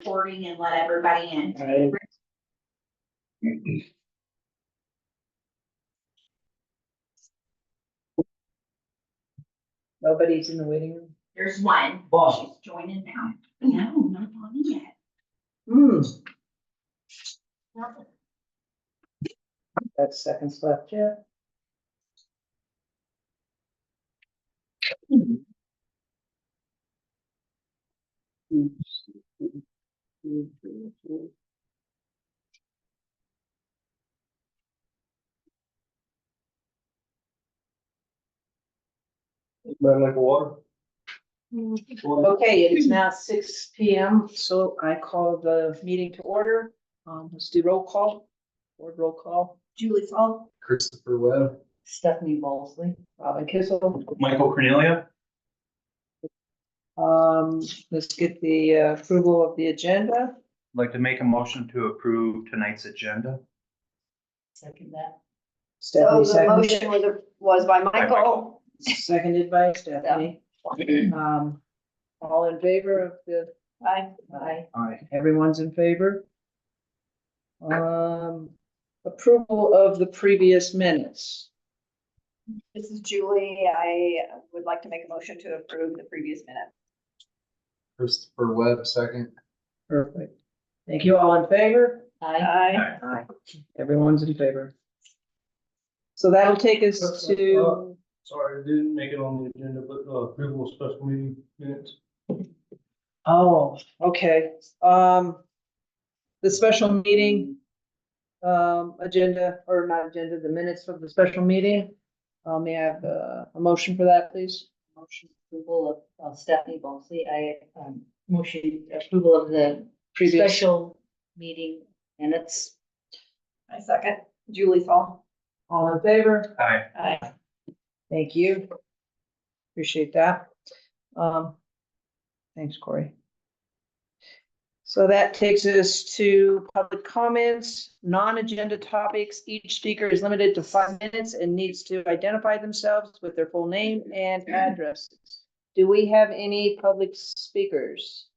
recording and let everybody in. Right. Nobody's in the waiting room. There's one. Boss. She's joining now. No, not on yet. That's seconds left, yeah. Better like water. Okay, it is now 6 p.m. So I call the meeting to order. Let's do roll call. Board roll call. Julie Fall. Christopher Webb. Stephanie Mosley. Robin Kissel. Michael Cornelia. Let's get the approval of the agenda. I'd like to make a motion to approve tonight's agenda. Second that. So Stephanie the seconded. motion was by Michael. Seconded by Stephanie. All in favor of the, Aye. Aye. everyone's in favor? Approval of the previous minutes. This is Julie. I would like to make a motion to approve the previous minute. Christopher Webb, second. Perfect. Thank you. All in favor? Aye. Aye. Everyone's in favor. So that'll take us to, Sorry, I didn't make it on the agenda, but approval of special meeting minutes. oh, okay. The special meeting, agenda, or not agenda, the minutes of the special meeting. May I have a motion for that, please? Motion approval of Stephanie Mosley. Motion approval of the Previous. special meeting minutes. I second. Julie Fall. All in favor? Aye. Aye. Thank you. Appreciate that. Thanks, Corey. So that takes us to public comments, non-agenda topics. Each speaker is limited to 5 minutes and needs to identify themselves with their full name and addresses. Do we have any public speakers?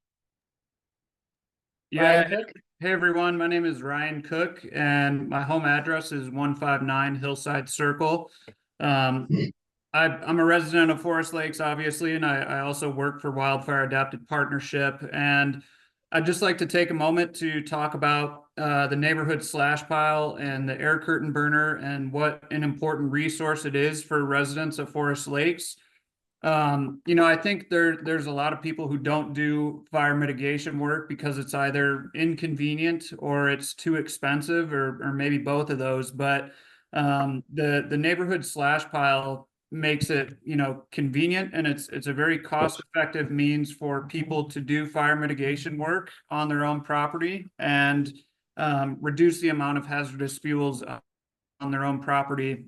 Yeah, Ryan Cook? hey everyone, my name is Ryan Cook and my home address is 159 Hillside Circle. I'm a resident of Forest Lakes, obviously, and I also work for Wildfire Adapted Partnership. And I'd just like to take a moment to talk about the neighborhood slash pile and the air curtain burner and what an important resource it is for residents of Forest Lakes. I think there's a lot of people who don't do fire mitigation work because it's either inconvenient or it's too expensive or maybe both of those. But the neighborhood slash pile makes it, convenient, and it's a very cost-effective means for people to do fire mitigation work on their own property and reduce the amount of hazardous fuels on their own property.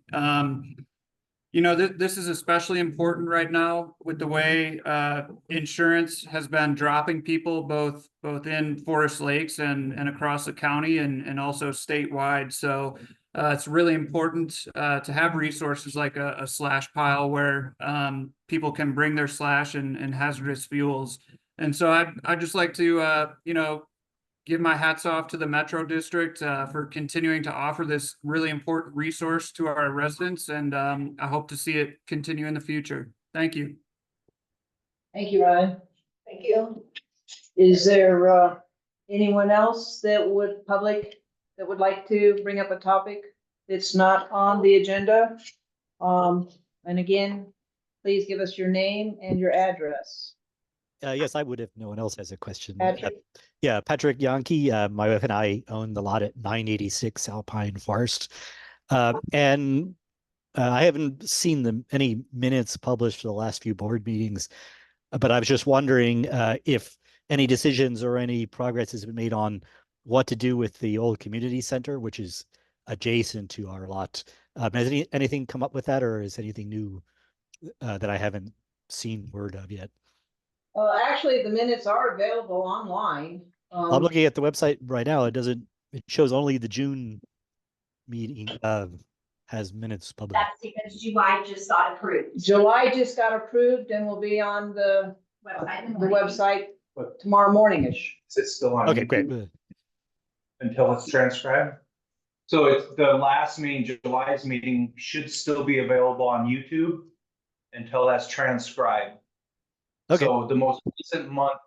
This is especially important right now with the way insurance has been dropping people both in Forest Lakes and across the county and also statewide. So it's really important to have resources like a slash pile where people can bring their slash and hazardous fuels. And so I'd just like to, give my hats off to the Metro District for continuing to offer this really important resource to our residents. And I hope to see it continue in the future. Thank you. Thank you, Ryan. Thank you. Is there anyone else that would like to bring up a topic that's not on the agenda? And again, please give us your name and your address. Yes, I would if no one else has a question. Patrick? Yeah, Patrick Yankee. My wife and I own the lot at 986 Alpine Forest. And I haven't seen any minutes published for the last few board meetings, but I was just wondering if any decisions or any progress has been made on what to do with the old community center, which is adjacent to our lot. Has anything come up with that, or is anything new that I haven't seen word of yet? Actually, the minutes are available online. I'm looking at the website right now. It shows only the June meeting has minutes published. That's because July just got approved. July just got approved and will be on the Website. website tomorrow morning-ish. Is it still on? Okay, great. YouTube Until it's transcribed? So it's the last meeting, July's meeting should still be available on YouTube until that's transcribed. Okay. So the most recent month,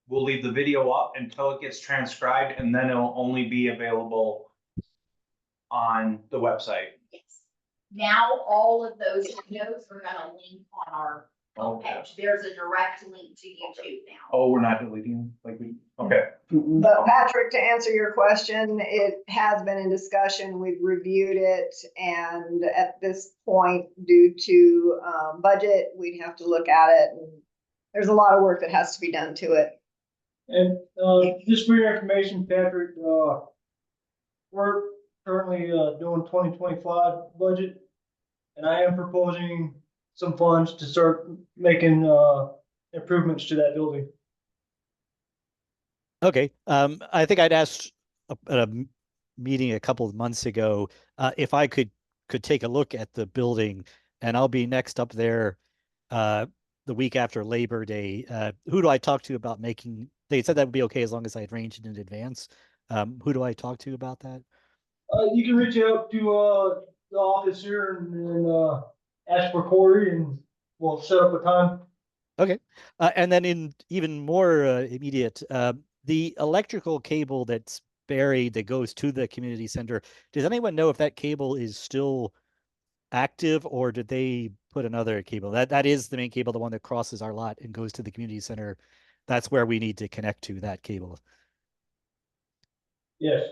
we'll leave the video up until it gets transcribed, and then it'll only be available on the website. Yes. Now, all of those videos are gonna link on our Okay. homepage. There's a direct link to YouTube now. Oh, we're not deleting, like we, okay. But Patrick, to answer your question, it has been in discussion. We've reviewed it. And at this point, due to budget, we'd have to look at it. And there's a lot of work that has to be done to it. And, just for your information, Patrick, we're currently, doing 2025 budget. And I am proposing some funds to start making, improvements to that building. Okay, I think I'd asked at a meeting a couple of months ago, if I could take a look at the building, and I'll be next up there, the week after Labor Day. Who do I talk to about making, they said that would be okay as long as I had arranged it in advance. Who do I talk to about that? You can reach out to, the office here and ask for Corey, and we'll set up a time. Okay, and then in even more immediate, the electrical cable that's buried that goes to the community center, does anyone know if that cable is still active, or did they put another cable? That is the main cable, the one that crosses our lot and goes to the community center. That's where we need to connect to that cable. Yes.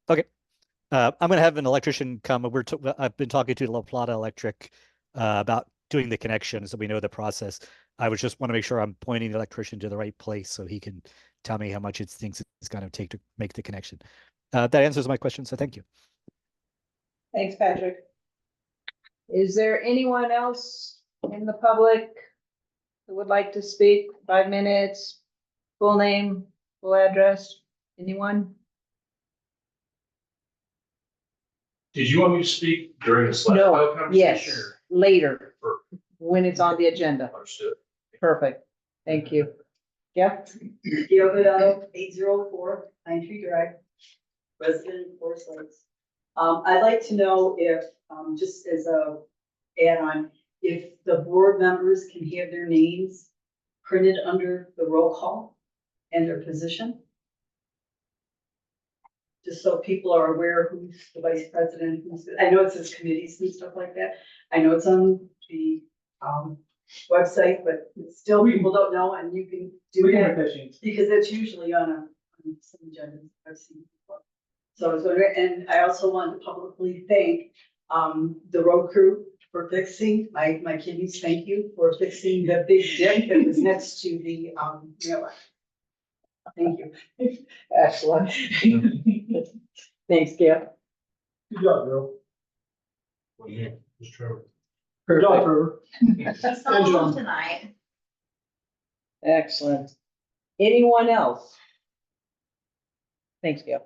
Okay. I'm going to have an electrician come. I've been talking to La Plata Electric about doing the connection, so we know the process. I was just want to make sure I'm pointing the electrician to the right place so he can tell me how much it thinks it's going to take to make the connection. That answers my question, so thank you. Thanks, Patrick. Is there anyone else in the public who would like to speak? 5 minutes, full name, full address, anyone? Did you want me to speak during the slash No, file conversation? yes, or- later, or- when it's on the agenda. Understood. Perfect, thank you. Yeah, Gail Vidal, 804 Pine Tree Drive, resident of Forest Lakes. I'd like to know if, just as a add-on, if the board members can have their names printed under the roll call and their position. Just so people are aware who's the vice president, I know it says committees and stuff like that. I know it's on the, website, but still people don't know, and you can do We can that. make that change. Because that's usually on some agendas I've seen before. So I was wondering, and I also want to publicly thank, the road crew for fixing, my kidneys, thank you for fixing the big dip that was next to the, mailbox. Thank you. excellent. Thanks, Gail. Good job, girl. Well, yeah, Mr. Trevor. Good job, Trevor. She's not home tonight. Excellent. Anyone else? Thanks, Gail.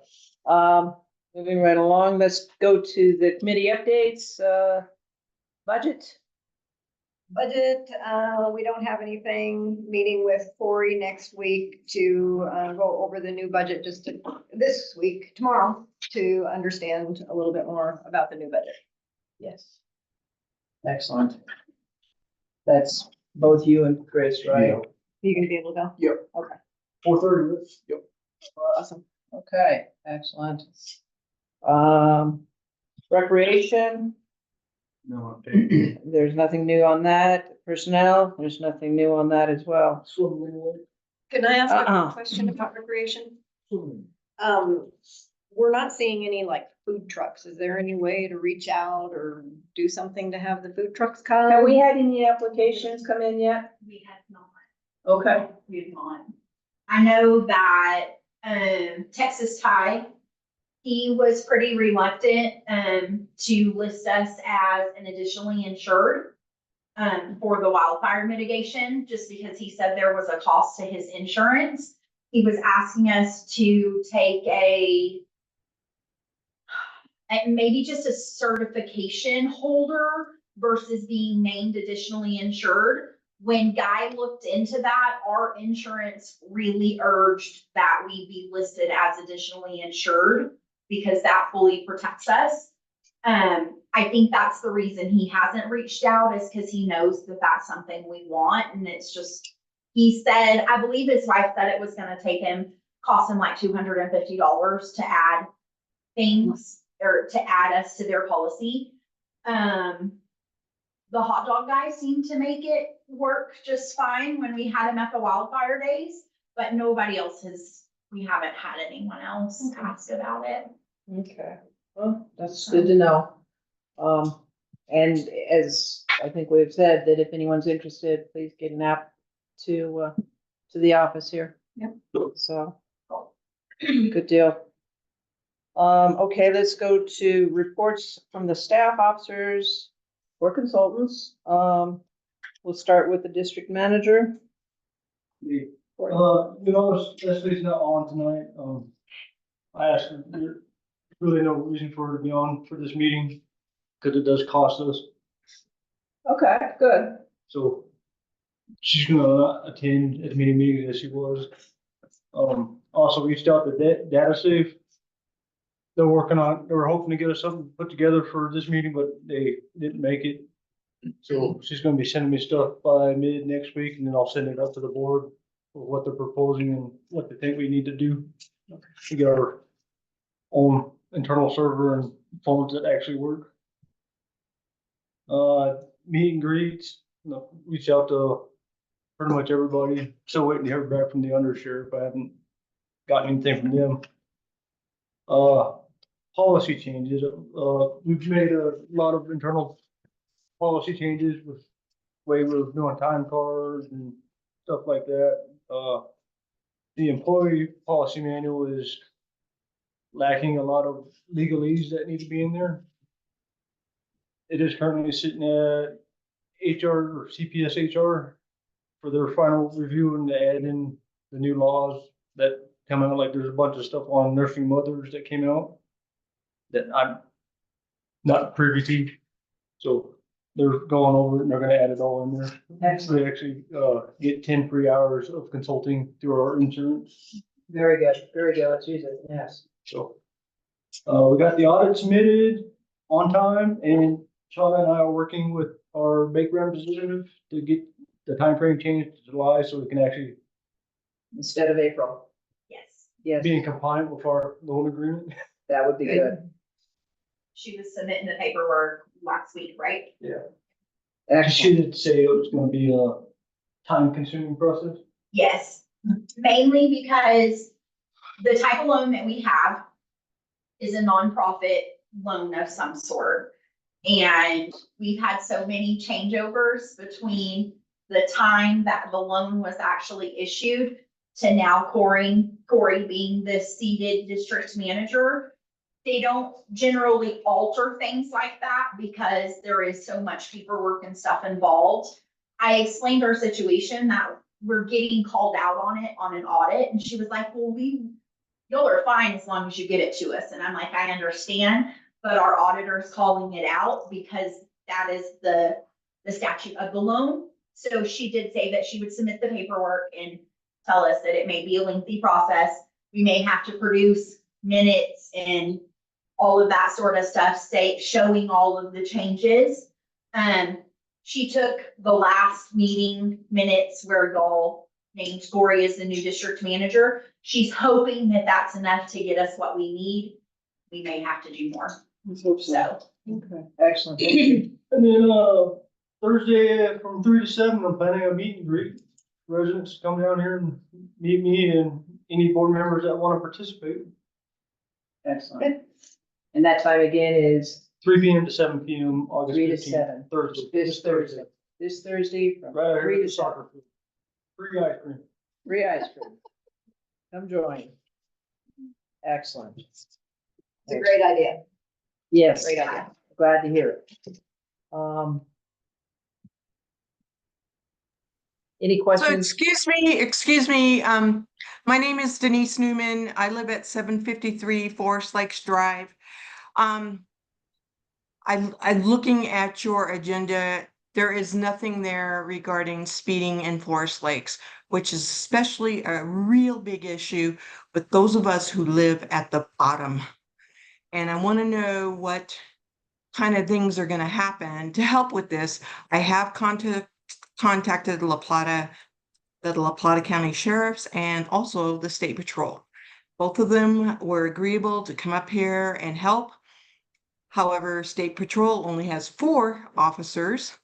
Moving right along, let's go to the committee updates, budget. Budget, we don't have anything, meeting with Corey next week to go over the new budget this week, tomorrow, to understand a little bit more about the new budget. Yes. Excellent. That's both you and Chris, right? You gonna be able to go? Yep. Okay, 4:30, yep. awesome. Okay, excellent. Recreation, No, there's nothing new on that. Personnel, there's nothing new on that as well. Can I ask Uh-uh. a question about recreation? Swimming. We're not seeing any like food trucks. Is there any way to reach out or do something to have the food trucks come? Have we had any applications come in yet? We have not. Okay. We have not. I know that, Texas Ty, he was pretty reluctant, to list us as an additionally insured, for the wildfire mitigation, just because he said there was a cost to his insurance. He was asking us to take maybe just a certification holder versus being named additionally insured, When Guy looked into that, our insurance really urged that we be listed as additionally insured because that fully protects us. I think that's the reason he hasn't reached out, is because he knows that that's something we want. And it's just, he said, I believe his wife said it was gonna cost him like $250 to add things or to add us to their policy. The hot dog guy seemed to make it work just fine when we had him at the wildfire days, but nobody else we haven't had anyone else ask about it. Okay, well, that's good to know. And as I think we've said, that if anyone's interested, please get an app to the office here. Yep. So, good deal. Okay, let's go to reports from the staff officers or consultants. We'll start with the district manager. Leslie's not on tonight. I asked her, there's really no reason for her to be on for this meeting, because it does cost us. Okay, good. So she's gonna attend as many meetings as she was. Also reached out to Data Safe. They were hoping to get us something put together for this meeting, but they didn't make it. So she's gonna be sending me stuff by mid next week, and then I'll send it up to the board for what they're proposing and what they think we need to do to get our own internal server and phones that actually work. Meet and greets, reach out to pretty much everybody. Still waiting to hear back from the undersheriff. I haven't gotten anything from them. Policy changes. We've made a lot of internal policy changes with way we're doing time cards and stuff like that. The employee policy manual is lacking a lot of legalese that need to be in there. It is currently sitting at HR or CPS HR for their final review and to add in the new laws that come out. Like there's a bunch of stuff on nursing mothers that came out that I'm not privy to. So they're going over it and they're gonna add it all in there. They actually get 10 free hours of consulting through our insurance. Very good, very good. Let's use it, yes. So we got the audit submitted on time, and Shauna and I are working with our bank representative to get the time frame changed to July so we can actually Instead of April. Yes, Yes, be in compliance with our loan agreement. that would be good. she was submitting the paperwork last week, right? Excellent. She did say it was gonna be a time consuming process. Yes, mainly because the type of loan that we have is a nonprofit loan of some sort. And we've had so many changeovers between the time that the loan was actually issued to now Corey being the seated district manager. They don't generally alter things like that because there is so much paperwork and stuff involved. I explained our situation that we're getting called out on it on an audit, and she was like, well, y'all are fine as long as you get it to us. And I'm like, I understand, but our auditor's calling it out because that is the statute of the loan. So she did say that she would submit the paperwork and tell us that it may be a lengthy process. We may have to produce minutes and all of that sort of stuff, showing all of the changes. She took the last meeting minutes where y'all named Corey as the new district manager. She's hoping that that's enough to get us what we need. We may have to do more. Let's hope So, Okay, excellent. Thank you. And then Thursday from 3 to 7, I'm planning a meet and greet. Residents come down here and meet me and any board members that want to participate. Excellent. And that time again is 3 p.m. to 7 p.m. August 3 to 15th, 7. Thursday. This Thursday. This Thursday from Right here 3 at to the 7. soccer field. Free ice cream. Free ice cream. Come join. Excellent. It's a great idea. Yes, Great idea. glad to hear it. Any So questions? excuse me, my name is Denise Newman. I live at 753 Forest Lakes Drive. I'm looking at your agenda there is nothing there regarding speeding in Forest Lakes, which is especially a real big issue with those of us who live at the bottom. And I want to know what kind of things are going to happen to help with this. I have contacted the La Plata County Sheriffs and also the State Patrol. Both of them were agreeable to come up here and help. However, State Patrol only has 4 officers.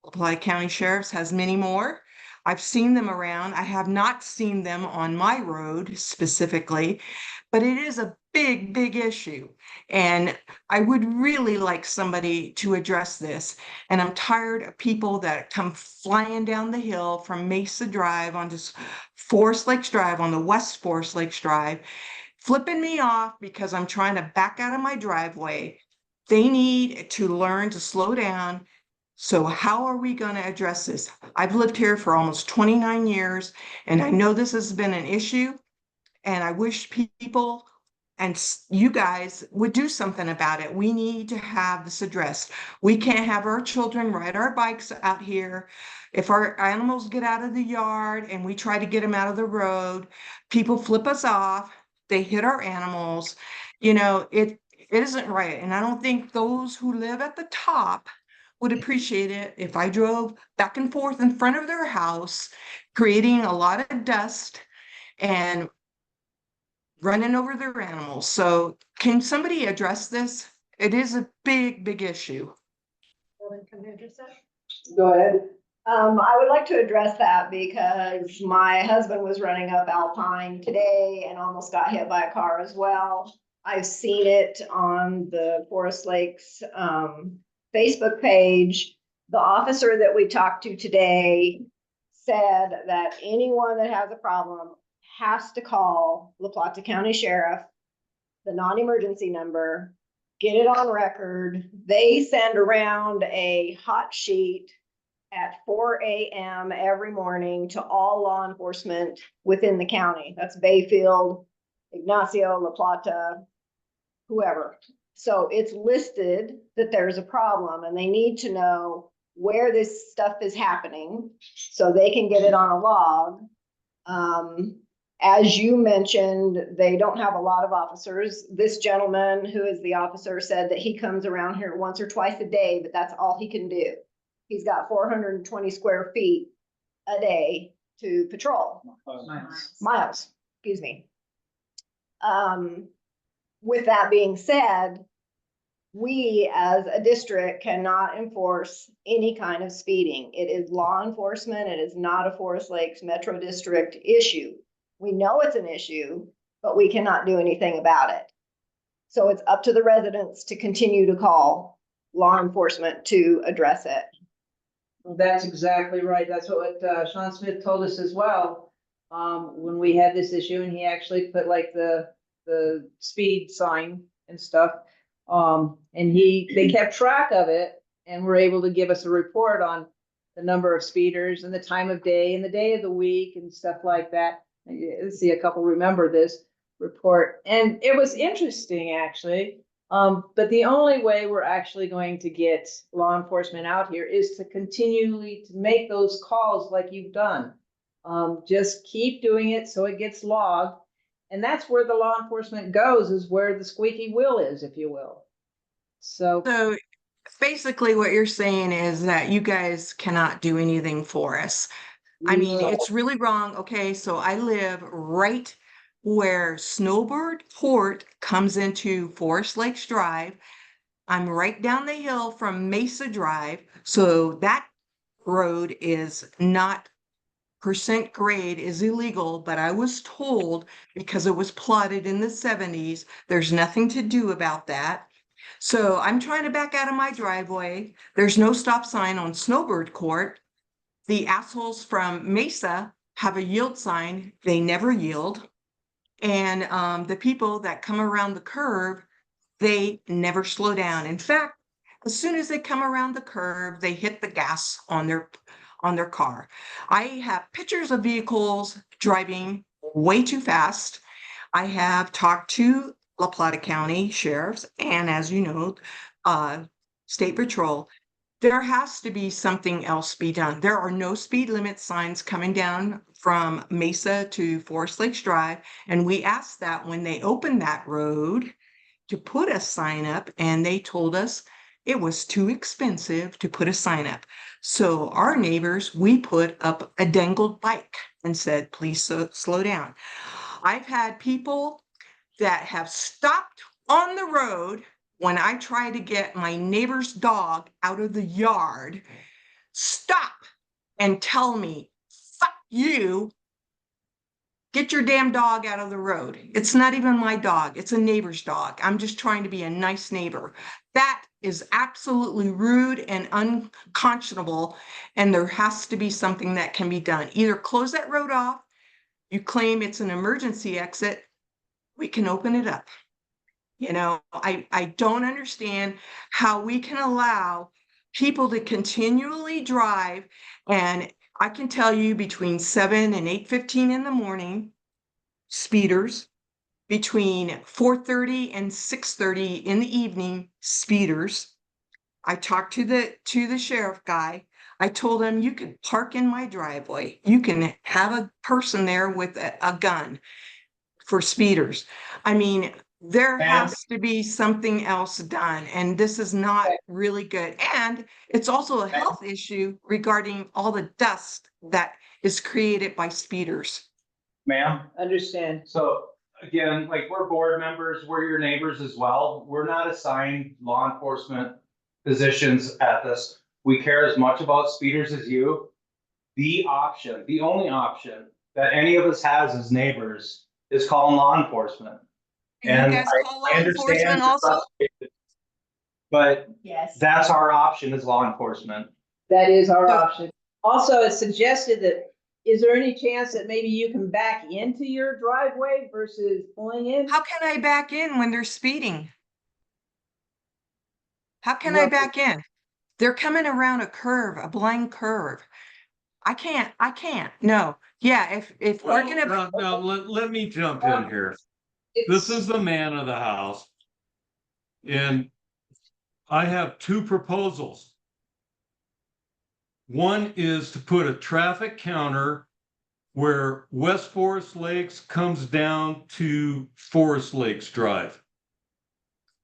La Plata County Sheriff's has many more. I've seen them around. I have not seen them on my road specifically, but it is a big, big issue. And I would really like somebody to address this. And I'm tired of people that come flying down the hill from Mesa Drive onto Forest Lakes Drive, on the West Forest Lakes Drive, flipping me off because I'm trying to back out of my driveway. They need to learn to slow down. So how are we going to address this? I've lived here for almost 29 years, and I know this has been an issue, and I wish people and you guys would do something about it. We need to have this addressed. We can't have our children ride our bikes out here. If our animals get out of the yard and we try to get them out of the road, people flip us off, they hit our animals. You know, it isn't right. And I don't think those who live at the top would appreciate it if I drove back and forth in front of their house, creating a lot of dust and running over their animals. So can somebody address this? It is a big, big issue. Go ahead. I would like to address that because my husband was running up Alpine today and almost got hit by a car as well. I've seen it on the Forest Lakes Facebook page. The officer that we talked to today said that anyone that has a problem has to call La Plata County Sheriff, the non-emergency number, get it on record. They send around a hot sheet at 4 a.m. every morning to all law enforcement within the county. That's Bayfield, Ignacio, La Plata, whoever. So it's listed that there's a problem and they need to know where this stuff is happening so they can get it on a log. As you mentioned, they don't have a lot of officers. This gentleman who is the officer said that he comes around here once or twice a day, but that's all he can do. He's got 420 square feet a day to patrol. Miles, excuse me. With that being said, we as a district cannot enforce any kind of speeding. It is law enforcement. It is not a Forest Lakes Metro District issue. We know it's an issue, but we cannot do anything about it. So it's up to the residents to continue to call law enforcement to address it. That's exactly right. That's what Sean Smith told us as well. When we had this issue and he actually put like the speed sign and stuff. And they kept track of it and were able to give us a report on the number of speeders and the time of day and the day of the week and stuff like that. Let's see, a couple remember this report. And it was interesting actually. But the only way we're actually going to get law enforcement out here is to continually to make those calls like you've done. Just keep doing it so it gets logged. And that's where the law enforcement goes, is where the squeaky wheel is, if you will. So Basically what you're saying is that you guys cannot do anything for us. I mean, no. it's really wrong. Okay, so I live right where Snowbird Court comes into Forest Lakes Drive. I'm right down the hill from Mesa Drive. So that road is not percent grade, is illegal, but I was told because it was plotted in the 70s, there's nothing to do about that. So I'm trying to back out of my driveway. There's no stop sign on Snowbird Court. The assholes from Mesa have a yield sign. They never yield. And the people that come around the curve, they never slow down. In fact, as soon as they come around the curve, they hit the gas on their car. I have pictures of vehicles driving way too fast. I have talked to La Plata County sheriffs and, as you know, State Patrol. there has to be something else be done. There are no speed limit signs coming down from Mesa to Forest Lakes Drive. And we asked that when they opened that road to put a sign up, and they told us it was too expensive to put a sign up. So our neighbors, we put up a dangled bike and said, please slow down. I've had people that have stopped on the road when I try to get my neighbor's dog out of the yard, stop and tell me, fuck you, get your damn dog out of the road. It's not even my dog, it's a neighbor's dog. I'm just trying to be a nice neighbor. That is absolutely rude and unconscionable, and there has to be something that can be done. Either close that road off, you claim it's an emergency exit, we can open it up. You know, I don't understand how we can allow people to continually drive. And I can tell you between 7 and 8:15 in the morning, speeders, between 4:30 and 6:30 in the evening, speeders. I talked to the sheriff guy. I told him, you can park in my driveway. You can have a person there with a gun for speeders. I mean, there Ma'am? has to be something else done, and this is not really good. And it's also a health issue regarding all the dust that is created by speeders. Ma'am? Understand. So again, like we're board members, we're your neighbors as well. We're not assigned law enforcement positions at this. We care as much about speeders as you. The option, the only option that any of us has as neighbors is calling law enforcement. Do you And guys call I law enforcement understand you're also? frustrated, but Yes. that's our option as law enforcement. That is our So- option. Also, it's suggested that, is there any chance that maybe you can back into your driveway versus pulling in? How can I back in when they're speeding? How can I Well- back in? They're coming around a curve, a blind curve. I can't, no. Yeah, if we're gonna, Now, let me jump in here. This is the man of the house. And I have two proposals. One is to put a traffic counter where West Forest Lakes comes down to Forest Lakes Drive.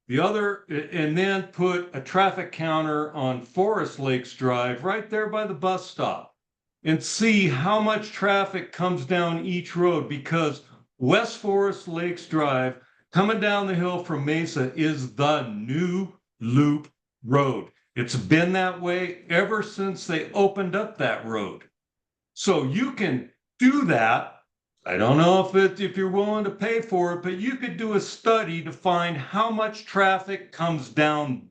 The other, and then put a traffic counter on Forest Lakes Drive right there by the bus stop and see how much traffic comes down each road, because West Forest Lakes Drive coming down the hill from Mesa is the new loop road. It's been that way ever since they opened up that road. So you can do that. I don't know if you're willing to pay for it, but you could do a study to find how much traffic comes down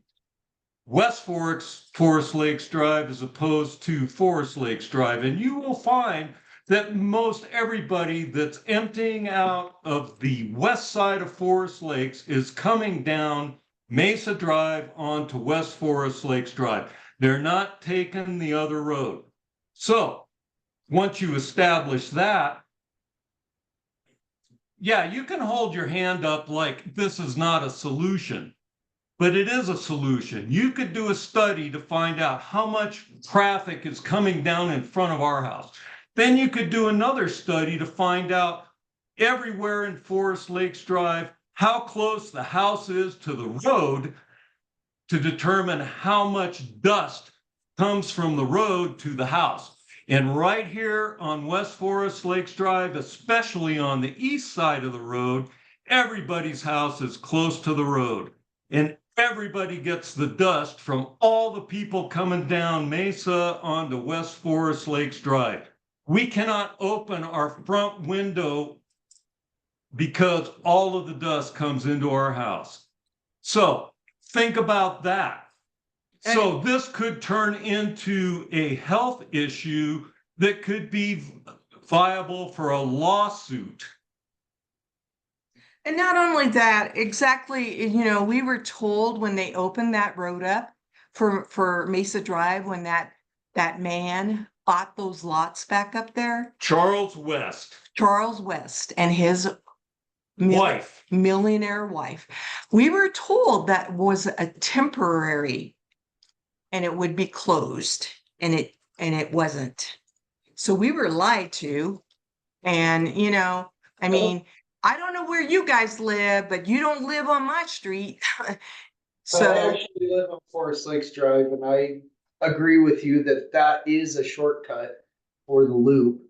West Forest Lakes Drive as opposed to Forest Lakes Drive. And you will find that most everybody that's emptying out of the west side of Forest Lakes is coming down Mesa Drive onto West Forest Lakes Drive. They're not taking the other road. So once you establish that, yeah, you can hold your hand up like this is not a solution, but it is a solution. You could do a study to find out how much traffic is coming down in front of our house. Then you could do another study to find out everywhere in Forest Lakes Drive, how close the house is to the road to determine how much dust comes from the road to the house. And right here on West Forest Lakes Drive, especially on the east side of the road, everybody's house is close to the road. And everybody gets the dust from all the people coming down Mesa onto West Forest Lakes Drive. We cannot open our front window because all of the dust comes into our house. So think about that. So this could turn into a health issue that could be viable for a lawsuit. and not only that, exactly, you know, we were told when they opened that road up for Mesa Drive, when that man bought those lots back up there, Charles West, Charles West and his wife. millionaire wife. We were told that was a temporary and it would be closed, and it wasn't. So we were lied to. And, you know, I mean, I don't know where you guys live, but you don't live on my street. I So, actually live on Forest Lakes Drive, and I agree with you that that is a shortcut for the loop.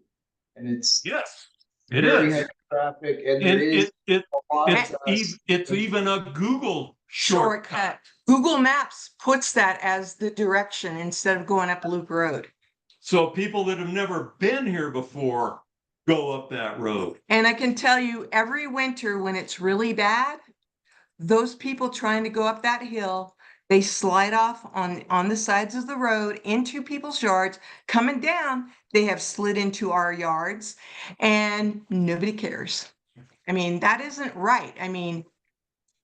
And it's Yes, it very is. heavy traffic, and And there is it, a lot it's, of it's even a Google shortcut. Google Maps puts that as the direction instead of going up Loop Road. So people that have never been here before go up that road. And I can tell you, every winter when it's really bad, those people trying to go up that hill, they slide off on the sides of the road into people's yards. Coming down, they have slid into our yards, and nobody cares. I mean, that isn't right. I mean,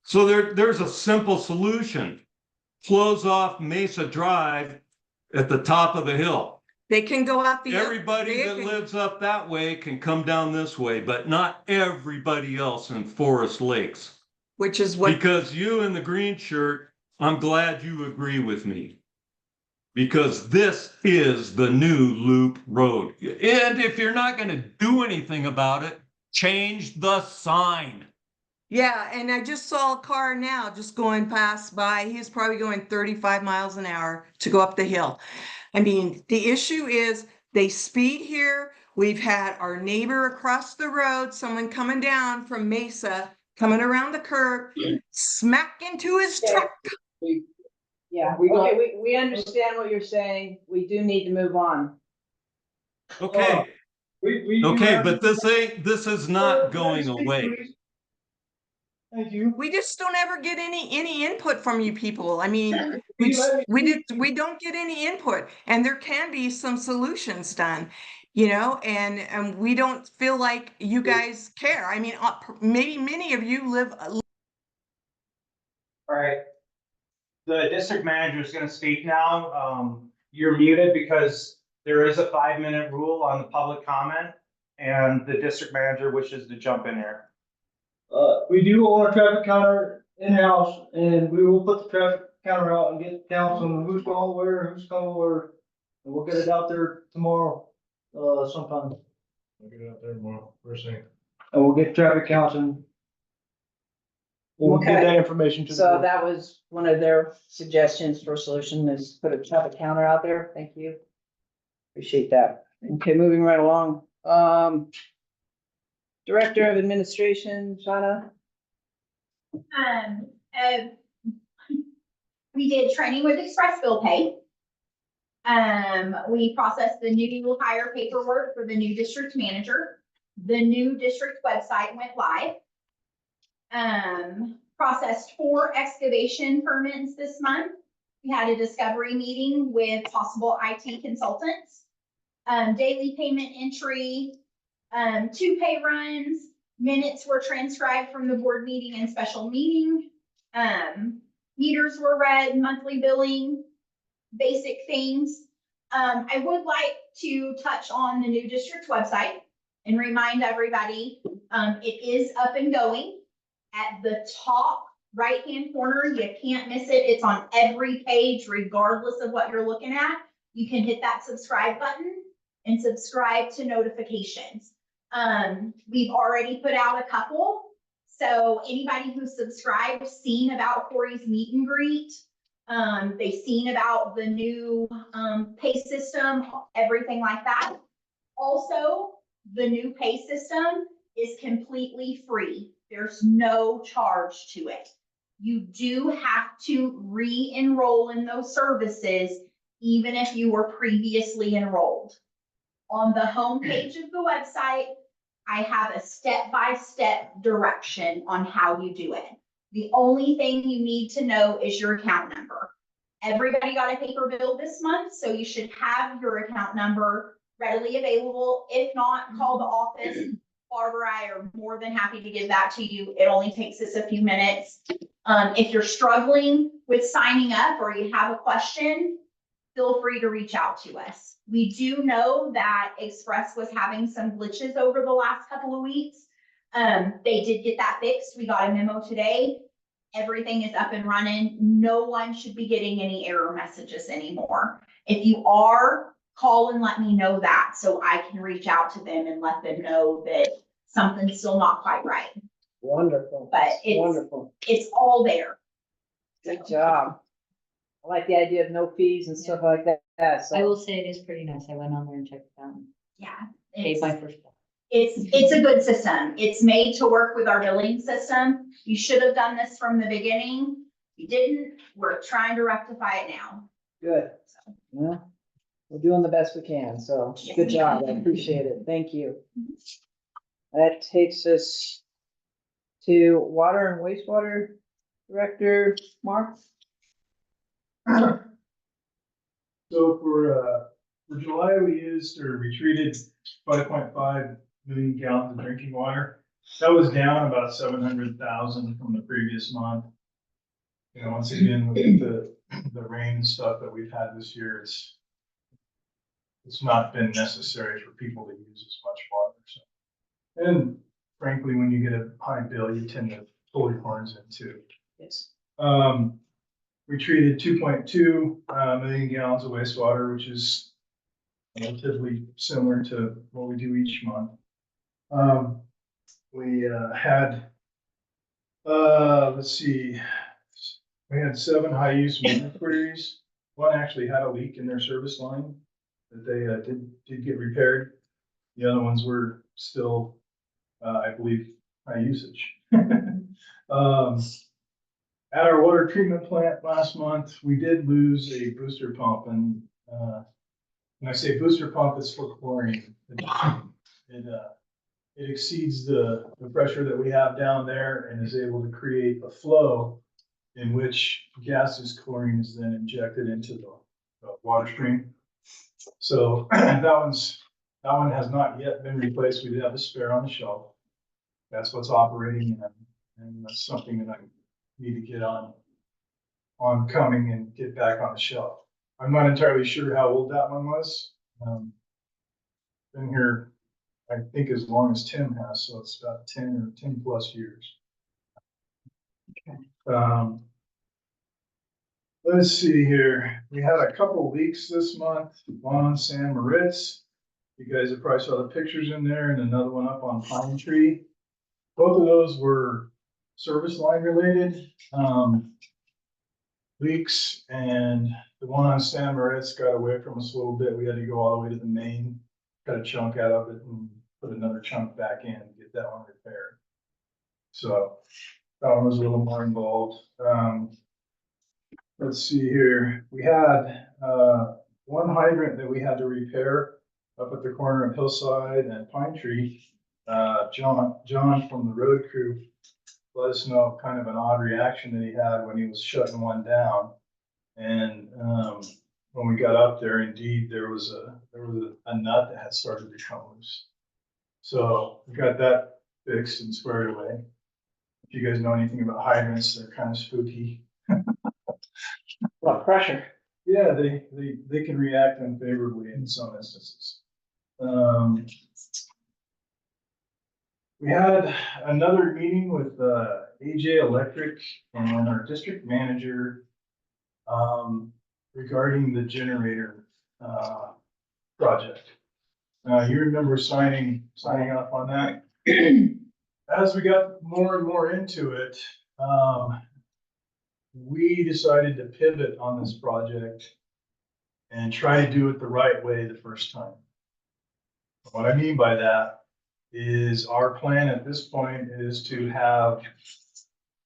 So there's a simple solution. Close off Mesa Drive at the top of the hill. they can go out the. Everybody they that can- lives up that way can come down this way, but not everybody else in Forest Lakes. Which is what. Because you in the green shirt, I'm glad you agree with me. Because this is the new loop road. And if you're not going to do anything about it, change the sign. Yeah, and I just saw a car now just going past by. He's probably going 35 miles an hour to go up the hill. I mean, the issue is they speed here. We've had our neighbor across the road, someone coming down from Mesa, coming around the curb, smack into his truck. Yeah, We got- okay, we understand what you're saying. We do need to move on. Okay, We okay, but this is not going away. Thank you. We just don't ever get any input from you people. I mean, Will you let me we don't get any input, and there can be some solutions done, you know, and we don't feel like you guys care. I mean, maybe many of you live. All right. The district manager is going to speak now. You're muted because there is a 5-minute rule on the public comment, and the district manager wishes to jump in here. We do own a traffic counter in-house, and we will put the traffic counter out and get counts on who's going where, who's coming where. And we'll get it out there tomorrow, sometime. I'll get it out there tomorrow, first thing. And we'll get traffic counts and we'll get Okay. that information to the So board. that was one of their suggestions for a solution, is put a traffic counter out there. Thank you. Appreciate that. Okay, moving right along. Director of Administration, Shauna. We did training with Express Bill Pay. We processed the new hire paperwork for the new district manager. The new district website went live. Processed 4 excavation permits this month. We had a discovery meeting with possible IT consultants. Daily payment entry, 2 pay runs, minutes were transcribed from the board meeting and special meeting. Meters were read, monthly billing, basic things. I would like to touch on the new district website and remind everybody, it is up and going. At the top right-hand corner, you can't miss it. It's on every page, regardless of what you're looking at. You can hit that subscribe button and subscribe to notifications. We've already put out a couple. So anybody who subscribed seen about Corey's meet and greet. They've seen about the new pay system, everything like that. Also, the new pay system is completely free. There's no charge to it. You do have to re-enroll in those services, even if you were previously enrolled. On the homepage of the website, I have a step-by-step direction on how you do it. The only thing you need to know is your account number. Everybody got a paper bill this month, so you should have your account number readily available. If not, call the office. Barb or I are more than happy to give that to you. It only takes us a few minutes. If you're struggling with signing up or you have a question, feel free to reach out to us. We do know that Express was having some glitches over the last couple of weeks. They did get that fixed. We got a memo today. Everything is up and running. No one should be getting any error messages anymore. If you are, call and let me know that so I can reach out to them and let them know that something's still not quite right. Wonderful. But it's- Wonderful. It's all there. Good job. I like the idea of no fees and stuff like that. I So will say it is pretty nice. I went on there and checked it out. Yeah. Paid It's, my first bill. it's a good system. It's made to work with our billing system. You should have done this from the beginning. You didn't. We're trying to rectify it now. good. Well, we're doing the best we can. So good job. I appreciate it. Thank you. That takes us to Water and Wastewater Director, Mark. So for July, we used or we treated 5.5 million gallons of drinking water. That was down about 700,000 from the previous month. You know, once again, with the rain and stuff that we've had this year, it's not been necessary for people to use as much water. So, and frankly, when you get a high bill, you tend to pull your horns in too. Yes. We treated 2.2 million gallons of wastewater, which is relatively similar to what we do each month. We had, let's see, we had 7 high-use water queries. One actually had a leak in their service line that they did get repaired. The other ones were still, I believe, high usage. At our water treatment plant last month, we did lose a booster pump, and when I say booster pump, it's for chlorine. It exceeds the pressure that we have down there and is able to create a flow in which gaseous chlorine is then injected into the water stream. So that one has not yet been replaced. We did have a spare on the shelf. That's what's operating, and that's something that I need to get on coming and get back on the shelf. I'm not entirely sure how old that one was. Been here, I think, as long as Tim has, so it's about 10 plus years. Okay. Let's see here. We had a couple leaks this month, one on San Moritz. You guys have probably saw the pictures in there, and another one up on Pine Tree. Both of those were service line related leaks, and the one on San Moritz got away from us a little bit. We had to go all the way to the main, cut a chunk out of it and put another chunk back in to get that one repaired. So that one was a little more involved. Let's see here. We had one hydrant that we had to repair up at the corner of Hillside and Pine Tree. John from the road crew let us know kind of an odd reaction that he had when he was shutting one down. And when we got up there, indeed, there was a nut that had started to come loose. So we got that fixed and squared away. If you guys know anything about hydrants, they're kind of spooky. A lot of pressure. Yeah, they can react unfavorably in some instances. We had another meeting with AJ Electric and our district manager regarding the generator project. You remember signing off on that. As we got more and more into it, we decided to pivot on this project and try to do it the right way the first time. What I mean by that is our plan at this point is to have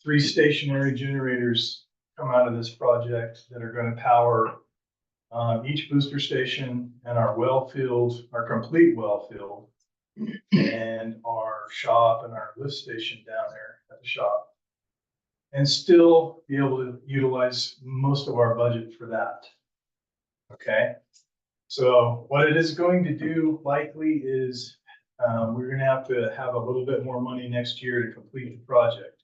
3 stationary generators come out of this project that are going to power each booster station and our well field, our complete well field, and our shop and our lift station down there at the shop, and still be able to utilize most of our budget for that. Okay, so what it is going to do likely is we're going to have a little bit more money next year to complete the project.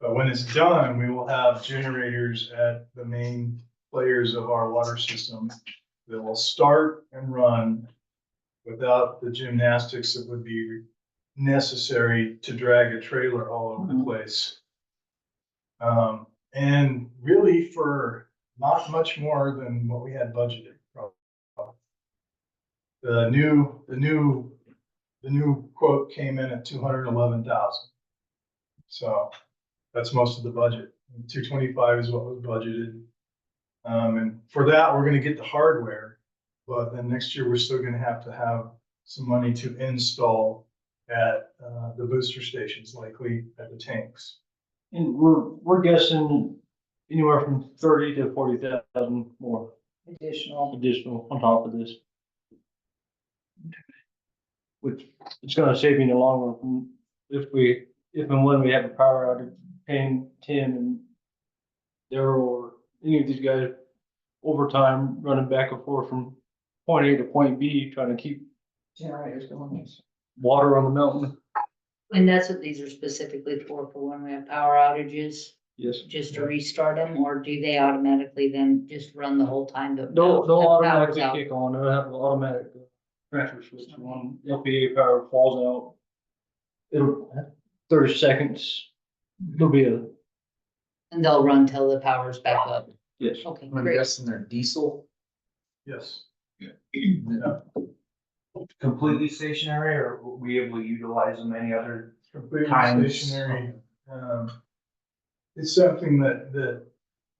But when it's done, we will have generators at the main players of our water system that will start and run without the gymnastics that would be necessary to drag a trailer all over the place. And really for not much more than what we had budgeted. The new quote came in at 211,000. So that's most of the budget. 225 is what was budgeted. And for that, we're gonna get the hardware, but then next year, we're still gonna have some money to install at the booster stations, likely at the tanks. And we're guessing anywhere from 30 to 40,000 more additional on top of this. Which it's gonna save you in the long run from if and when we have a power outage, paying Tim and Daryl or any of these guys overtime running back and forth from point A to point B, trying to keep Generators going. water on the mountain. And that's what these are specifically for when we have power outages, Yes. just to restart them, or do they automatically then just run the whole time? They'll the power's automatically out? kick on, they'll have an automatic transfer switch when LPA power falls out. It'll, 30 seconds, there'll be a, And they'll run till the power's back up. yes. Okay, I'm great. guessing they're diesel. Yes. Completely stationary, or will we able to utilize them any other Completely times? stationary. It's something that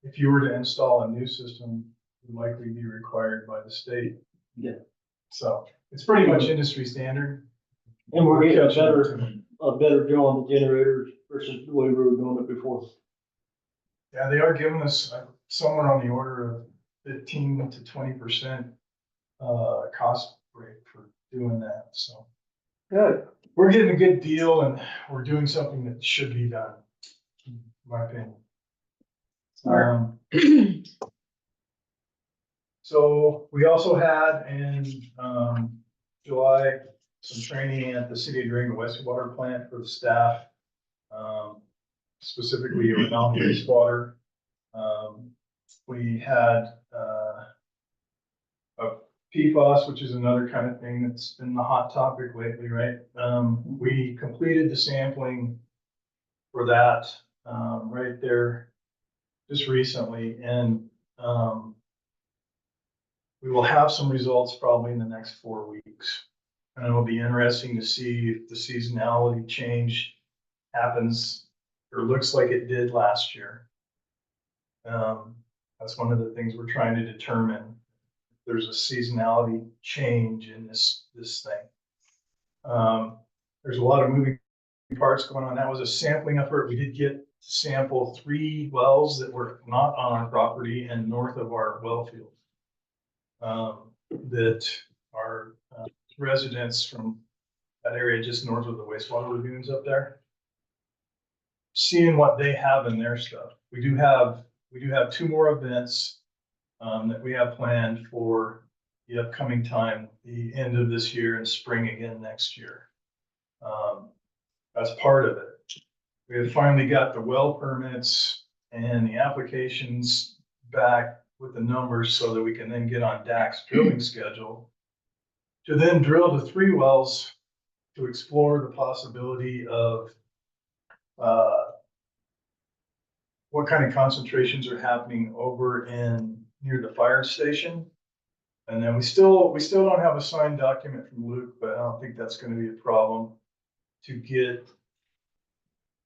if you were to install a new system, would likely be required by the state. Yeah. So it's pretty much industry standard. And we're getting Catching up to a better deal on the generators versus the way we were doing it before. Yeah, they are giving us somewhere on the order of 15 to 20% cost break for doing that. So Good. we're getting a good deal, and we're doing something that should be done, in my opinion. So we also had in July some training at the City of Durango wastewater plant for the staff, specifically around wastewater. We had a PFAS, which is another kind of thing that's been the hot topic lately, right? We completed the sampling for that right there just recently, and we will have some results probably in the next 4 weeks. And it'll be interesting to see if the seasonality change happens or looks like it did last year. That's one of the things we're trying to determine. There's a seasonality change in this thing. There's a lot of moving parts going on. That was a sampling effort. We did get to sample 3 wells that were not on our property and north of our well field. That are residents from that area just north of the wastewater lagoons up there. Seeing what they have in their stuff. We do have 2 more events that we have planned for the upcoming time, the end of this year and spring again next year. That's part of it. We have finally got the well permits and the applications back with the numbers so that we can then get on DAC's drilling schedule to then drill the 3 wells to explore the possibility of what kind of concentrations are happening over near the fire station. And then we still don't have a signed document from Luke, but I don't think that's going to be a problem to get.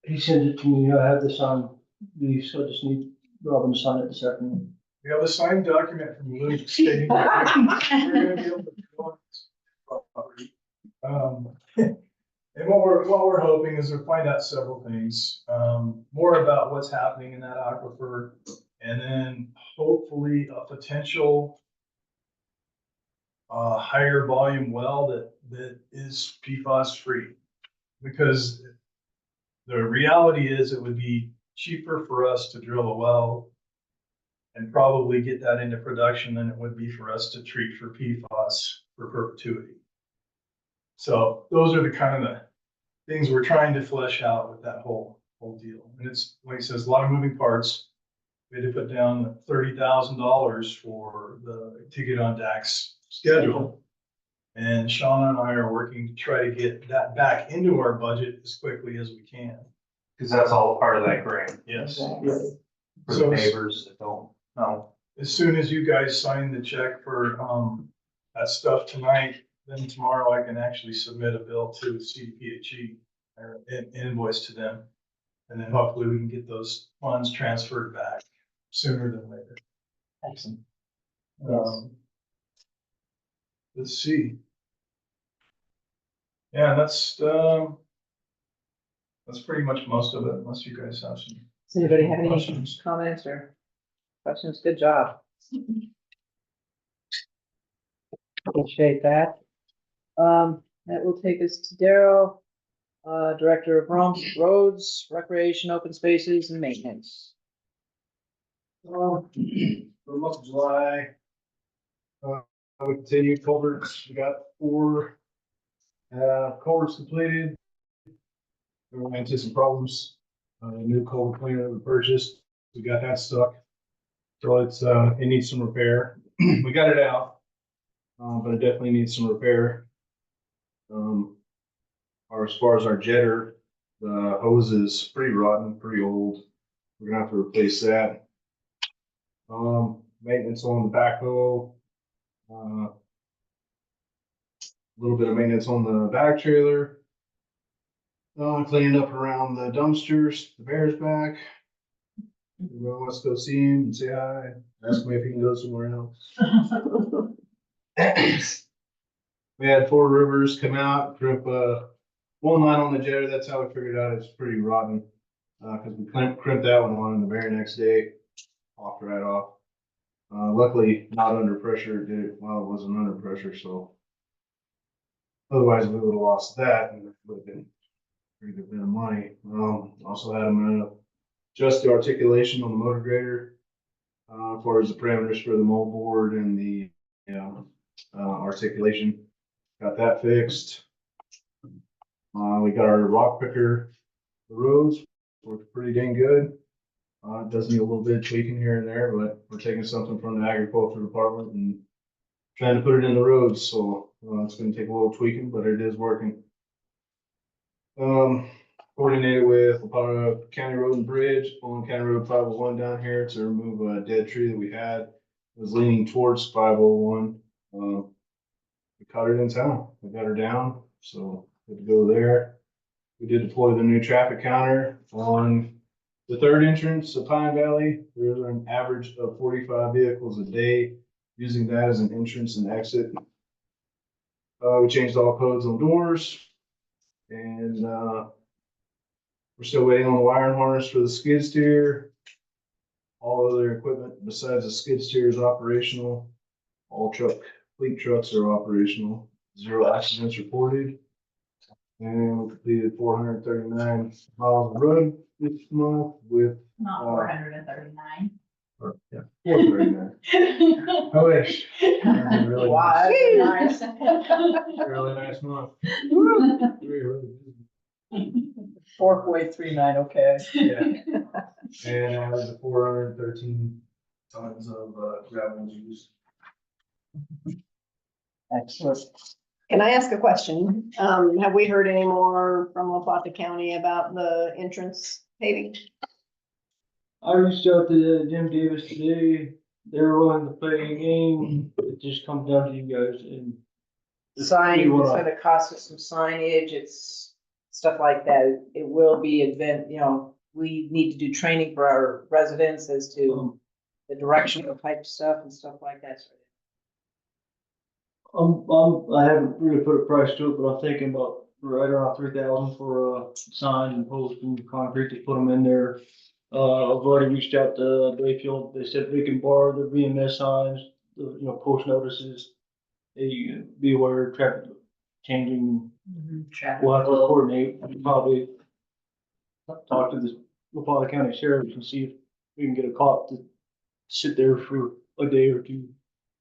He sent it to me, I have this on these, so I just need Robin to sign it this afternoon. We have a signed document from Luke stating that we're going to be able to go on this property. And what we're hoping is to find out several things, more about what's happening in that aquifer, and then hopefully a potential higher volume well that is PFAS free. Because the reality is it would be cheaper for us to drill a well and probably get that into production than it would be for us to treat for PFAS for perpetuity. So those are the kind of the things we're trying to flesh out with that whole deal. And it's, like I says, a lot of moving parts. We had to put down $30,000 to get on DAC's schedule. And Shauna and I are working to try to get that back into our budget as quickly as we can. Cause that's all part of that grant Yes. Exactly. for So the as- neighbors that don't know. As soon as you guys sign the check for, that stuff tonight, then tomorrow I can actually submit a bill to CDPHE or an invoice to them. And then hopefully we can get those funds transferred back sooner than later. Excellent. Let's see. Yeah, that's pretty much most of it, unless you guys have some. Does anybody have any questions. comments or questions? Good job. Appreciate that. That will take us to Daryl, Director of Roads, Recreation, Open Spaces and Maintenance. For the month of July, we continue culverts. We got 4 culverts completed. We ran into some problems. New culvert cleaner that we purchased, we got that stuck. So it needs some repair. We got it out, but it definitely needs some repair. Or as far as our jetter, the hose is pretty rotten, pretty old. We're gonna have to replace that. Maintenance on the backhoe. A little bit of maintenance on the back trailer. Cleaning up around the dumpsters, the bear's back. Everyone wants to go see him and say hi, ask me if he can go somewhere else. We had 4 rivers come out, crimp, one line on the jetter, that's how we figured out it's pretty rotten. Cause we crimped that one on and the very next day, popped right off. Luckily not under pressure, it did it while it wasn't under pressure, so. Otherwise we would have lost that and it would have been a pretty good bit of money. Also had them adjust the articulation on the motor grader. As far as the parameters for the moldboard and the, articulation, got that fixed. We got our rock picker, the roads, works pretty dang good. It does need a little bit of tweaking here and there, but we're taking something from the agriculture department and trying to put it in the roads, so it's gonna take a little tweaking, but it is working. Coordinated with County Road and Bridge on County Road 501 down here to remove a dead tree that we had. It was leaning towards 501. We caught her in town. We got her down, so good to go there. We did deploy the new traffic counter on the 3rd entrance of Pine Valley. There's an average of 45 vehicles a day using that as an entrance and exit. We changed all codes on doors, and we're still waiting on the wiring harness for the skid steer. All other equipment besides the skid steer is operational. All fleet trucks are operational. 0 accidents reported. And we completed 439 miles of road this month with. Not 439. Yeah, 439. I wish. That was a really nice, really nice month. Really busy. 4.39, okay. Yeah. And that was 413 tons of gravel used. Excellent. Can I ask a question? Have we heard any more from La Plata County about the entrance paving? I reached out to Jim Davis today. They're willing to play a game. It just comes down to you guys and. Sign, You it's wanna- gonna cost us some signage, it's stuff like that. It will be event, we need to do training for our residents as to the directional type stuff and stuff like that. I haven't really put a price to it, but I'm thinking about right around 3,000 for signs and posts and concrete to put them in there. I've already reached out to Bayfield. They said they can borrow the VMS signs, post notices. They be aware of traffic changing. We'll have to coordinate, and probably talk to the La Plata County Sheriff and see if we can get a cop to sit there for a day or two.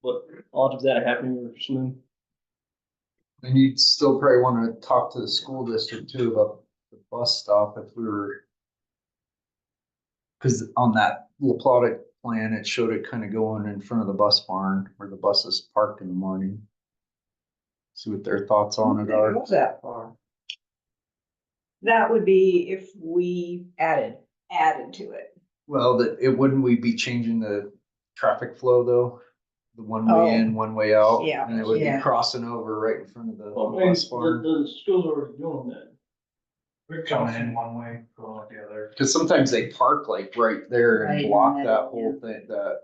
But odds of that happening are slim. And you'd still probably want to talk to the school district too about the bus stop if we were. Cause on that La Plata plan, it showed it kind of going in front of the bus barn where the buses parked in the morning. See what their thoughts on it are. It goes that far. That would be if we Added. added to it. Well, wouldn't we be changing the traffic flow though? The one Oh. way in, one way out? Yeah. And it would be Yeah. crossing over right in front of the Well, I mean, bus barn. the school's already doing that. We're coming in one way, going out the other. Cause sometimes they park like right there Right and in block the that middle, whole thing, that.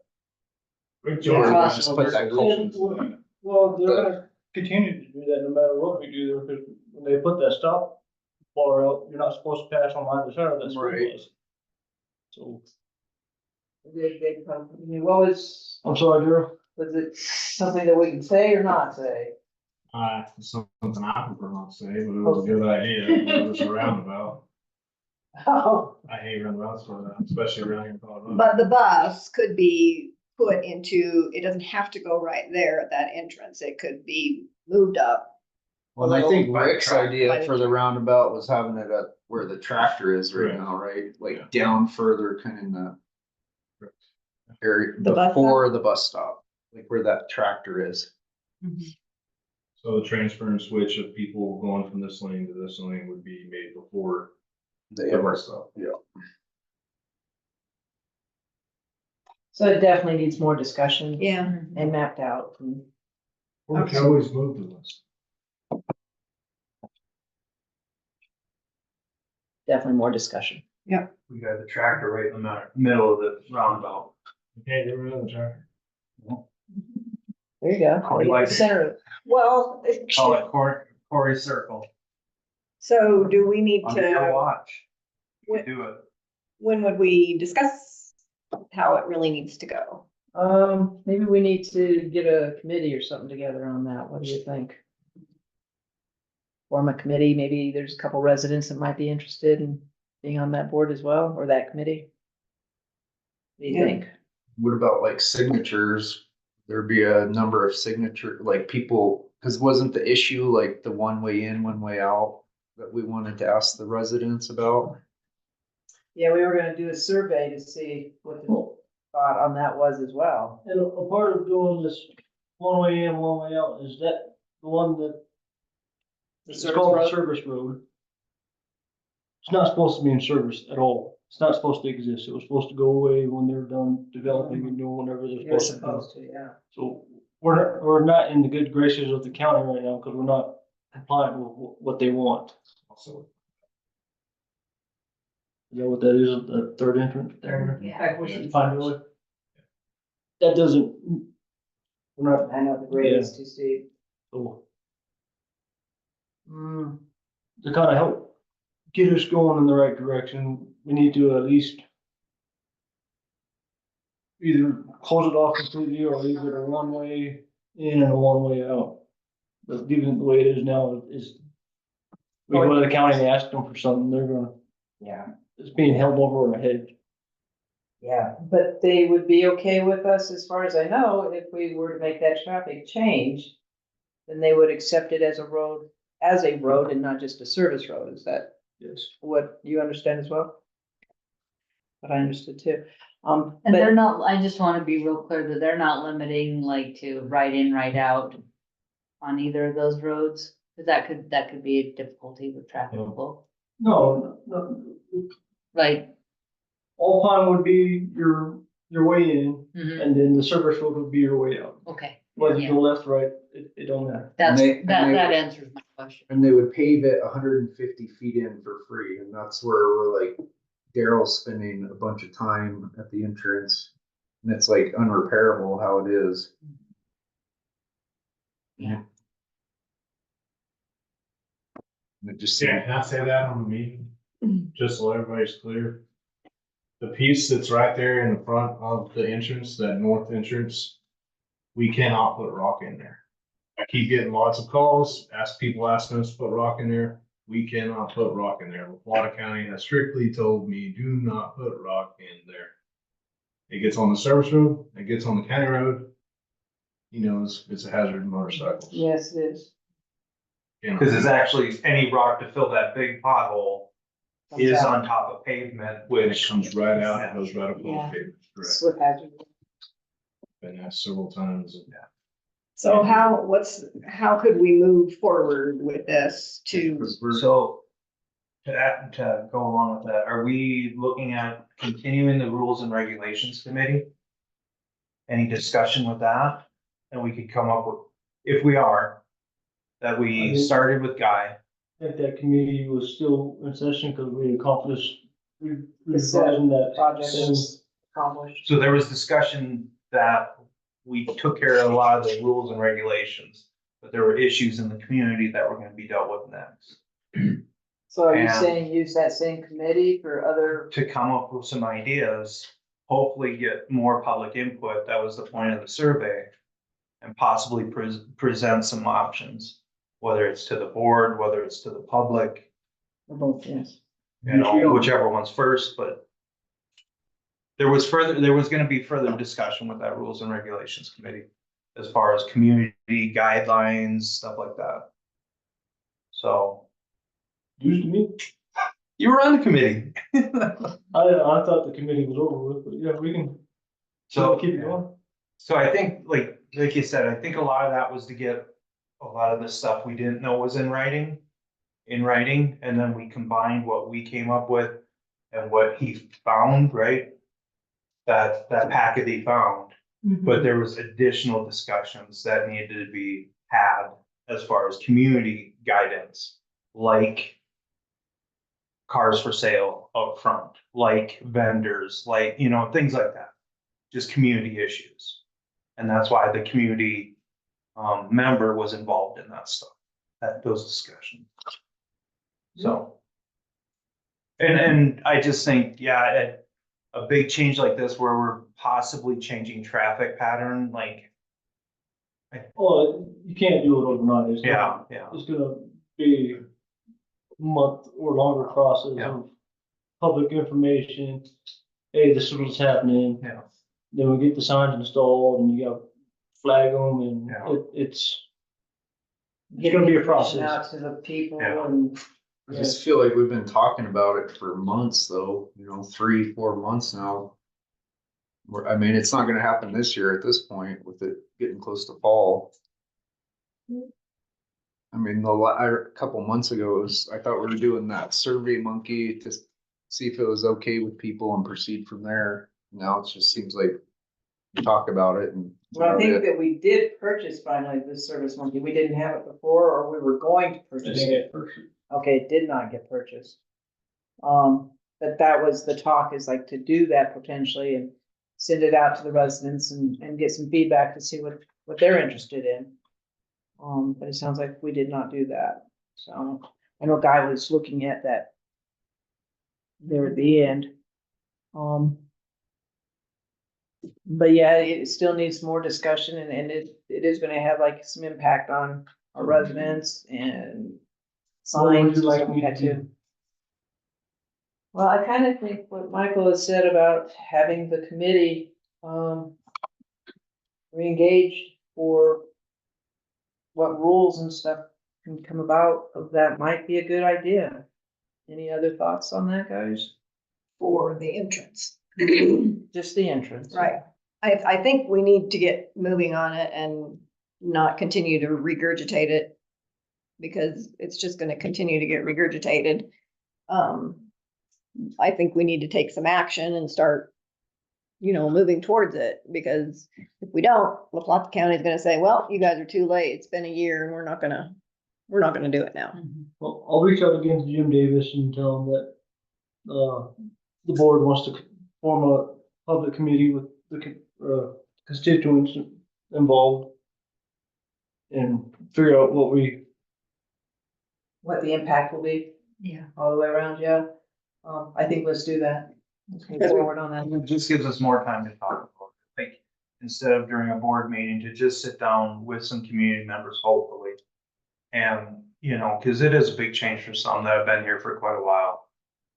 Rick Yeah, where George they cross just put that Well, culvert. well, they're gonna continue to do that no matter what we do there, because when they put that stop bar out, you're not supposed to pass on either side of that school Right. bus. So, What was, I'm sorry, Daryl. was it something that we can say or not say? it's something I prefer not to say, but it was a good idea. It was a roundabout. Oh, I hate roundabouts, especially around here in Colorado. But the bus could be put into, it doesn't have to go right there at that entrance. It could be moved up. Well, I think Rick's by idea the for the roundabout was having it at where the tractor is right Right. now, right? Yeah. Like down further, kind of in the area The bus before the bus stop, like where that tractor is. So the transfer and switch of people going from this lane to this lane would be made before The the bus stop. Yeah. so it definitely needs more discussion. Yeah. And mapped out. Or we can always move the list. Definitely more discussion. We got the tractor right in the middle of the roundabout. Okay, get rid of the tractor. There you go. Corey likes it. Center. Well, Call it Corey Circle. so do we need Under your to, watch. You do it. when would we discuss how it really needs to go? Maybe we need to get a committee or something together on that. What do you think? Form a committee, maybe there's a couple residents that might be interested in being on that board as well, or that committee. What do you Yeah. think? What about like signatures? There'd be a number of signature, like people, cause wasn't the issue like the one way in, one way out that we wanted to ask the residents about? Yeah, we were gonna do a survey to see what the thought on that was as well. And a part of doing this one way in, one way out, is that the one that The it's service called the road? service road. It's not supposed to be in service at all. It's not supposed to exist. It was supposed to go away when they're done developing and doing whatever they're You're supposed to do. supposed to, yeah. So we're not in the good graces of the county right now because we're not compliant with what they want. Also, Is that what that is, the third entrance there? Yeah. Pine Valley? That doesn't, we're not, I know the grade is too steep. so Mm, to kind of help get us going in the right direction, we need to at least either close it off completely or leave it a one way in and a one way out. But leaving it the way it is now is, we go to the county and ask them for something, they're gonna, yeah. it's being held over our head. Yeah, but they would be okay with us, as far as I know, if we were to make that traffic change, then they would accept it as a road and not just a service road. Is that Yes. what you understand as well? What I understood too. And But they're not, I just wanna be real clear that they're not limiting like to right in, right out on either of those roads, cause that could be a difficulty with traffic flow. No, Like, Alpine would be your way in, mhm, and then the service road would be your way out. okay, Whether you yeah. go left, right, it don't matter. That's, they- and that they- answers my question. And they would pave it 150 feet in for free, and that's where we're like, Daryl's spending a bunch of time at the entrance. And it's like unrepairable how it is. Yeah. And it just. yeah, can I say that on the meeting? Just so everybody's clear. The piece that's right there in the front of the entrance, that north entrance, we cannot put rock in there. I keep getting lots of calls, people asking us to put rock in there. We cannot put rock in there. Water County has strictly told me, do not put rock in there. It gets on the service road, it gets on the county road. You know, it's a hazard to motorcycles. yes, it is. You know. Cause it's actually any rock to fill that big pothole is on top of pavement, It which comes right out, it goes right up on the Yeah. pavement, correct. Slip hazard. Been asked several times. So how could we move forward with this to, So to go along with that, are we looking at continuing the Rules and Regulations Committee? Any discussion with that? And we could come up with, if we are, that we started with Guy. If that committee was still in session, because we accomplished, revising that Project same- was accomplished. So there was discussion that we took care of a lot of the rules and regulations, but there were issues in the community that were gonna be dealt with next. So are you And- saying use that same committee for other? To come up with some ideas, hopefully get more public input, that was the point of the survey. And possibly present some options, whether it's to the board, whether it's to the public, Both, yes. you know, whichever one's first, but. There was gonna be further discussion with that Rules and Regulations Committee, as far as community guidelines, stuff like that. So, Used to me, you were on the committee. I thought the committee was over with, but yeah, we can So, keep it going. so I think, like you said, I think a lot of that was to get a lot of the stuff we didn't know was in writing, and then we combined what we came up with and what he found, right? That packet he found, but there was additional discussions that needed to be had as far as community guidance, like cars for sale up front, like vendors, like, you know, things like that. Just community issues. And that's why the community member was involved in that stuff, those discussions. So. And I just think, yeah, a big change like this where we're possibly changing traffic pattern, like, Oh, you can't do it overnight. It's yeah. It's gonna be a month or longer process Yeah. of public information. Hey, this is what's happening. Yeah. Then we get the signs installed and you gotta flag them and Yeah. it's gonna be a process. Out to the people Yeah. and. I just feel like we've been talking about it for months though, 3-4 months now. I mean, it's not gonna happen this year at this point with it getting close to fall. I mean, a couple months ago, I thought we were doing that Survey Monkey to see if it was okay with people and proceed from there. Now it just seems like we talk about it and. Well, I think that we did purchase finally this Service Monkey. We didn't have it before, or we were going to purchase it. Okay, it did not get purchased. But that was the talk, is like to do that potentially and send it out to the residents and get some feedback to see what they're interested in. But it sounds like we did not do that. So I know Guy was looking at that there at the end. But yeah, it still needs more discussion and it is gonna have like some impact on our residents and What would signs you like like me to that do? too. Well, I kind of think what Michael has said about having the committee, re-engaged for what rules and stuff can come about of that might be a good idea. Any other thoughts on that, guys? For the entrance. Just the entrance. Right. I think we need to get moving on it and not continue to regurgitate it. Because it's just gonna continue to get regurgitated. I think we need to take some action and start, moving towards it, because if we don't, La Plata County is gonna say, well, you guys are too late. It's been a year and we're not gonna do it now. Well, I'll reach out again to Jim Davis and tell him that, the board wants to form a public committee with the, constituents involved. And figure out what What the impact will be Yeah. all the way around, yeah. I think let's do that. Let's move forward on that. It just gives us more time to talk about it. Like, instead of during a board meeting, to just sit down with some community members, hopefully. And, cause it is a big change for some that have been here for quite a while.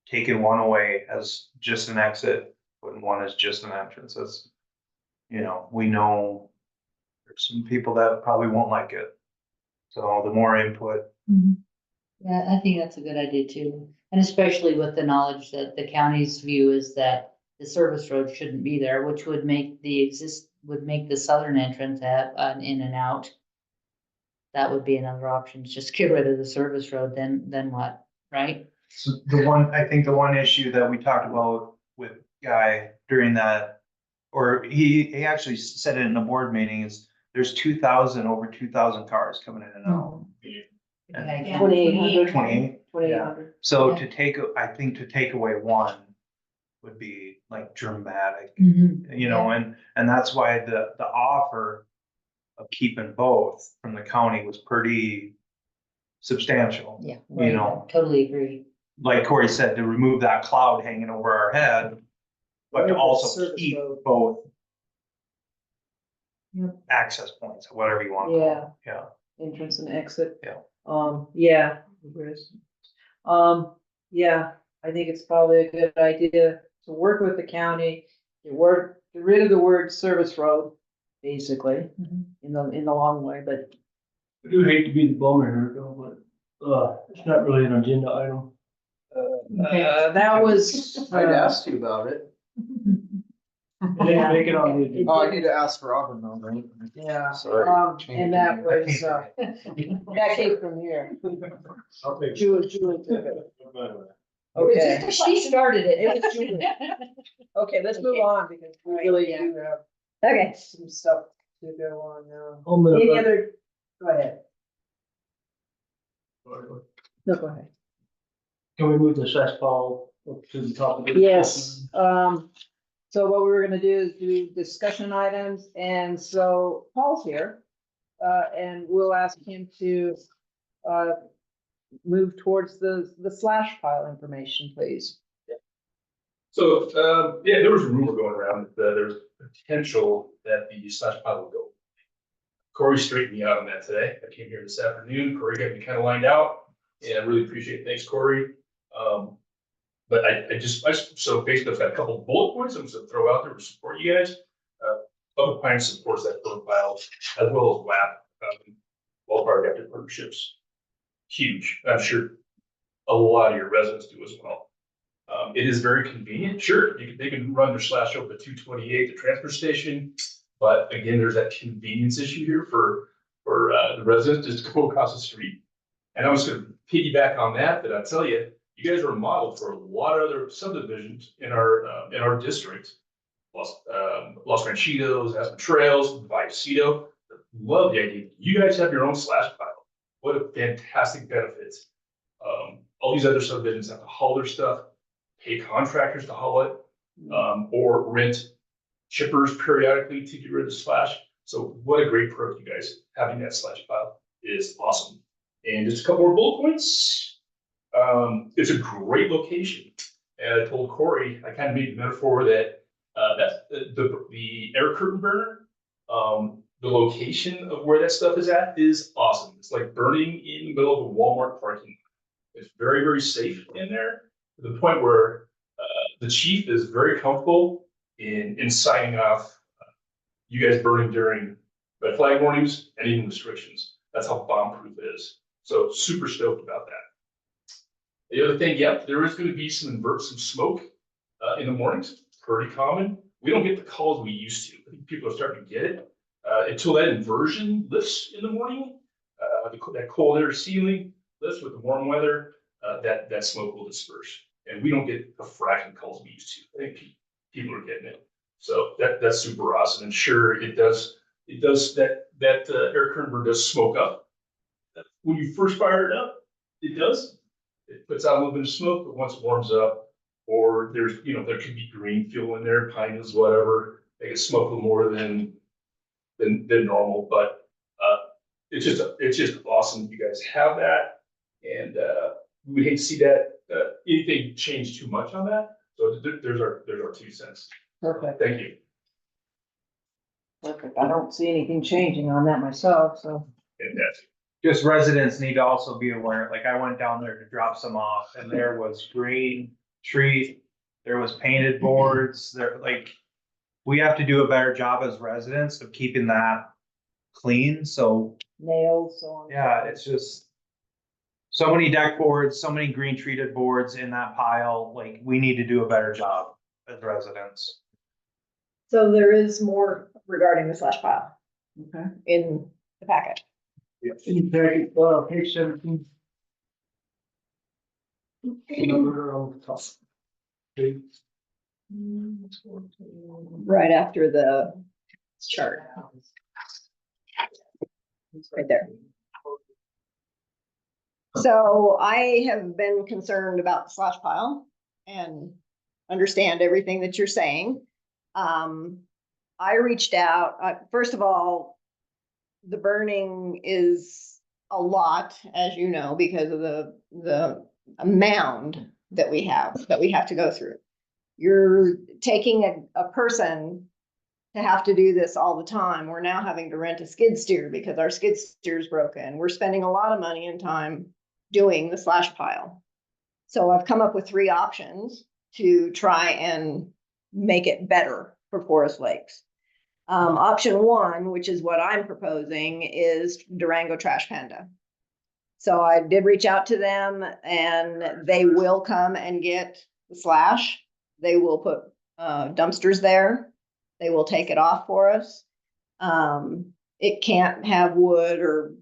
Taking one away as just an exit, putting one as just an entrance, that's, we know there's some people that probably won't like it. So the more input, Yeah, I think that's a good idea too. And especially with the knowledge that the county's view is that the service road shouldn't be there, which would make the southern entrance have an in and out. That would be another option, just get rid of the service road, then what, right? So I think the one issue that we talked about with Guy during that, or he actually said it in a board meeting, is there's over 2,000 cars coming in and out. And Yeah. 2,800. 28. So I think to take away one would be like dramatic, you know, and that's why the offer of keeping both from the county was pretty substantial. Yeah. You know, Totally agree. like Corey said, to remove that cloud hanging over our head, but Right, to the also service keep road. both Yep. access points, whatever you want to call it. Yeah. Entrance and exit. Yeah. Yeah. Yeah, I think it's probably a good idea to work with the county, get rid of the word service road, basically, in the long way, but. I do hate to be the bummer here, though, but, it's not really an agenda item. That was. I'd asked you about it. It didn't make it on the agenda. Oh, I need to ask Robin though, right? Yeah, Sorry. and that was, that came from here. I'll take it. Julie took it. It was Okay. just- She started it. It was Julie. Okay, let's move on because we really do have Okay. some stuff to go on now. Hold on a Any minute. other, go ahead. No, go ahead. Can we move the cesspool up to the top of the? Yes, so what we're gonna do is do discussion items, and so Paul's here. And we'll ask him to, move towards the slash pile information, please. So, yeah, there was a rumor going around that there's potential that the slash pile will go. Corey straightened me out on that today. I came here this afternoon. Corey got me kind of lined out, and I really appreciate it. Thanks, Corey. But so basically I've got a couple of bullet points I'm just gonna throw out there to support you guys. Public Pine supports that profile as well as WAP, Wildfire Adaptive Partnerships. Huge. I'm sure a lot of your residents do as well. It is very convenient. Sure, they can run their slash over to 228, the transfer station. But again, there's that convenience issue here for the residents just to go across the street. And I was gonna piggyback on that, but I'll tell you, you guys are a model for a lot of other subdivisions in our district. Los Ranchitos, Aspen Trails, Vicito. Love the idea. You guys have your own slash pile. What a fantastic benefit. All these other subdivisions have to haul their stuff, pay contractors to haul it, or rent chippers periodically to get rid of the slash. So what a great perk, you guys. Having that slash pile is awesome. And just a couple more bullet points. It's a great location. And I told Corey, I kind of made the metaphor that that's the air curtain burner. The location of where that stuff is at is awesome. It's like burning in the middle of a Walmart parking lot. It's very, very safe in there to the point where the chief is very comfortable in signing off you guys burning during red flag warnings and even restrictions. That's how bomb proof it is. So super stoked about that. The other thing, yep, there is going to be some smoke in the mornings. Pretty common. We don't get the calls we used to. I think people are starting to get it. Until that inversion lifts in the morning, that cold air ceiling lifts with the warm weather, that smoke will disperse. And we don't get the fraction of calls we used to. I think people are getting it. So that's super awesome. And sure, it does that air curtain burner does smoke up. When you first fire it up, it does. It puts out a little bit of smoke, but once it warms up, or there could be green fuel in there, pine needles, whatever, they can smoke a little more than normal. But it's just awesome you guys have that, and we would hate to see that anything change too much on that. So there's our 2 cents. Perfect. Thank you. Perfect. I don't see anything changing on that myself, so. Fantastic. Just residents need to also be aware, like I went down there to drop some off and there was green trees, there was painted boards, we have to do a better job as residents of keeping that clean, so. Nails, so on. Yeah, it's just so many deck boards, so many green treated boards in that pile, like we need to do a better job as residents. So there is more regarding the slash pile Okay. in the packet. In packet, page 17. Number on the top. Okay. Right after the chart. It's right there. So I have been concerned about the slash pile and understand everything that you're saying. I reached out, first of all, the burning is a lot, as you know, because of the mound that we have to go through. You're taking a person to have to do this all the time. We're now having to rent a skid steer because our skid steer is broken. We're spending a lot of money and time doing the slash pile. So I've come up with 3 options to try and make it better for Forest Lakes. Option 1, which is what I'm proposing, is Durango Trash Panda. So I did reach out to them and they will come and get the slash. They will put dumpsters there. They will take it off for us. It can't have wood or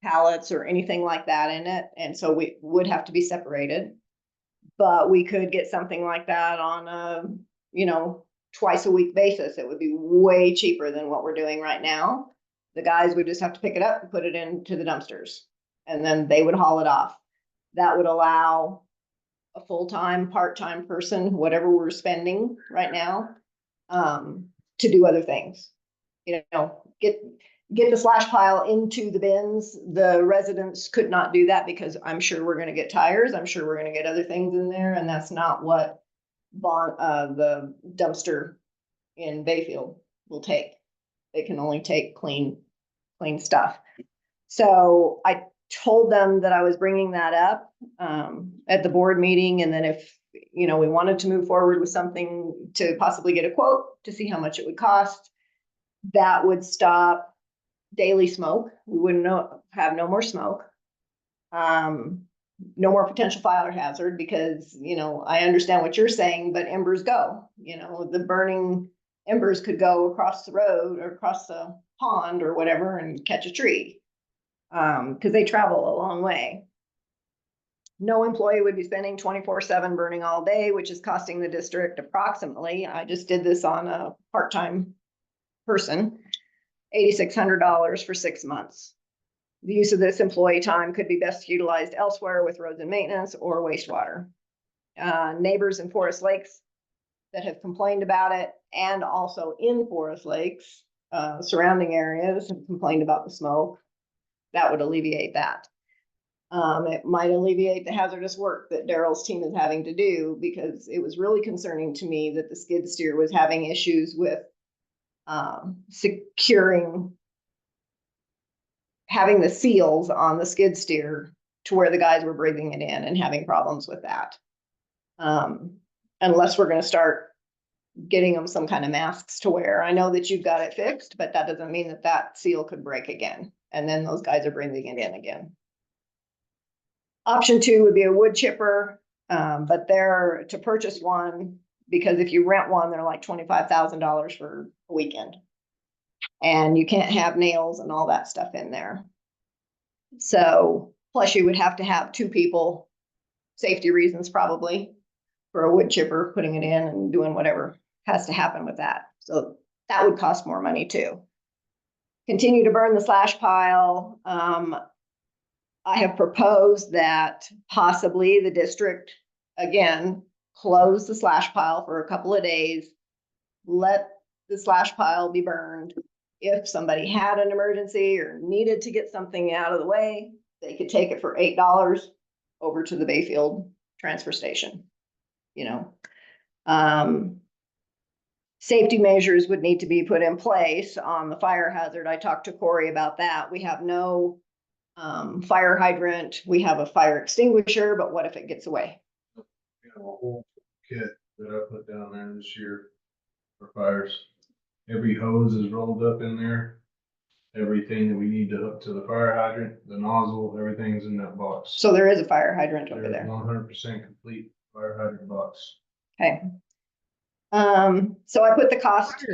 pallets or anything like that in it. And so we would have to be separated. But we could get something like that on a, twice a week basis. It would be way cheaper than what we're doing right now. The guys would just have to pick it up and put it into the dumpsters and then they would haul it off. That would allow a full-time, part-time person, whatever we're spending right now, to do other things. Get the slash pile into the bins. The residents could not do that because I'm sure we're gonna get tires. I'm sure we're gonna get other things in there, and that's not what the dumpster in Bayfield will take. They can only take clean stuff. So I told them that I was bringing that up at the board meeting, and then if we wanted to move forward with something to possibly get a quote to see how much it would cost, that would stop daily smoke. We wouldn't have no more smoke. No more potential fire hazard because, I understand what you're saying, but embers go, the burning embers could go across the road or across the pond or whatever and catch a tree. Because they travel a long way. No employee would be spending 24/7 burning all day, which is costing the district approximately, I just did this on a part-time person, $8,600 for 6 months. The use of this employee time could be best utilized elsewhere with roads and maintenance or wastewater. Neighbors in Forest Lakes that have complained about it, and also in Forest Lakes, surrounding areas have complained about the smoke. That would alleviate that. It might alleviate the hazardous work that Daryl's team is having to do, because it was really concerning to me that the skid steer was having issues with having the seals on the skid steer to where the guys were breathing it in and having problems with that. Unless we're going to start getting them some kind of masks to wear. I know that you've got it fixed, but that doesn't mean that seal could break again. And then those guys are breathing it in again. Option 2 would be a wood chipper, but they're to purchase one, because if you rent one, they're like $25,000 for a weekend. And you can't have nails and all that stuff in there. So, plus you would have to have 2 people, safety reasons probably, for a wood chipper, putting it in and doing whatever has to happen with that. So that would cost more money too. Continue to burn the slash pile. I have proposed that possibly the district, again, close the slash pile for a couple of days, let the slash pile be burned. If somebody had an emergency or needed to get something out of the way, they could take it for $8 over to the Bayfield transfer station. Safety measures would need to be put in place on the fire hazard. I talked to Corey about that. We have no fire hydrant. We have a fire extinguisher, but what if it gets away? We have a whole kit that I put down there this year for fires. Every hose is rolled up in there. Everything that we need to hook to the fire hydrant, the nozzle, everything's in that box. So there is a fire hydrant over there. 100% complete fire hydrant box. Okay. So I put the cost.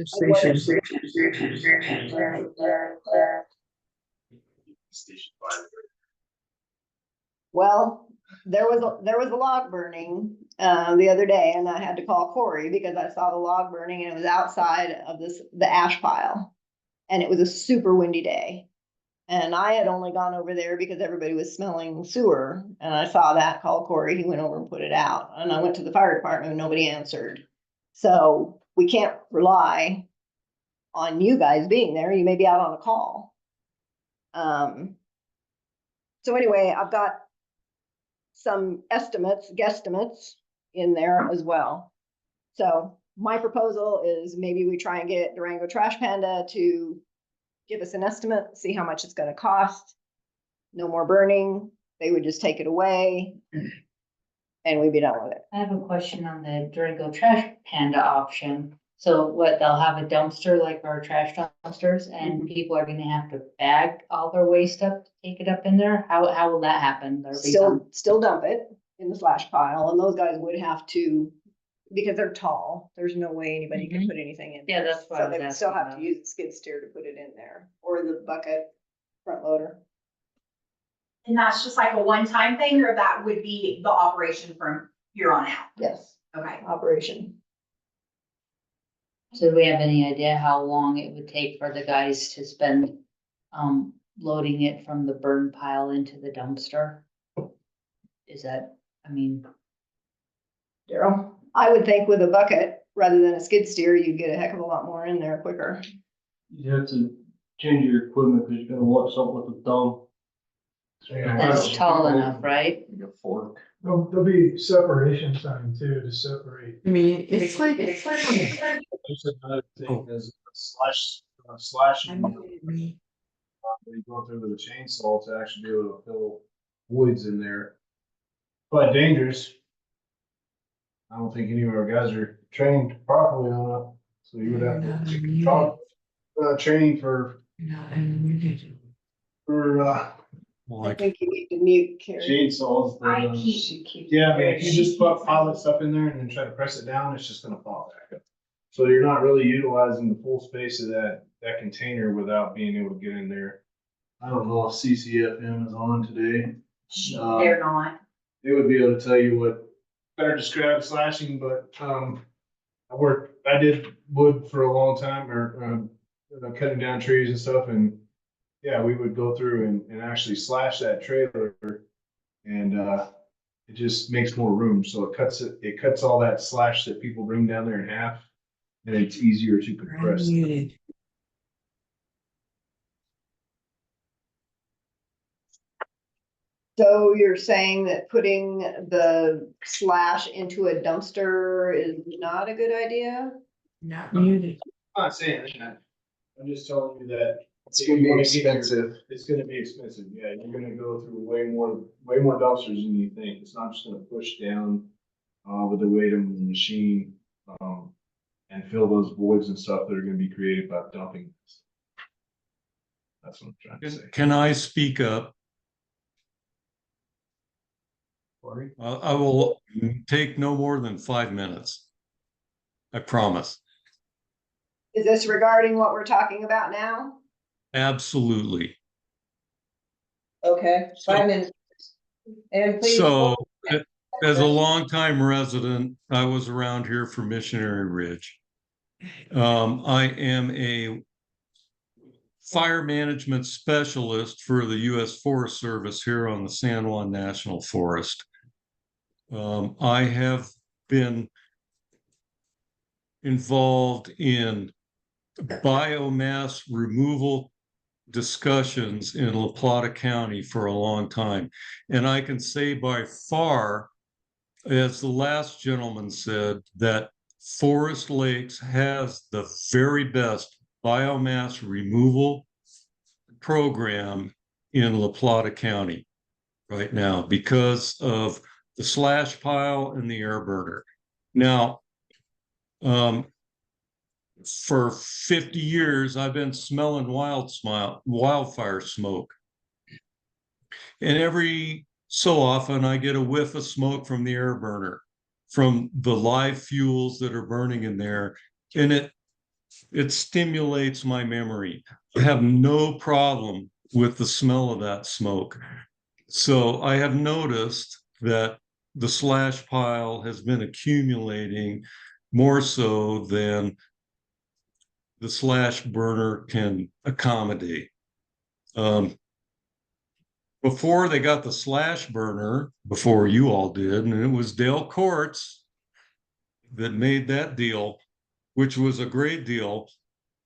Well, there was a log burning, the other day, and I had to call Corey because I saw the log burning and it was outside of the ash pile. And it was a super windy day. And I had only gone over there because everybody was smelling sewer, and I saw that, called Corey, he went over and put it out, and I went to the fire department and nobody answered. So we can't rely on you guys being there, you may be out on a call. So anyway, I've got some guesstimates in there as well. So my proposal is maybe we try and get Durango Trash Panda to give us an estimate, see how much it's gonna cost. No more burning, they would just take it away and we'd be done with it. I have a question on the Durango Trash Panda option. So what, they'll have a dumpster like our trash dumpsters and people are gonna have to bag all their waste up, to take it up in there? How will that happen? There'll be some- Still dump it in the slash pile, and those guys would have to, because they're tall, there's no way anybody can put anything in. Yeah, there. that's what So I was they would still asking have to about. use the skid steer to put it in there, or the bucket front loader. And that's just like a one-time thing, or that would be the operation from here on out? Yes, Okay. operation. So do we have any idea how long it would take for the guys to spend, loading it from the burn pile into the dumpster? Is that, I mean, Daryl, I would think with a bucket, rather than a skid steer, you'd get a heck of a lot more in there quicker. You have to change your equipment because you're gonna want something with a thumb. that's tall enough, right? Like a fork. There'll be separation time too, to separate. I mean, it's like. There's another thing is slashing. We go through with a chainsaw to actually be able to fill voids in there. But dangerous. I don't think any of our guys are trained properly on it, so you would have to talk, training for. I think you need to mute Carrie. Chainsaws. I Yeah, I mean, if you just pile that stuff in there and then try to press it down, it's just gonna fall back up. So you're not really utilizing the full space of that container without being able to get in there. I don't know if CCFM is on today. They're not. They would be able to tell you what better describe slashing, but, I did wood for a long time, or, cutting down trees and stuff, and yeah, we would go through and actually slash that trailer, and, it just makes more room, so it cuts all that slash that people bring down there in half, and it's easier to compress. So you're saying that putting the slash into a dumpster is not a good idea? Not muted. I'm not saying that, I'm just telling you that. It's gonna be expensive. It's gonna be expensive, yeah, you're gonna go through way more dumpsters than you think, it's not just gonna push down, with the weight of the machine, and fill those voids and stuff that are gonna be created by dumping. That's what I'm trying to say. Can I speak up? I will take no more than 5 minutes. I promise. Is this regarding what we're talking about now? Absolutely. Okay, 5 minutes. And please. So, as a longtime resident, I was around here for Missionary Ridge. I am a fire management specialist for the U.S. Forest Service here on the San Juan National Forest. I have been involved in biomass removal discussions in La Plata County for a long time. And I can say by far, as the last gentleman said, that Forest Lakes has the very best biomass removal program in La Plata County right now because of the slash pile and the air burner. Now, for 50 years, I've been smelling wildfire smoke. And every so often I get a whiff of smoke from the air burner, from the live fuels that are burning in there. And it stimulates my memory. I have no problem with the smell of that smoke. So I have noticed that the slash pile has been accumulating more so than the slash burner can accommodate. Before they got the slash burner, before you all did, and it was Dale Courts that made that deal, which was a great deal.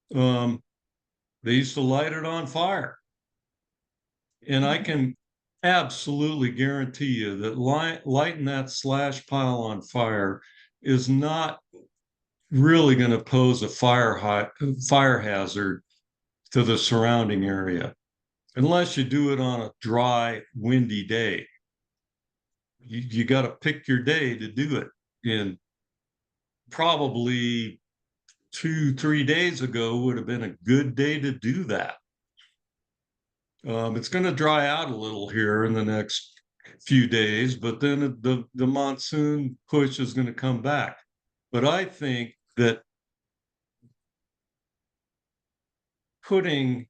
They used to light it on fire. And I can absolutely guarantee you that lighting that slash pile on fire is not really going to pose a fire hazard to the surrounding area, unless you do it on a dry, windy day. You got to pick your day to do it. And probably 2-3 days ago would have been a good day to do that. It's going to dry out a little here in the next few days, but then the monsoon push is going to come back. But I think that putting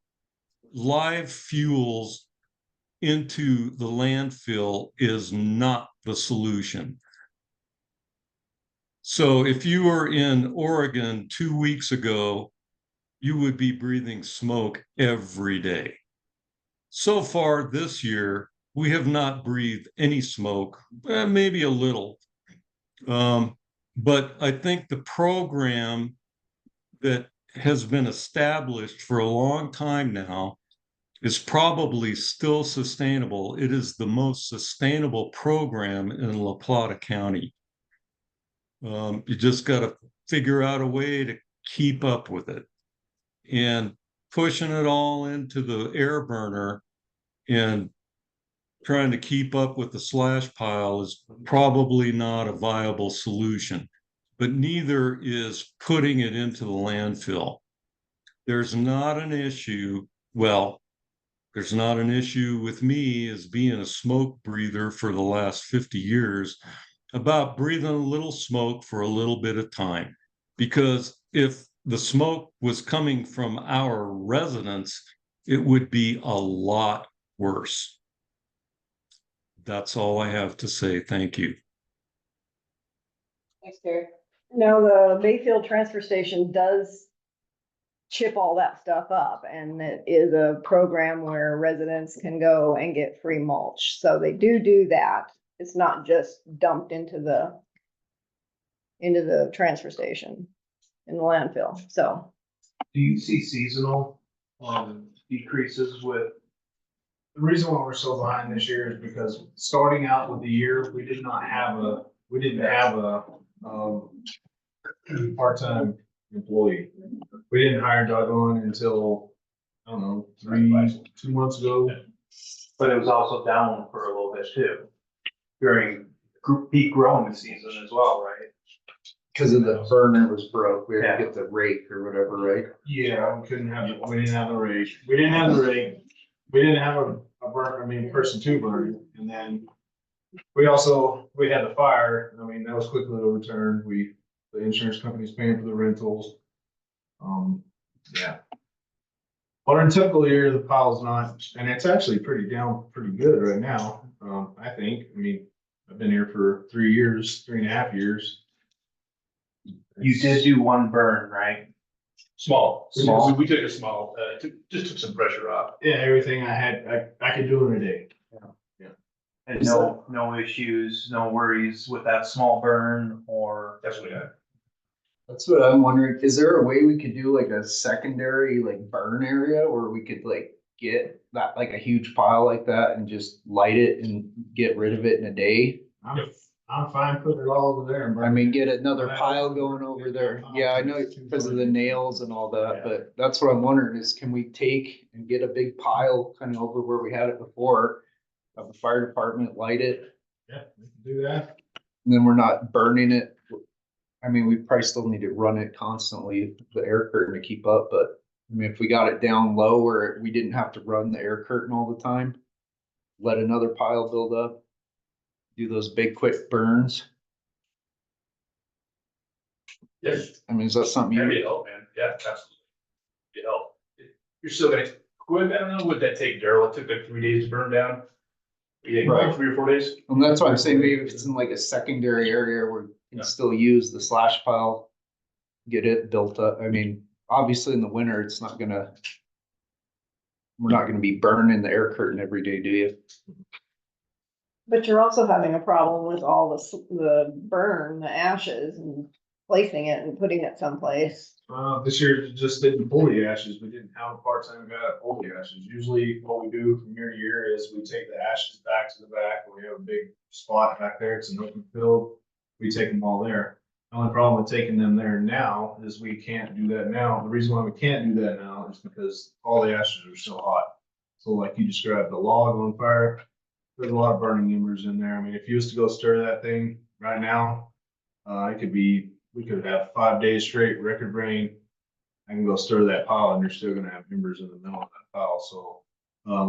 live fuels into the landfill is not the solution. So if you were in Oregon 2 weeks ago, you would be breathing smoke every day. So far this year, we have not breathed any smoke, maybe a little. But I think the program that has been established for a long time now is probably still sustainable. It is the most sustainable program in La Plata County. You just got to figure out a way to keep up with it. And pushing it all into the air burner and trying to keep up with the slash pile is probably not a viable solution, but neither is putting it into the landfill. There's not an issue, well, there's not an issue with me as being a smoke breather for the last 50 years about breathing a little smoke for a little bit of time. Because if the smoke was coming from our residents, it would be a lot worse. That's all I have to say. Thank you. Thanks, Terry. Now, the Bayfield transfer station does chip all that stuff up, and it is a program where residents can go and get free mulch. So they do that. It's not just dumped into the transfer station in the landfill. So Do you see seasonal decreases with? The reason why we're so behind this year is because starting out with the year, we didn't have a part-time employee. We didn't hire Doug on until, I don't know, 2 months ago. But it was also down for a little bit too, during peak growing season as well, right? Because of the burner was broke, we had to get the rake or whatever, right? Yeah, we didn't have the rake. We didn't have a person to burn. And then we had the fire. I mean, that was quickly overturned. The insurance company's paying for the rentals. Yeah. But in a typical year, the pile's not, and it's actually pretty good right now. I think, I mean, I've been here for 3.5 years. You did do one burn, right? Small. We took a small, just took some pressure off. Yeah, everything I had, I could do in a day. And no issues, no worries with that small burn or? That's what we got. That's what I'm wondering. Is there a way we could do like a secondary like burn area where we could like get that like a huge pile like that and just light it and get rid of it in a day? I'm fine putting it all over there. I mean, get another pile going over there. Yeah, I know because of the nails and all that, but that's what I'm wondering is can we take and get a big pile kind of over where we had it before? Of the fire department, light it, Yeah, we can do that. and then we're not burning it. I mean, we probably still need to run it constantly, the air curtain to keep up, but I mean, if we got it down low where we didn't have to run the air curtain all the time, let another pile build up, do those big quick burns. Yes. I mean, is that something That'd be you, a help, man. Yeah, absolutely. Be a help. You're still gonna, I don't know what that take, Daryl. It took like 3 days to burn down. You think like 3 or 4 days? And that's why I'm saying maybe if it's in like a secondary area where you Yeah. can still use the slash pile, get it built up. I mean, obviously in the winter, it's not gonna, we're not gonna be burning the air curtain every day, do you? But you're also having a problem with all the burn, the ashes and placing it and putting it someplace. This year just didn't pull the ashes. We didn't have a part-time guy to pull the ashes. Usually what we do from year to year is we take the ashes back to the back. We have a big spot back there. It's an open field. We take them all there. The only problem with taking them there now is we can't do that now. The reason why we can't do that now is because all the ashes are so hot. So like you described, the log on fire, there's a lot of burning embers in there. I mean, if you was to go stir that thing right now, it could be, we could have 5 days straight record rain. I can go stir that pile and you're still gonna have embers in the middle of that pile. So,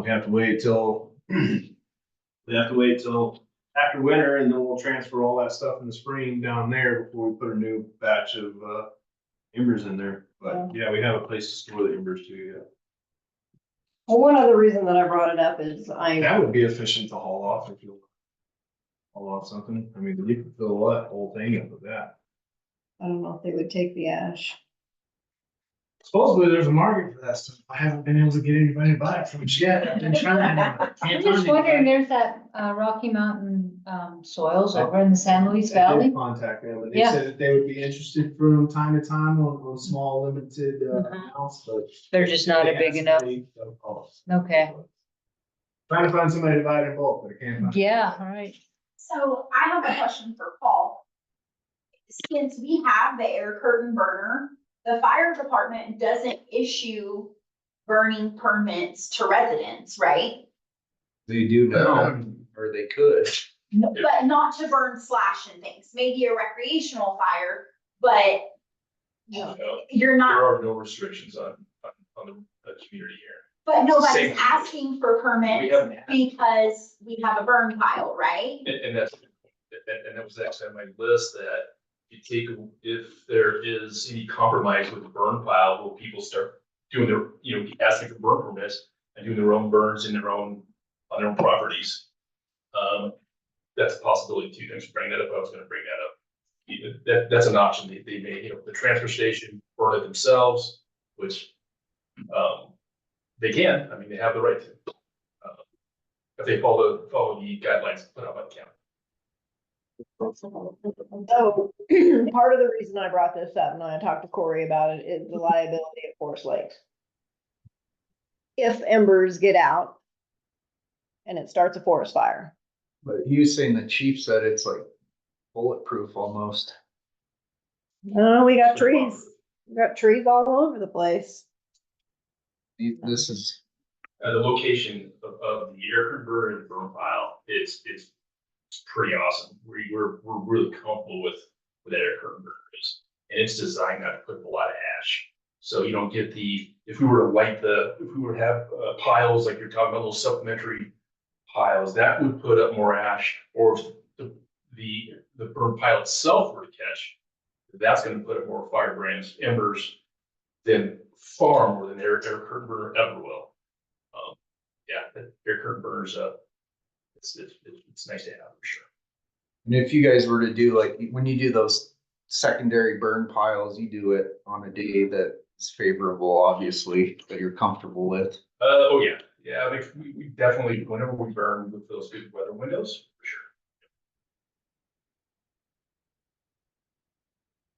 we have to wait till, after winter, and then we'll transfer all that stuff in the spring down there before we put a new batch of, embers in there. But yeah, we have a place to store the embers too, yeah. Well, one other reason that I brought it up is That would be efficient to haul off if you haul off something. I mean, you could fill that whole thing up with that. I don't know if they would take the ash. Supposedly there's a market for that stuff. I haven't been able to get anybody to buy it from us yet. I've been trying. Can't I'm find just wondering, anybody. there's that Rocky Mountain soils over in the San Luis I did Valley. contact them and they Yeah. said that they would be interested from time to time on small limited amounts, but. They're just not they a big asked enough. me, so, oh. Okay. Trying to find somebody to buy it in bulk, but I can't find. Yeah, all right. So I have a question for Paul. Since we have the air curtain burner, the fire department doesn't issue burning permits to residents, right? They do now, or they could. No, but not to burn slash and things, maybe a recreational fire, but No, you're there not, are no restrictions on the community here. but nobody's Same. asking for We permits haven't had- because we have a burn pile, right? And that's, and that was actually on my list that you take, if there is any compromise with the burn pile, will people start doing their, asking for burn permits and doing their own burns in their own, on their own properties. That's a possibility too. Thanks for bringing that up. I was gonna bring that up. That's an option. They may, the transfer station burn it themselves, which, they can. I mean, they have the right to. If they follow the guidelines put out by the county. So part of the reason I brought this up and I talked to Corey about it is the liability at Forest Lakes. If embers get out and it starts a forest fire. But he was saying the chief said it's like bulletproof almost. No, we got trees. We got trees all over the place. This is, The location of the air curtain burn and burn pile, it's pretty awesome. We're really comfortable with that air curtain burner is, and it's designed not to put up a lot of ash. So you don't get if we were to have piles like you're talking about, little supplementary piles, that would put up more ash, or if the burn pile itself were to catch, that's gonna put up more firebrands, embers, than far more than air curtain burner ever will. Yeah, the air curtain burners it's nice to have for sure. and if you guys were to do like, when you do those secondary burn piles, you do it on a day that is favorable, obviously, that you're comfortable with. Oh yeah, like we definitely, whenever we burn with those good weather windows, for sure.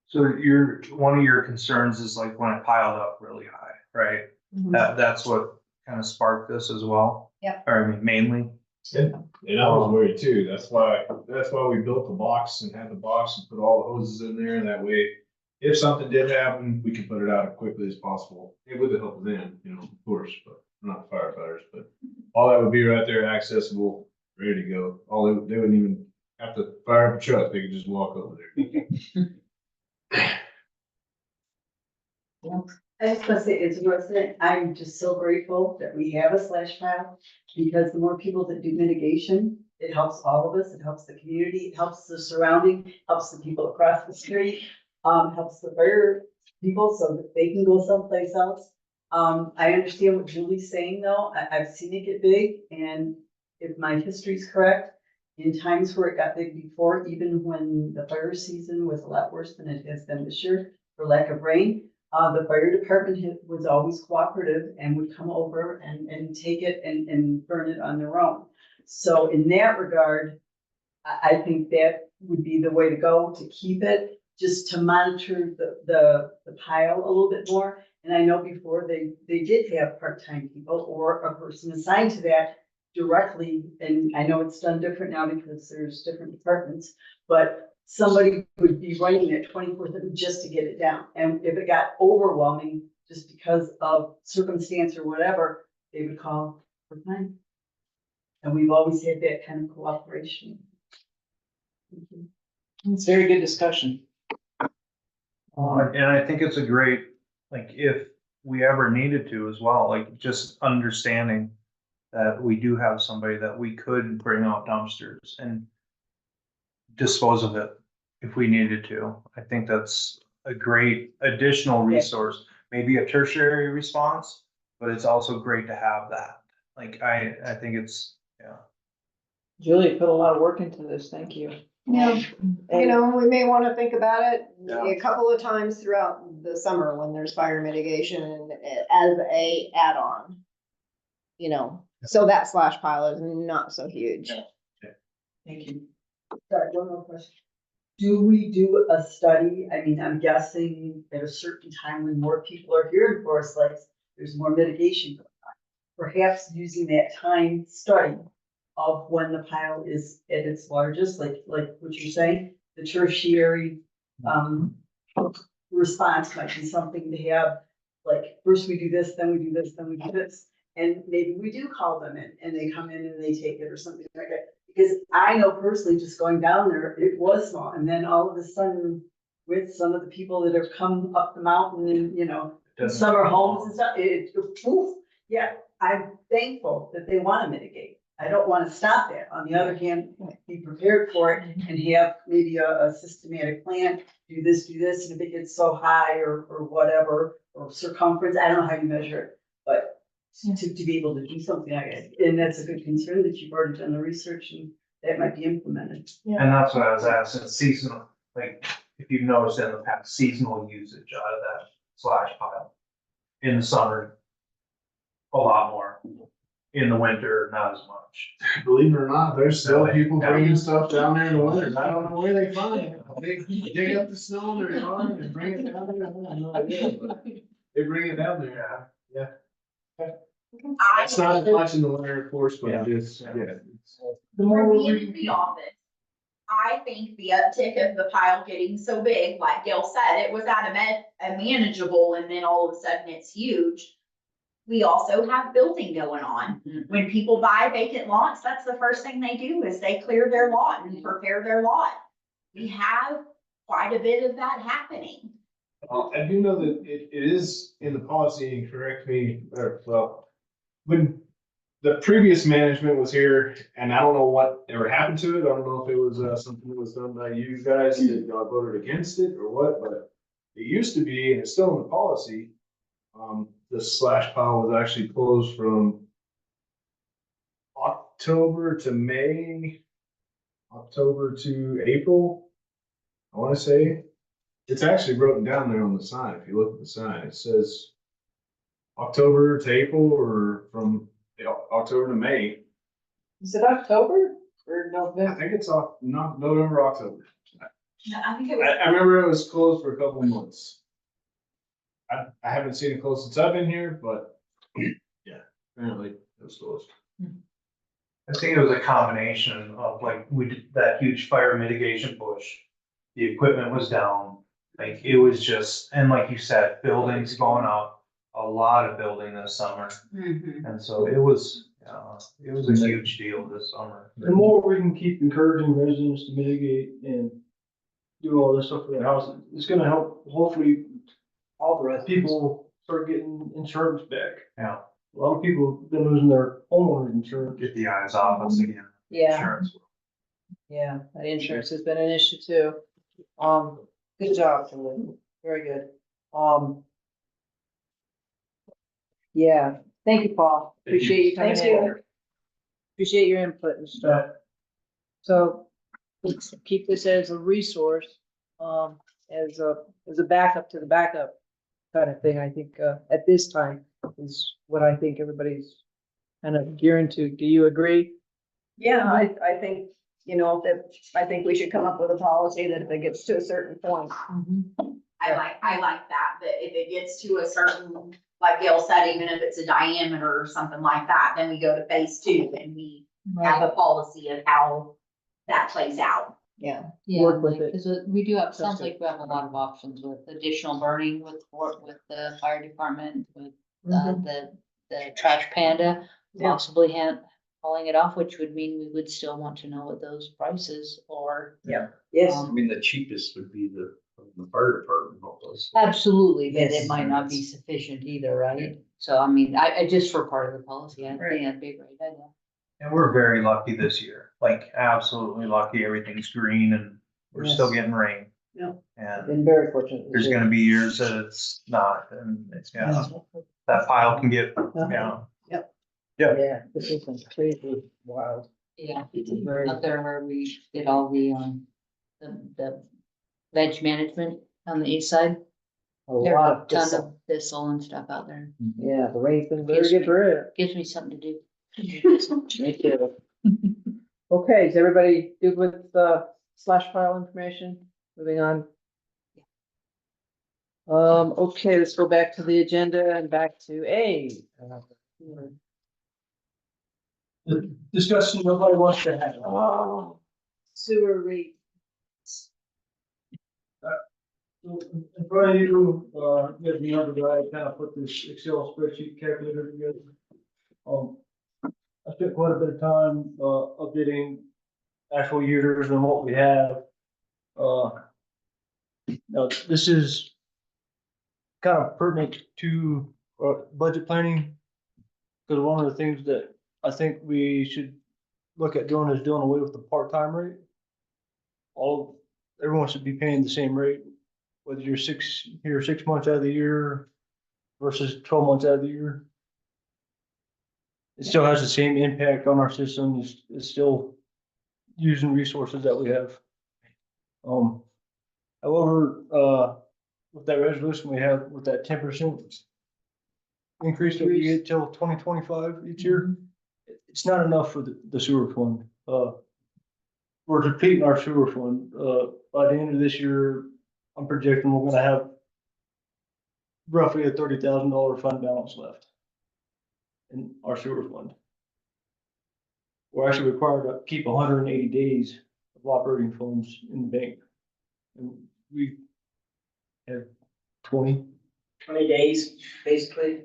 So one of your concerns is like when it piled up really high, right? That's what kind of sparked this as well? Yeah. Or I mean, mainly? And I was worried too. That's why we built the box and had the box and put all the hoses in there. That way, if something did happen, we could put it out as quickly as possible. It would help them, of course, but we're not firefighters, but all that would be right there, accessible, ready to go. They wouldn't even have to fire up a truck. They could just walk over there. I just want to say, as a resident, I'm just so grateful that we have a slash pile, because the more people that do mitigation, it helps all of us, it helps the community, it helps the surrounding, helps the people across the street, helps the fire people so that they can go someplace else. I understand what Julie's saying though, I've seen it get big, and if my history's correct, in times where it got big before, even when the fire season was a lot worse than it has been this year for lack of rain, the fire department was always cooperative and would come over and take it and burn it on their own. So in that regard, I think that would be the way to go, to keep it, just to monitor the pile a little bit more. And I know before they did have part-time people or a person assigned to that directly, and I know it's done different now because there's different departments, but somebody would be running it 24/7 just to get it down. And if it got overwhelming, just because of circumstance or whatever, they would call for time. And we've always had that kind of cooperation. It's very good discussion. And I think it's a great, like, if we ever needed to as well, like, just understanding that we do have somebody that we could bring out dumpsters and dispose of it if we needed to. I think that's a great additional resource, maybe a tertiary response, but it's also great to have that. Like, I think it's, yeah. Julie put a lot of work into this. Thank you. Yeah, you know, we may want to think about it Yeah. a couple of times throughout the summer when there's fire mitigation as a add-on. You know, so that slash pile is not so huge. Thank you. Sorry, one more question. Do we do a study? I mean, I'm guessing at a certain time when more people are here in Forest Lakes, there's more mitigation going on. Perhaps using that time study of when the pile is at its largest, like what you're saying, the tertiary response might be something to have, like, first we do this, then we do this, then we do this. And maybe we do call them in and they come in and they take it or something like that. Because I know personally, just going down there, it was small. And then all of a sudden, with some of the people that have come up the mountain and, you know, summer homes and stuff, poof. Yeah, I'm thankful that they want to mitigate. I don't want to stop that. On the other hand, be prepared for it and have maybe a systematic plan, do this, and if it gets so high or whatever, or circumference, I don't know how you measure it, but to be able to do something like that. And that's a good concern that you've already done the research and that might be implemented. And that's what I was asking, seasonal, like, if you've noticed in the past, seasonal usage out of that slash pile. In the summer, a lot more. In the winter, not as much. Believe it or not, there's still people bringing stuff down there in the winter. I don't know where they find it. They dig up the snow in their yard and bring it down there. I have no idea, but they bring it down there. Yeah. It's not as much in the winter, of course, but it is, yeah. For me in the office, I think the uptick of the pile getting so big, like Gail said, it was at a manageable and then all of a sudden it's huge. We also have building going on. When people buy vacant lots, that's the first thing they do is they clear their lot and prepare their lot. We have quite a bit of that happening. I do know that it is in the policy, and correct me, or, well, when the previous management was here, and I don't know what ever happened to it, I don't know if it was, something that was done by you guys, that y'all voted against it or what, but it used to be, and it's still in the policy, the slash pile was actually closed from October to May, October to April, I wanna say. It's actually written down there on the sign. If you look at the sign, it says October to April or from October to May. Is it October or I November? think it's not November, October. I think it was. I remember it was closed for a couple of months. I haven't seen it closed since I've been here, but yeah, apparently it was closed. I think it was a combination of, like, we did that huge fire mitigation push. The equipment was down, like, it was just, and like you said, buildings going up, a lot of building this summer. And so it was a huge deal this summer. The more we can keep encouraging residents to mitigate and do all this stuff for their house, it's gonna help, hopefully, all the rest, people start getting insurance back. Yeah. A lot of people have been losing their homeowner insurance. Get the eyes off us again. Yeah, Insurance. yeah, that insurance has been an issue too. Good job, Julie. Very good. Yeah, thank you, Paul. Appreciate you coming Thank you. in. appreciate your input and stuff. So let's keep this as a resource, as a backup to the backup kind of thing. I think, at this time is what I think everybody's kind of gearing to. Do you agree? Yeah, I think, you know, that, I think we should come up with a policy that if it gets to a certain point. I like that, but if it gets to a certain, like Gail said, even if it's a diameter or something like that, then we go to phase 2 and we have a policy of how that plays out. Yeah. Yeah, Work with like, it. 'cause we do have, sounds That's like we have a lot of options with additional burning with the fire department, with Mhm. the trash panda, Yeah. possibly hauling it off, which would mean we would still want to know what those prices or. Yes. I mean, the cheapest would be the fire department hopeless. Absolutely, but Yes. it might not be sufficient either, right? So I mean, I just for part of the policy, I think that'd be a great idea. And we're very lucky this year, like absolutely lucky. Everything's green and we're still Yes. getting rain. Yeah. And Been very fortunate. this there's year. gonna be years that it's not, and it's, yeah, that pile can get, yeah. Yeah, this has been crazy wild. Yeah, Very- out there where we did all the veg management on the east side. A There's lot a of ton thistle. of thistle and stuff out there. Yeah, the rain's been very good for it. Gives me something to do. Me too. Okay, is everybody good with the slash file information? Moving on. Okay, let's go back to the agenda and back to A. The discussion nobody wants to have. Oh, Sewer rate. In front of you, you have the number that I kind of put this Excel spreadsheet calculator together. I spent quite a bit of time, updating actual users and what we have. Now, this is kind of pertinent to, budget planning. Because one of the things that I think we should look at doing is doing away with the part-time rate. Everyone should be paying the same rate, whether you're 6 months out of the year versus 12 months out of the year. It still has the same impact on our system. It's still using resources that we have. However, with that resolution we have, with that 10% increase that we get till 2025 each year, it's not enough for the sewer fund. We're depleting our sewer fund. By the end of this year, I'm projecting we're gonna have roughly a $30,000 fund balance left in our sewer fund. We're actually required to keep 180 days of operating funds in the bank. And we have 20. 20 days, basically.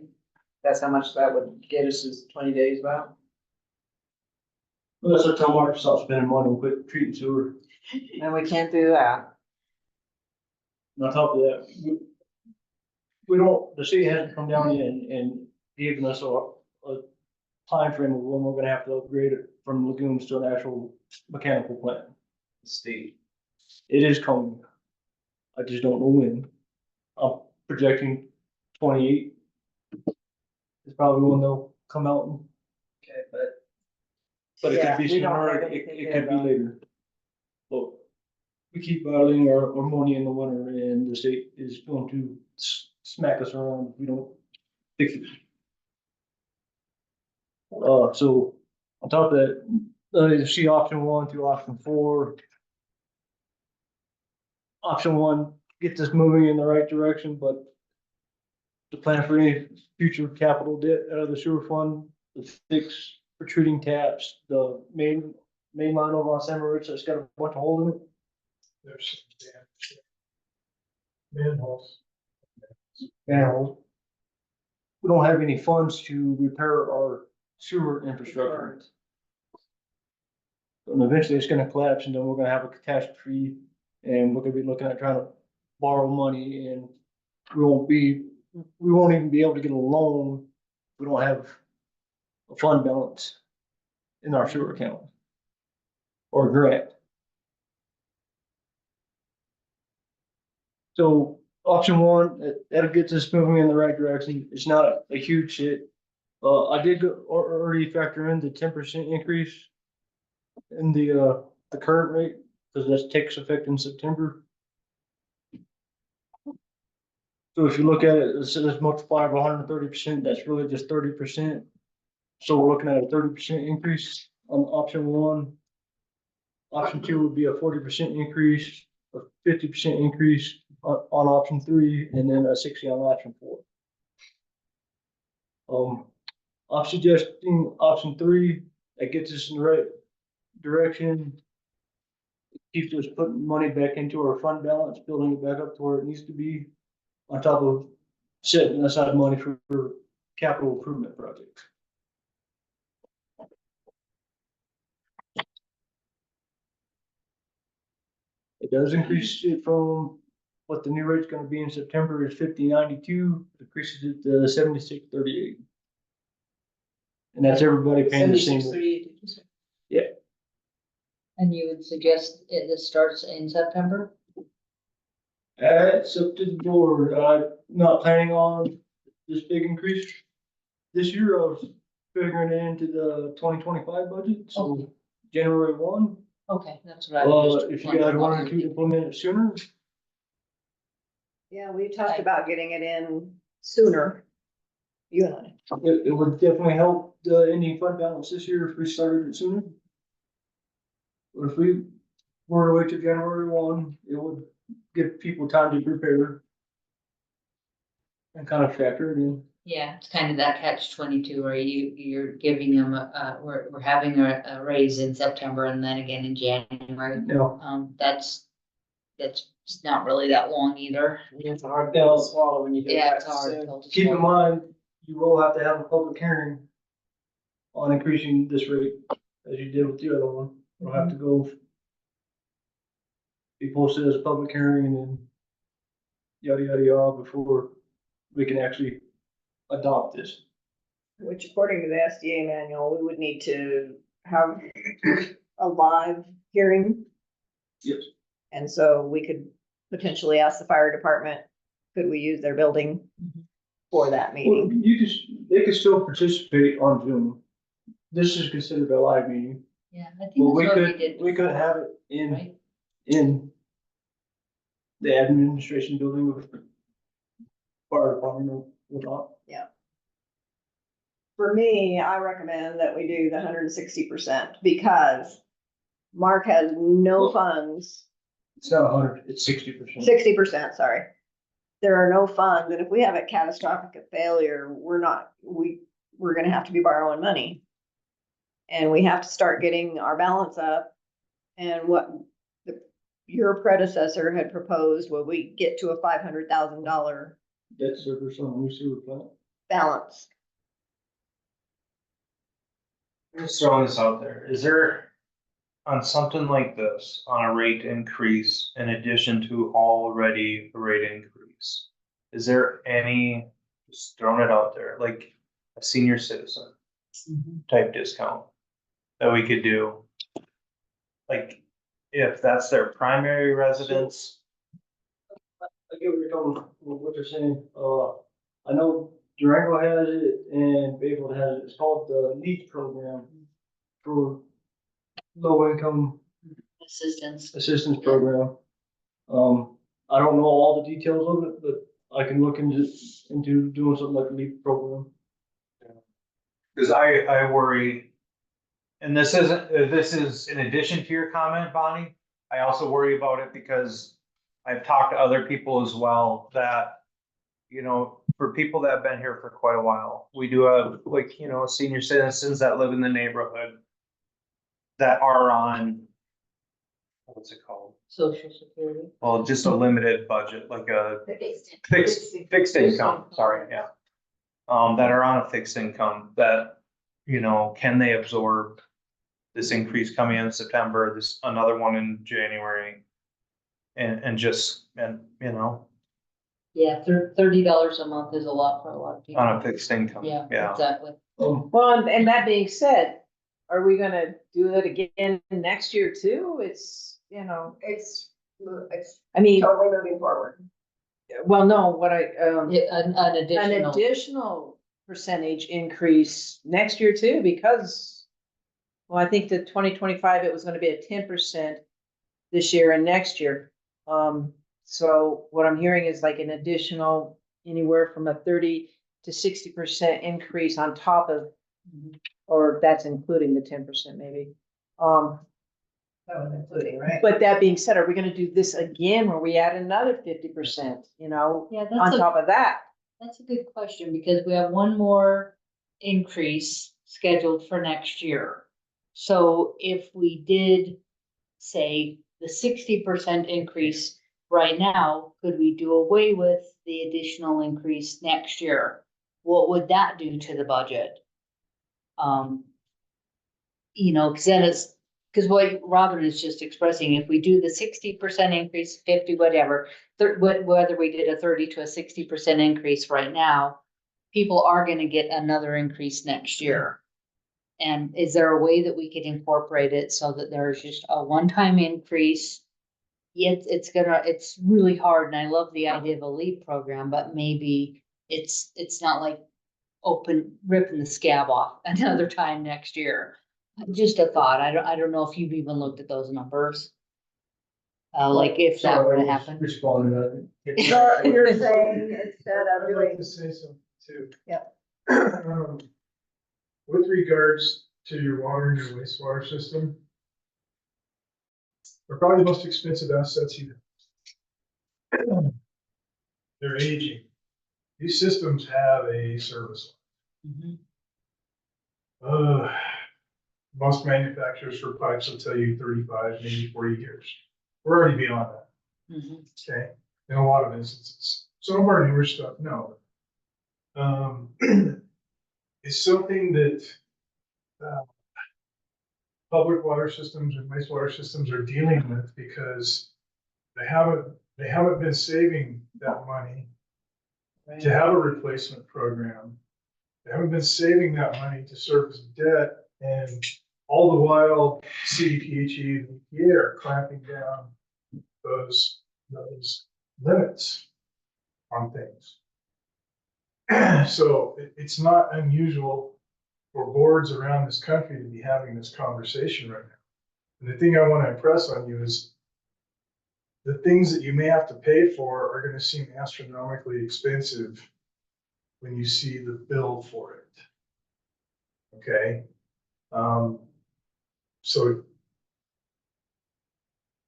That's how much that would get us, is 20 days about. Well, that's our tell Mark to stop spending money and quit treating sewer. And we can't do that. And on top of that, we don't, the city hasn't come down yet and given us a timeframe of when we're gonna have to upgrade it from lagoons to an actual mechanical plant. State. It is coming. I just don't know when. I'm projecting 28. It's probably when they'll come out and. Okay, but. But it Yeah, could be we don't sooner, have it anything it there could be about- later. But we keep bottling our money in the winter and the state is going to smack us around if we don't fix it. So on top of that, you see option 1 through option 4. Option 1 gets us moving in the right direction, but to plan for any future capital debt out of the sewer fund, the fix protruding taps, the main line over on San Rich that's got a bunch of holes in it. There's manholes. Manholes. We don't have any funds to repair our sewer infrastructure. And eventually it's gonna collapse and then we're gonna have a catastrophe and we're gonna be looking at trying to borrow money and we won't even be able to get a loan. We don't have a fund balance in our sewer account or grant. So option 1, that gets us moving in the right direction. It's not a huge hit. I did already factor in the 10% increase in the current rate, because that takes effect in September. So if you look at it, let's multiply by 130%, that's really just 30%. So we're looking at a 30% increase on option one. Option two would be a 40% increase, a 50% increase on option three, and then a 60 on option four. I'm suggesting option three, that gets us in the right direction. Keeps us putting money back into our fund balance, building it back up to where it needs to be, on top of setting aside money for capital improvement projects. It does increase it from what the new rate's gonna be in September is 50.92, decreases it to 76.38. And that's everybody paying the same. 76.38, did you say? Yeah. And you would suggest it starts in September? It's up to the board. I'm not planning on this big increase. This year I was figuring it into the 2025 budget, so Okay. January 1. Okay, that's what I was just If you guys wanted to implement it sooner, Yeah, we talked about getting it in sooner. You and I. it would definitely help the ending fund balance this year if we started it sooner. But if we were to wait till January 1, it would give people time to prepare and kind of factor it in. Yeah, it's kind of that catch-22 where you're giving them we're having a raise in September and then again in January. No. That's not really that long either. It's a hard pill to swallow when you do Yeah, that. it's hard. pill to Keep in swallow. mind, you will have to have a public hearing on increasing this rate, as you did with the other one. You'll have to go be posted as a public hearing and then yada, yada, yada, before we can actually adopt this. Which according to the SDA manual, we would need to have a live hearing. Yes. And so we could potentially ask the fire department, could we use their building for that Well, meeting? they could still participate on Zoom. This is considered a live meeting. Yeah, I think Well, that's we what we could, did. we could before, have it right? in the administration building with the fire department or whatnot. For me, I recommend that we do the 160% because Mark has no funds, It's not 100, it's 60%. 60%, sorry. There are no funds, and if we have a catastrophic failure, we're gonna have to be borrowing money. And we have to start getting our balance up. And what your predecessor had proposed, when we get to a $500,000 Debt service on the new sewer plant. balance. I'm just throwing this out there. Is there, on something like this, on a rate increase in addition to already a rate increase? Is there any, just throwing it out there, like a senior citizen type discount that we could do? Like, if that's their primary residence, I get what you're saying. I know Durango has it and Bayville has it. It's called the LEAP program for low income assistance program. I don't know all the details of it, but I can look into doing something like a LEAP program. cause I worry. And this is in addition to your comment, Bonnie. I also worry about it because I've talked to other people as well that, you know, for people that have been here for quite a while, we do have like, you know, senior citizens that live in the neighborhood that are on, what's it called? Social Security. Well, just a limited budget, like a fixed income, sorry, yeah. That are on a fixed income that, you know, can they absorb this increase coming in September, this, another one in January? And you know, Yeah, $30 a month is a lot for a lot of people. on a fixed income, Yeah, yeah. exactly. Well, and that being said, are we gonna do it again next year too? It's, you know, It's I mean, totally moving forward. well, no, what An an additional. additional percentage increase next year too, because, well, I think that 2025, it was gonna be a 10% this year and next year. So what I'm hearing is like an additional anywhere from a 30 to 60% increase on top of, or that's including the 10% maybe. That was including, right? But that being said, are we gonna do this again where we add another 50%, you know, Yeah, on top of that? that's a good question, because we have one more increase scheduled for next year. So if we did, say, the 60% increase right now, could we do away with the additional increase next year? What would that do to the budget? You know, cause then it's, cause what Robin is just expressing, if we do the 60% increase, 50, whatever, whether we did a 30 to a 60% increase right now, people are gonna get another increase next year. And is there a way that we could incorporate it so that there's just a one-time increase? Yet it's really hard, and I love the idea of a LEAP program, but maybe it's not like ripping the scab off another time next year. Just a thought. I don't know if you've even looked at those numbers. Like if that were to happen. Responding to that. So you're saying instead of I'd like doing, to say something too. Yep. With regards to your water and your wastewater system, they're probably the most expensive assets you have. They're aging. These systems have a service. Most manufacturers for pipes will tell you 35, maybe 40 years. We're already beyond that. Okay, in a lot of instances. Some of our newer stuff, no. It's something that public water systems and wastewater systems are dealing with because they haven't been saving that money to have a replacement program. They haven't been saving that money to service debt, and all the while CDPHE and EPA are clamping down those limits on things. So it's not unusual for boards around this country to be having this conversation right now. And the thing I want to impress on you is the things that you may have to pay for are going to seem astronomically expensive when you see the bill for it. Okay. So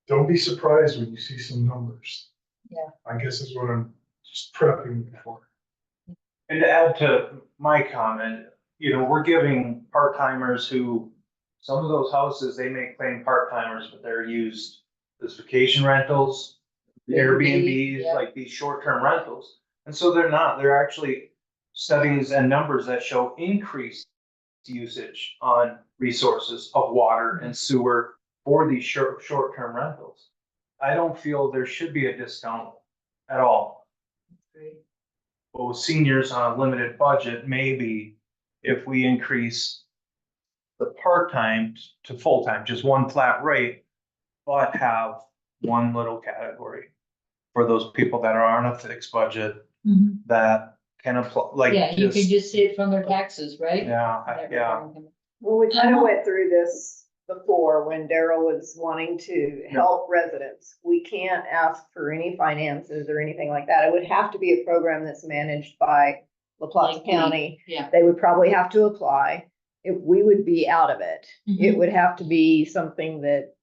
don't be surprised when you see some numbers. Yeah. I guess is what I'm just prepping you for. And to add to my comment, you know, we're giving part-timers who, some of those houses, they may claim part-timers, but they're used as vacation rentals, Airbnbs, yeah. like these short-term rentals. And so they're actually studies and numbers that show increased usage on resources of water and sewer for these short-term rentals. I don't feel there should be a discount at all. But with seniors on a limited budget, maybe if we increase the part-time to full-time, just one flat rate, but have one little category for those people that are on a fixed budget that can apply, like. Yeah, you can just see it from their taxes, right? Yeah. well, we kind of went through this before when Daryl was wanting to help residents. We can't ask for any finances or anything like that. It would have to be a program that's managed by La Plaza Like County. Yeah. They would probably have to apply. We would be out of it. It would have to be something that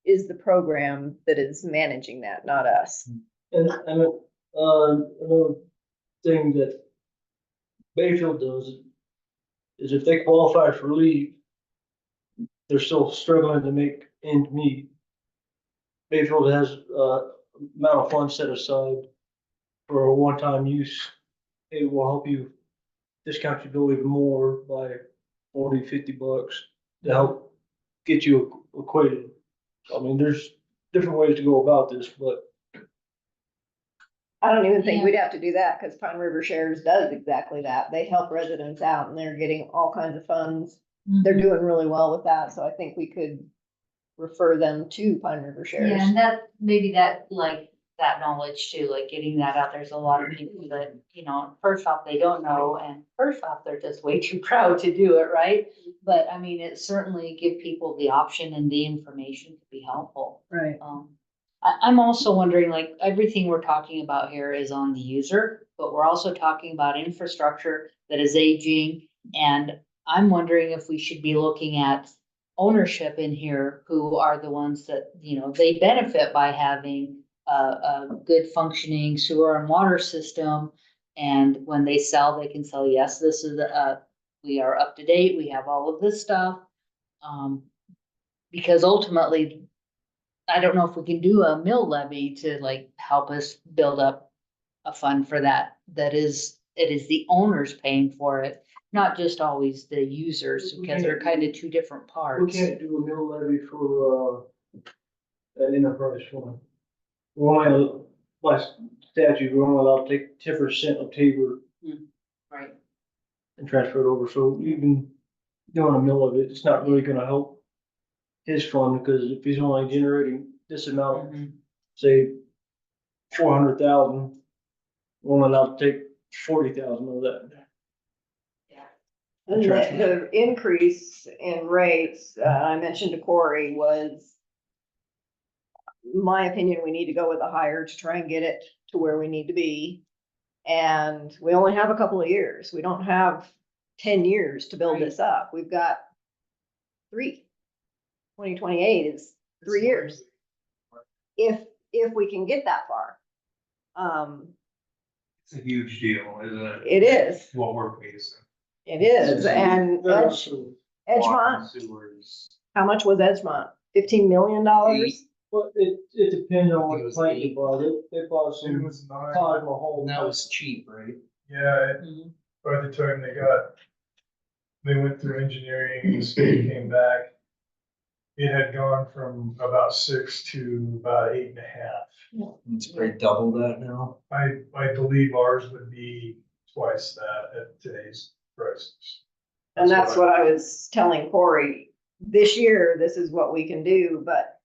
is the program that is managing that, not us. And another thing that Bayfield does is if they qualify for leave, they're still struggling to make ends meet. Bayfield has amount of funds set aside for a one-time use. It will help you discount your bill even more by $40-50 to help get you acquainted. I mean, there's different ways to go about this, but I don't even think Yeah. we'd have to do that because Pine River Shares does exactly that. They help residents out and they're getting all kinds of funds. They're doing really well with that, so I think we could refer them to Pine River Shares. Yeah, and that, maybe that, like, that knowledge too, like getting that out. There's a lot of people that, you know, first off, they don't know, and first off, they're just way too proud to do it, right? But I mean, it certainly give people the option and the information to be helpful. Right. I'm also wondering, like, everything we're talking about here is on the user, but we're also talking about infrastructure that is aging. And I'm wondering if we should be looking at ownership in here, who are the ones that, you know, they benefit by having a good functioning sewer and water system. And when they sell, they can sell, yes, this is we are up to date, we have all of this stuff. Because ultimately, I don't know if we can do a mill levy to like help us build up a fund for that. It is the owners paying for it, not just always the users, because they're kind of two different We parts. can't do a mill levy for, an enterprise fund. We're only, by statute, we're only allowed to take 10% of Tabor Right. and transfer it over, so even doing a mill of it, it's not really gonna help his fund, because if he's only generating this amount, say, 400,000, we're only allowed to take 40,000 of that. And the increase in rates, I mentioned to Corey, was, my opinion, we need to go with a higher to try and get it to where we need to be. And we only have a couple of years. We don't have 10 years to build this up. We've got 3. 2028 is 3 years. If we can get that far. It's a huge deal, isn't it? It is. What we're facing. It is, and Edgemont, Sewers. how much was Edgemont? $15 million? Well, it depends on what plant you bought. They bought It some was nine. Taj Mahal. And that was cheap, right? Yeah, by the time they went through engineering, and the state came back, it had gone from about 6 to about 8.5. It's probably double that now. I believe ours would be twice that at today's prices. And that's what I was telling Corey, this year, this is what we can do, but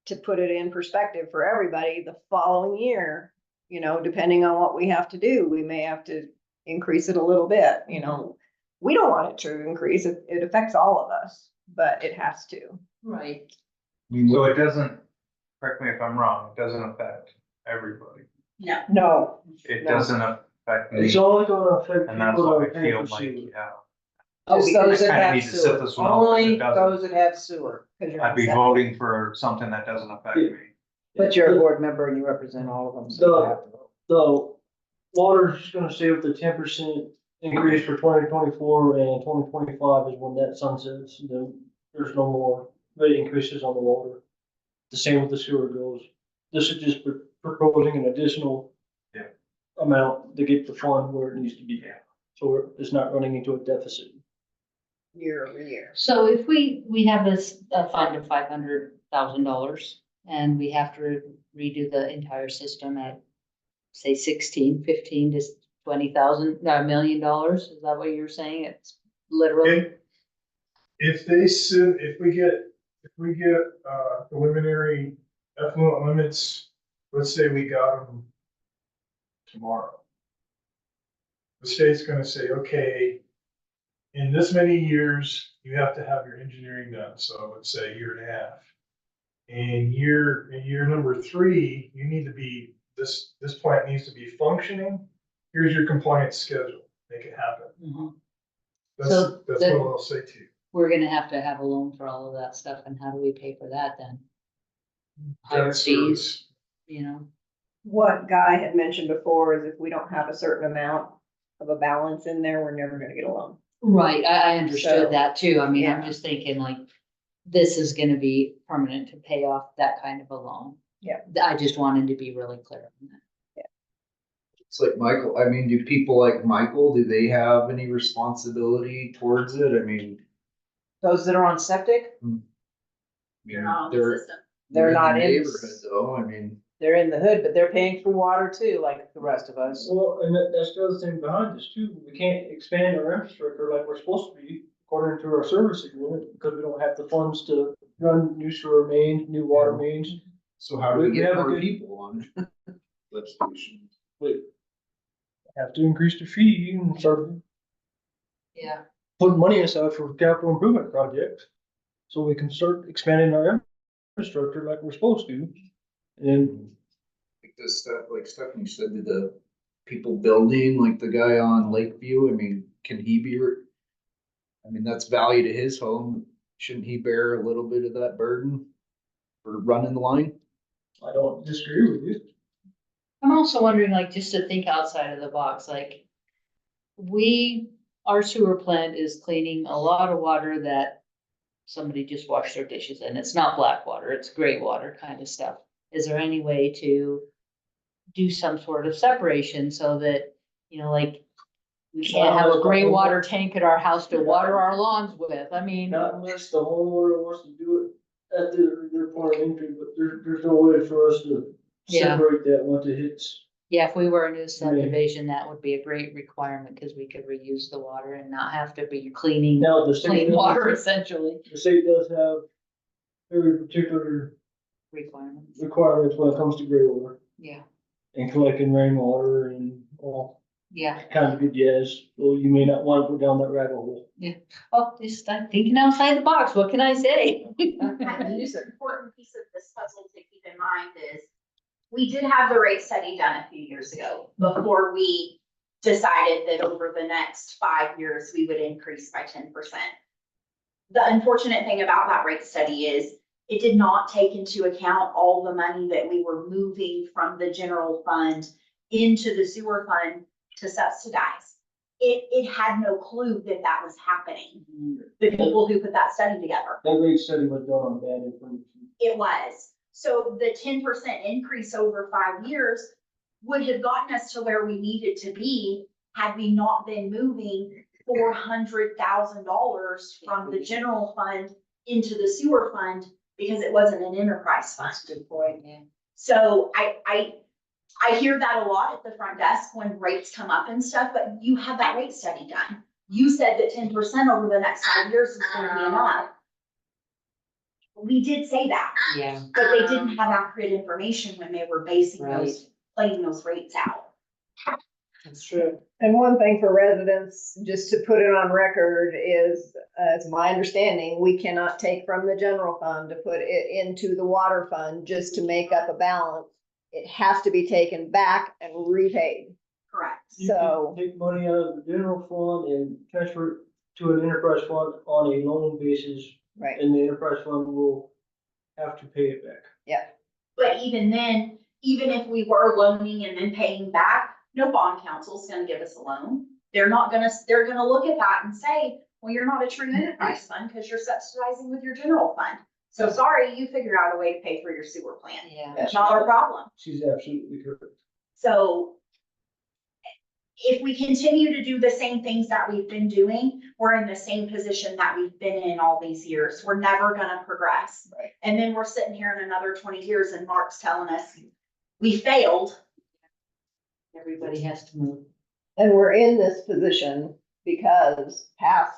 to put it in perspective for everybody, the following year, you know, depending on what we have to do, we may have to increase it a little bit, you know. We don't want it to increase, it affects all of us, but it has to. Right. So it doesn't, correct me if I'm wrong, it doesn't affect everybody. No. It No. doesn't affect me, It's only gonna affect and that's people that why are I paying feel for like, sewer. yeah. Just those that I kinda have need to sit sewer, this one out, 'cause it only doesn't- those that have sewer. I'd be voting for something that doesn't affect me. But you're a board member and you represent all of them, so you have to vote. So water's gonna stay with the 10% increase for 2024 and 2025 is when that sunsets. Then there's no more rate increases on the water. The same with the sewer goes. This is just proposing an additional amount to get the fund where it needs to be. So it's not running into a deficit. Year over year. So if we have a fund of $500,000 and we have to redo the entire system at, say, 16, 15 to 20,000, $1 million, is that what you're saying? It's literally. If we get preliminary effluent limits, let's say we got them tomorrow. The state's gonna say, okay, in this many years, you have to have your engineering done, so let's say 1.5 years. In year number 3, you need to be, this plant needs to be functioning. Here's your compliance schedule, make it happen. That's So what then- I'll say to you. We're gonna have to have a loan for all of that stuff, and how do we pay for that then? Higher Debt fees, service. you know? What Guy had mentioned before is if we don't have a certain amount of a balance in there, we're never gonna get a loan. Right, I So, understood that too. I mean, I'm yeah. just thinking like, this is gonna be permanent to pay off that kind of a loan. Yeah. I just wanted to be really clear on that. It's like Michael, I mean, do people like Michael, do they have any responsibility towards it? I mean, Those that are on septic, they're not they're they're in the not in, neighborhood though, I mean. they're in the hood, but they're paying for water too, like the rest of us. Well, and that's the other thing behind this too. We can't expand our infrastructure like we're supposed to be according to our service agreement because we don't have the funds to run new sewer mains, new water mains. So how do we We get have a more good- people on lift stations? We have to increase the fee and start Yeah. putting money aside for capital improvement projects. So we can start expanding our infrastructure like we're supposed to. And Like this stuff, like Stephanie said, did the people building, like the guy on Lakeview, I mean, can he be? I mean, that's value to his home. Shouldn't he bear a little bit of that burden for running the line? I don't disagree with you. I'm also wondering, like, just to think outside of the box, like, our sewer plant is cleaning a lot of water that somebody just washed their dishes in. It's not black water, it's gray water kind of stuff. Is there any way to do some sort of separation so that, like, we can't have a gray water tank at our house to water our lawns with? I mean, Not unless the homeowner wants to do it at their point of entry, but there's no way for us to Yeah. separate that once it hits. yeah, if we were a new subdivision, that would be a great requirement, because we could reuse the water and not have to be cleaning Now, the state, clean water essentially. the state does have very particular Requirements, requirements when it comes to gray water yeah, and collecting rainwater and all yeah. kinds of good jazz. So you may not want to go down that rabbit hole. Oh, just I'm thinking outside the box, what can I say? I think an important piece of this puzzle to keep in mind is we did have the rate study done a few years ago before we decided that over the next 5 years, we would increase by 10%. The unfortunate thing about that rate study is it did not take into account all the money that we were moving from the general fund into the sewer fund to subsidize. It had no clue that that was happening. The people who put that study together. That rate study was done on bad information. It was. So the 10% increase over 5 years would have gotten us to where we needed to be had we not been moving $400,000 from the general fund into the sewer fund because it wasn't an enterprise fund. That's a good point, yeah. So I hear that a lot at the front desk when rates come up and stuff, but you had that rate study done. You said that 10% over the next 5 years is gonna be enough. We did say that, Yeah, but they didn't have accurate information when they were basing those, playing those rates out. that's true. And one thing for residents, just to put it on record, is, it's my understanding, we cannot take from the general fund to put it into the water fund just to make up a balance. It has to be taken back and repaid. Correct. You can So, take money out of the general fund and transfer it to an enterprise fund on a loan basis, right, and the enterprise fund will have to pay it back. But even then, even if we were loaning and then paying back, no bond council's gonna give us a loan. They're gonna look at that and say, well, you're not a true enterprise fund because you're subsidizing with your general fund. So sorry, you figure out a way to pay for your sewer plant. Yeah, It's not our problem. She's absolutely correct. So if we continue to do the same things that we've been doing, we're in the same position that we've been in all these years. We're never gonna progress. Right. And then we're sitting here in another 20 years and Mark's telling us we failed. everybody has to move. and we're in this position because past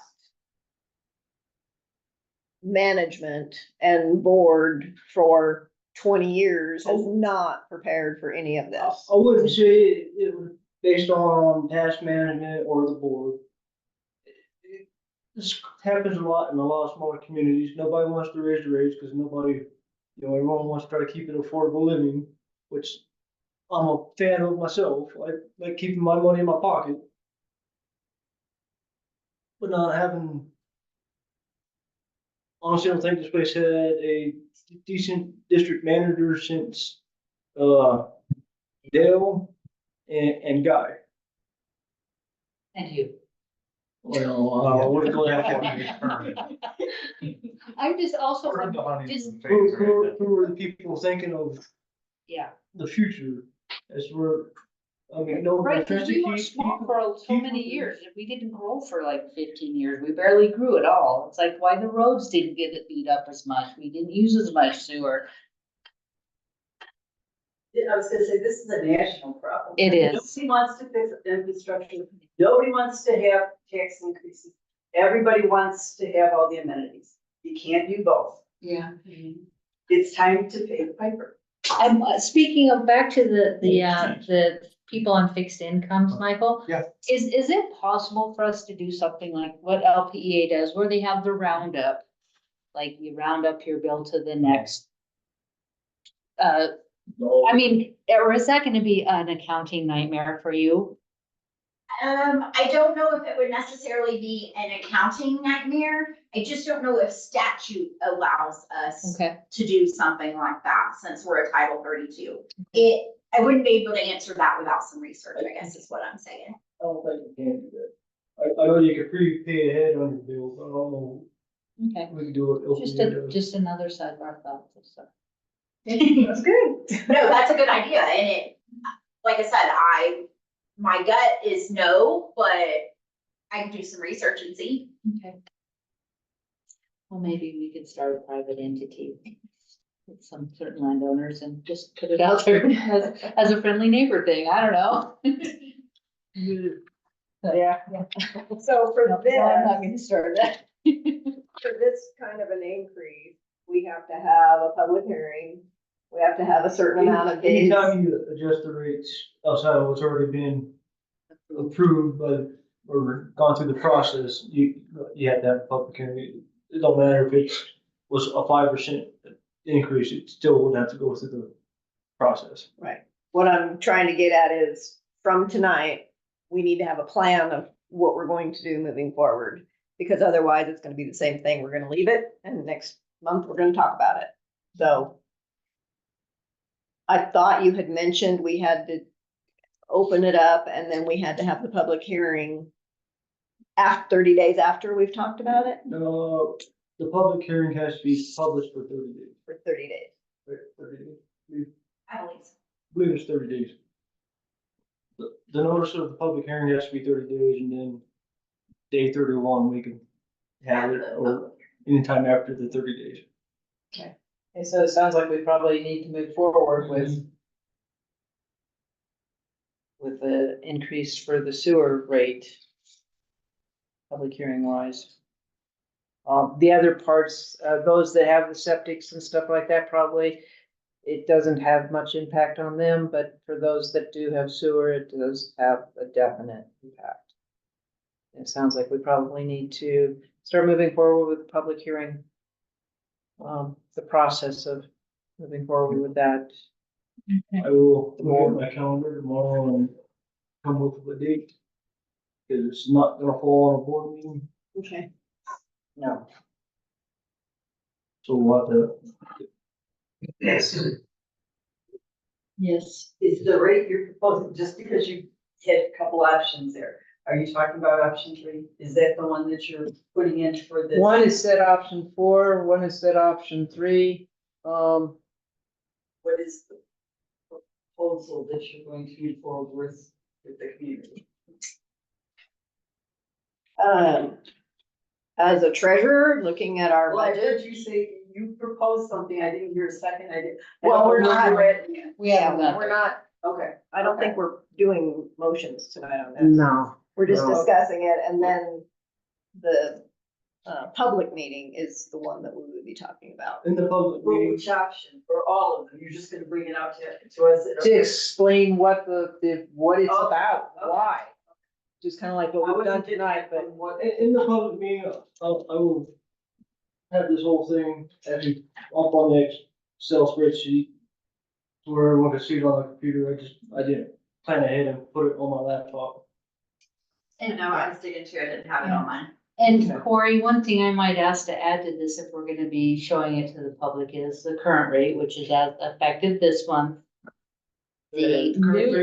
management and board for 20 years has not prepared for any of this. I wouldn't say it was based on past management or the board. This happens a lot in a lot of smaller communities. Nobody wants to raise the rates because nobody, everyone wants to try to keep it affordable living, which I'm a fan of myself. I like keeping my money in my pocket. But not having, honestly, I don't think this place had a decent district manager since, Dale and Guy. And you. Well, I wouldn't go that far. I'm just also, just, Who were the people thinking of yeah. the future as we're, I mean, no. Right, because we were small for so many years, we didn't grow for like 15 years, we barely grew at all. It's like why the roads didn't get it beat up as much, we didn't use as much sewer. I was gonna say, this is a national problem. It is. Nobody wants to fix infrastructure, nobody wants to have tax increases, everybody wants to have all the amenities. You can't do both. Yeah. It's time to pay the piper. Speaking of back to the people on fixed incomes, Michael. Yeah. Is it possible for us to do something like what LPEA does, where they have the roundup? Like you round up your bill to the next. I mean, or is that gonna be an accounting nightmare for you? I don't know if it would necessarily be an accounting nightmare. I just don't know if statute allows us Okay. to do something like that, since we're a Title 32. I wouldn't be able to answer that without some research, I guess is what I'm saying. I don't think you can do that. I know you can prepay ahead on your bill, but I don't know Okay, if we can do it. just another sidebar thought, so. That's good. No, that's a good idea, and it, like I said, my gut is no, but I can do some research and see. Okay. Well, maybe we could start a private entity with some certain landowners and just put it out there as a friendly neighbor thing. I don't know. Yeah. So for No, this, I'm not gonna start that. for this kind of an increase, we have to have a public hearing. We have to have a certain amount of days. Anytime you adjust the rates outside of what's already been approved, or gone through the process, you have to have a public hearing. It don't matter if it was a 5% increase, it still would have to go through the process. Right. What I'm trying to get at is from tonight, we need to have a plan of what we're going to do moving forward. Because otherwise it's gonna be the same thing. We're gonna leave it and next month we're gonna talk about it. So I thought you had mentioned we had to open it up and then we had to have the public hearing after 30 days after we've talked about it No, the public hearing has to be published for 30 days. for 30 days. Right, 30 days. I believe so. I believe it's 30 days. The notice of the public hearing has to be 30 days, and then day 31, we can have it, or anytime after the 30 days. And so it sounds like we probably need to move forward with the increase for the sewer rate. Public hearing wise. The other parts, those that have the septics and stuff like that, probably it doesn't have much impact on them, but for those that do have sewer, it does have a definite impact. It sounds like we probably need to start moving forward with the public hearing. The process of moving forward with that. I will look at my calendar tomorrow and come up with a date. Because it's not gonna fall on a board meeting, Okay. No. so we'll have to. Yes. Yes. Is the rate you're proposing, just because you hit a couple options there, are you talking about option 3? Is that the one that you're putting in for this? One is set option 4, one is set option 3. What is the proposal that you're going to move forward with the community? As a treasurer, looking at our Well, I heard budget. you say you proposed something. I didn't hear a second. I did. Well, we're not, We haven't got we're there. not, Okay. I don't think we're doing motions tonight on this. No. We're just No. discussing it, and then the public meeting is the one that we would be talking about. In the public For meeting, which option? For all of them? You're just gonna bring it out to us? To explain what what it's Okay, about, okay. why. Just kind of like what I we've done wasn't getting tonight, that but from what. in the public meeting, I will have this whole thing actually up on the Excel spreadsheet. Where everyone can see it on the computer. I didn't plan ahead and put it on my laptop. And no, I was digging through it, I didn't have it on mine. And Corey, one thing I might ask to add to this, if we're gonna be showing it to the public, is the current rate, which is as effective this month. The Current new,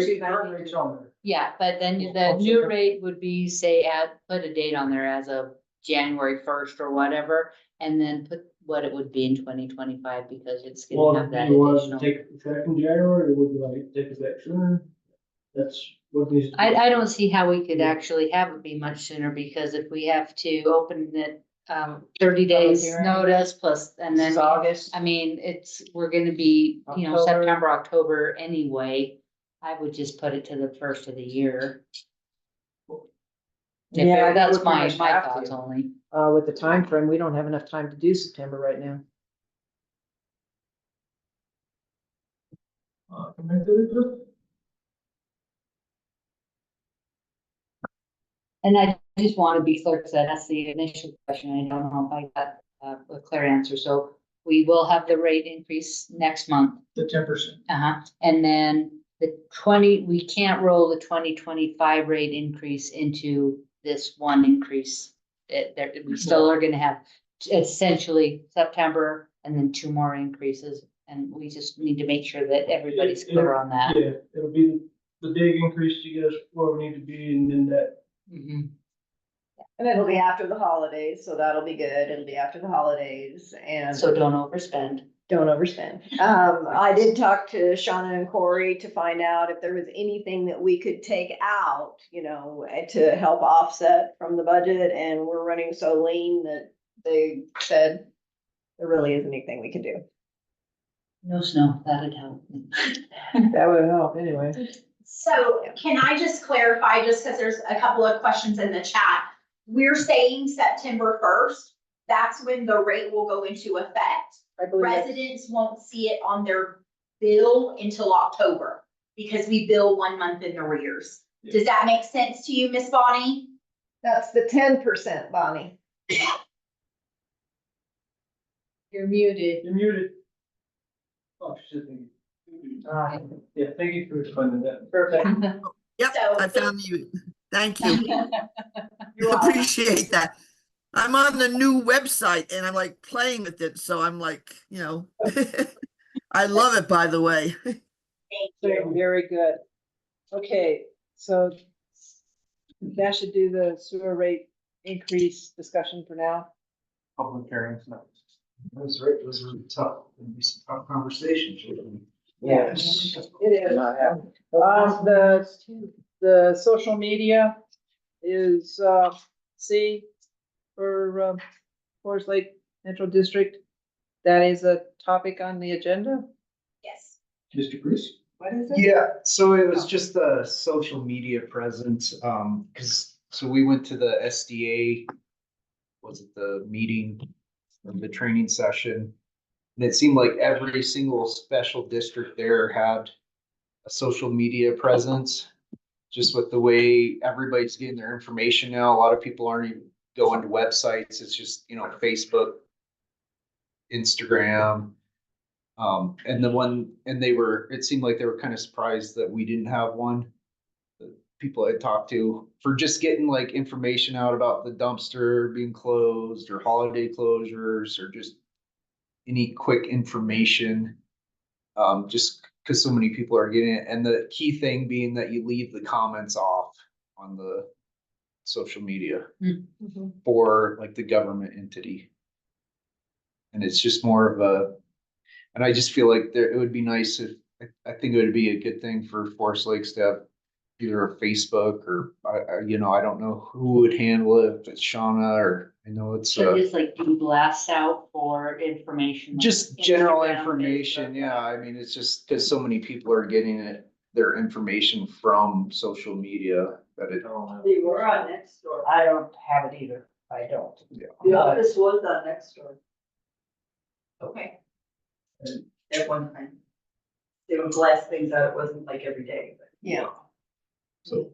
rate's on there. yeah, but then the new rate would be, say, put a date on there as of January 1st or whatever, and then put what it would be in 2025, because it's Well, gonna have do that you want us to additional. take effect in January, or would you like to take effect sooner? That's what needs. to be- I don't see how we could actually have it be much sooner, because if we have to open it, 30 days hearing. notice plus, and This then, is August. I mean, we're gonna be, October. September, October anyway. I would just put it to the first of the year. Yeah, That's we pretty my much have to. thoughts only. With the time frame, we don't have enough time to do September right now. And I just want to be clear, because that's the initial question. I don't know if I got a clear answer. So we will have the rate increase next month. The 10%. And then the we can't roll the 2025 rate increase into this one increase. We still are gonna have essentially September and then 2 more increases. And we just need to make sure that everybody's clear on that. Yeah, it'll be the big increase to get us where we need to be, and then that. Mhm. And it'll be after the holidays, so that'll be good. It'll be after the holidays and. So don't overspend. Don't overspend. I did talk to Shauna and Corey to find out if there was anything that we could take out, you know, to help offset from the budget, and we're running so lean that they said there really isn't anything we can do. No snow, that'd help. That would help anyway. So can I just clarify, just because there's a couple of questions in the chat, we're saying September 1st, that's when the rate will go into effect. Residents won't see it on their bill until October because we bill 1 month in arrears. Does that make sense to you, Miss Bonnie? That's the 10%, Bonnie. You're muted. You're muted. Oh, shit. Yeah, thank you for explaining that. Perfect. Yep, So- I found you. Thank you. You're welcome. Appreciate that. I'm on the new website and I'm like playing with it. So I'm like, you know, I love it, by the way. Thank you. Very good. Okay, so that should do the sewer rate increase discussion for now. Public hearings, no. Those are tough, it'll be some tough conversations. Yes, it is. The social media is, C for, Forest Lake Central District. That is a topic on the agenda. Yes. Mr. Bruce? What is it? Yeah, so it was just the social media presence, so we went to the SDA, was it the meeting, or the training session? And it seemed like every single special district there had a social media presence. Just with the way everybody's getting their information now, a lot of people aren't even going to websites, it's just, you know, Facebook, Instagram. And it seemed like they were kind of surprised that we didn't have one. The people I talked to for just getting like information out about the dumpster being closed or holiday closures or just any quick information. Just because so many people are getting it. And the key thing being that you leave the comments off on the social media for like the government entity. And it's just more of and I just feel like it would be nice if, I think it would be a good thing for Forest Lakes to have either a Facebook or, I don't know who would handle it, if it's Shauna or, I know it's. So just like do blasts out for information. like Just general Instagram, information, Facebook. yeah, I mean, it's just because so many people are getting their information from social media that it. We were on next door. I don't have it either. I don't. The office was on next door Okay. at one time. They would blast things out. It wasn't like every day, but. Yeah. So,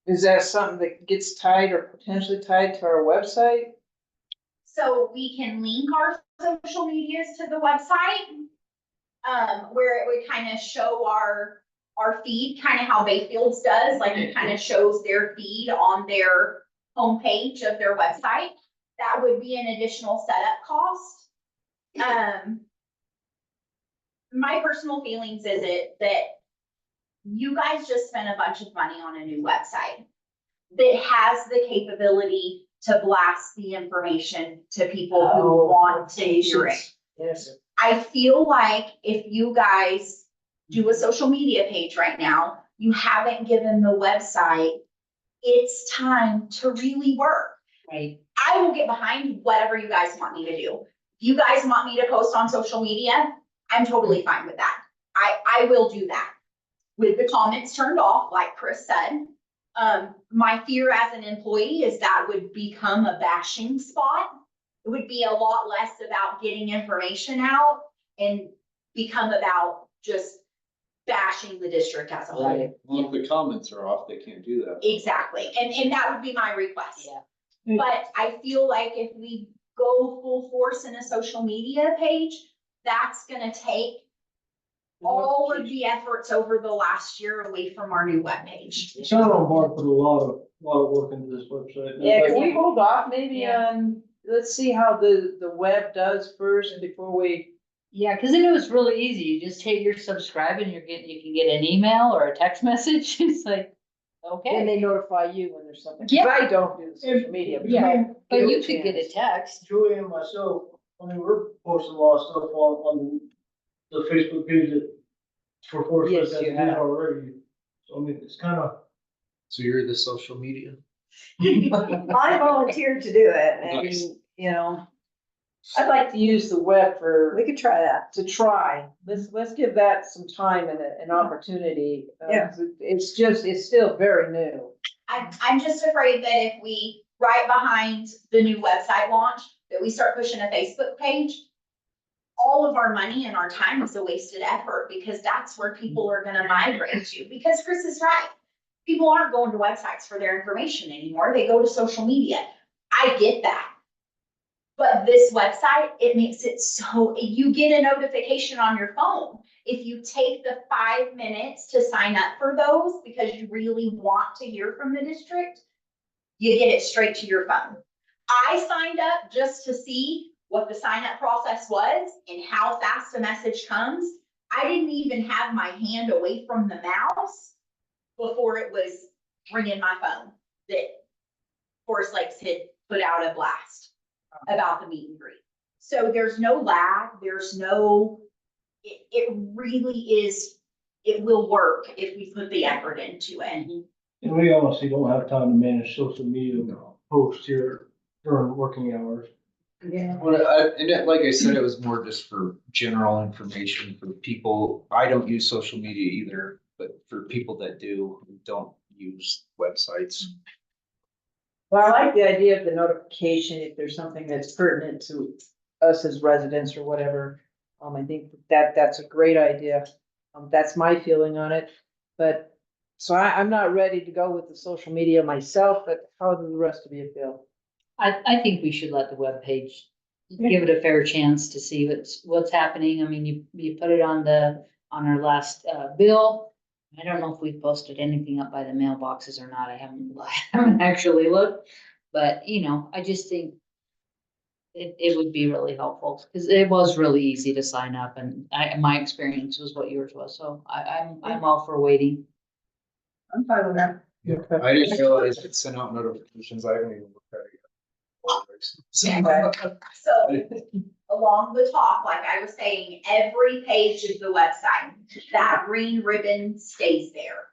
Is that something that gets tied or potentially tied to our website? So we can link our social medias to the website, where it would kind of show our feed, kind of how Bayfields does, like it kind of shows their feed on their homepage of their website. That would be an additional setup cost. My personal feelings is that you guys just spent a bunch of money on a new website that has the capability to blast the information to people who want to hear it. Yes. I feel like if you guys do a social media page right now, you haven't given the website its time to really work. Right. I will get behind whatever you guys want me to do. If you guys want me to post on social media, I'm totally fine with that. I will do that. With the comments turned off, like Chris said, my fear as an employee is that would become a bashing spot. It would be a lot less about getting information out and become about just bashing the district as a whole. Right. Well, if the comments are off, they can't do that. Exactly, and that would be my request. Yeah. But I feel like if we go full force in a social media page, that's gonna take all of the efforts over the last year away from our new webpage. Sean Barr put a lot of work into this website. Yeah, can we hold off maybe Yeah. on, let's see how the web does first before we. Yeah, cause then it was really easy. You just hit your subscribe and you can get an email or a text message. It's like, And okay. they notify you when there's something, 'cause Yeah. I don't do the social media. but Yeah, I but give you it could get a chance. text. Julie and myself, I mean, we're posting a lot of stuff on the Facebook page that for Forest Lake Yes, that you did have. already. So I mean, it's kind of. So you're the social media? I volunteered to do it and, Nice. You know, I'd like to use the web for, we could try that. to try. Let's give that some time and an opportunity. Yeah. 'Cause it's still very new. I'm just afraid that if we, right behind the new website launch, that we start pushing a Facebook page, all of our money and our time is a wasted effort, because that's where people are gonna migrate to, because Chris is right. People aren't going to websites for their information anymore, they go to social media. I get that. But this website, it makes it so, you get a notification on your phone. If you take the 5 minutes to sign up for those because you really want to hear from the district, you get it straight to your phone. I signed up just to see what the sign up process was and how fast a message comes. I didn't even have my hand away from the mouse before it was ringing my phone that Forest Lakes had put out a blast about the meet and greet. So there's no lag, there's no, it really is, it will work if we put the effort into it. And we honestly don't have time to manage social media posts here during working hours. Yeah. Like I said, it was more just for general information for people. I don't use social media either, but for people that do, who don't use websites. Well, I like the idea of the notification if there's something that's pertinent to us as residents or whatever. I think that's a great idea. That's my feeling on it. But, so I'm not ready to go with the social media myself, but how do the rest of you feel? I think we should let the webpage, give it a fair chance to see what's happening. I mean, you put it on our last, bill. I don't know if we've posted anything up by the mailboxes or not. I haven't actually looked, but you know, I just think it would be really helpful, because it was really easy to sign up, and my experience was what yours was, so I'm all for waiting. I'm fine with that. I didn't realize it sent out notifications. I haven't even looked at it yet. So along the top, like I was saying, every page of the website, that green ribbon stays there.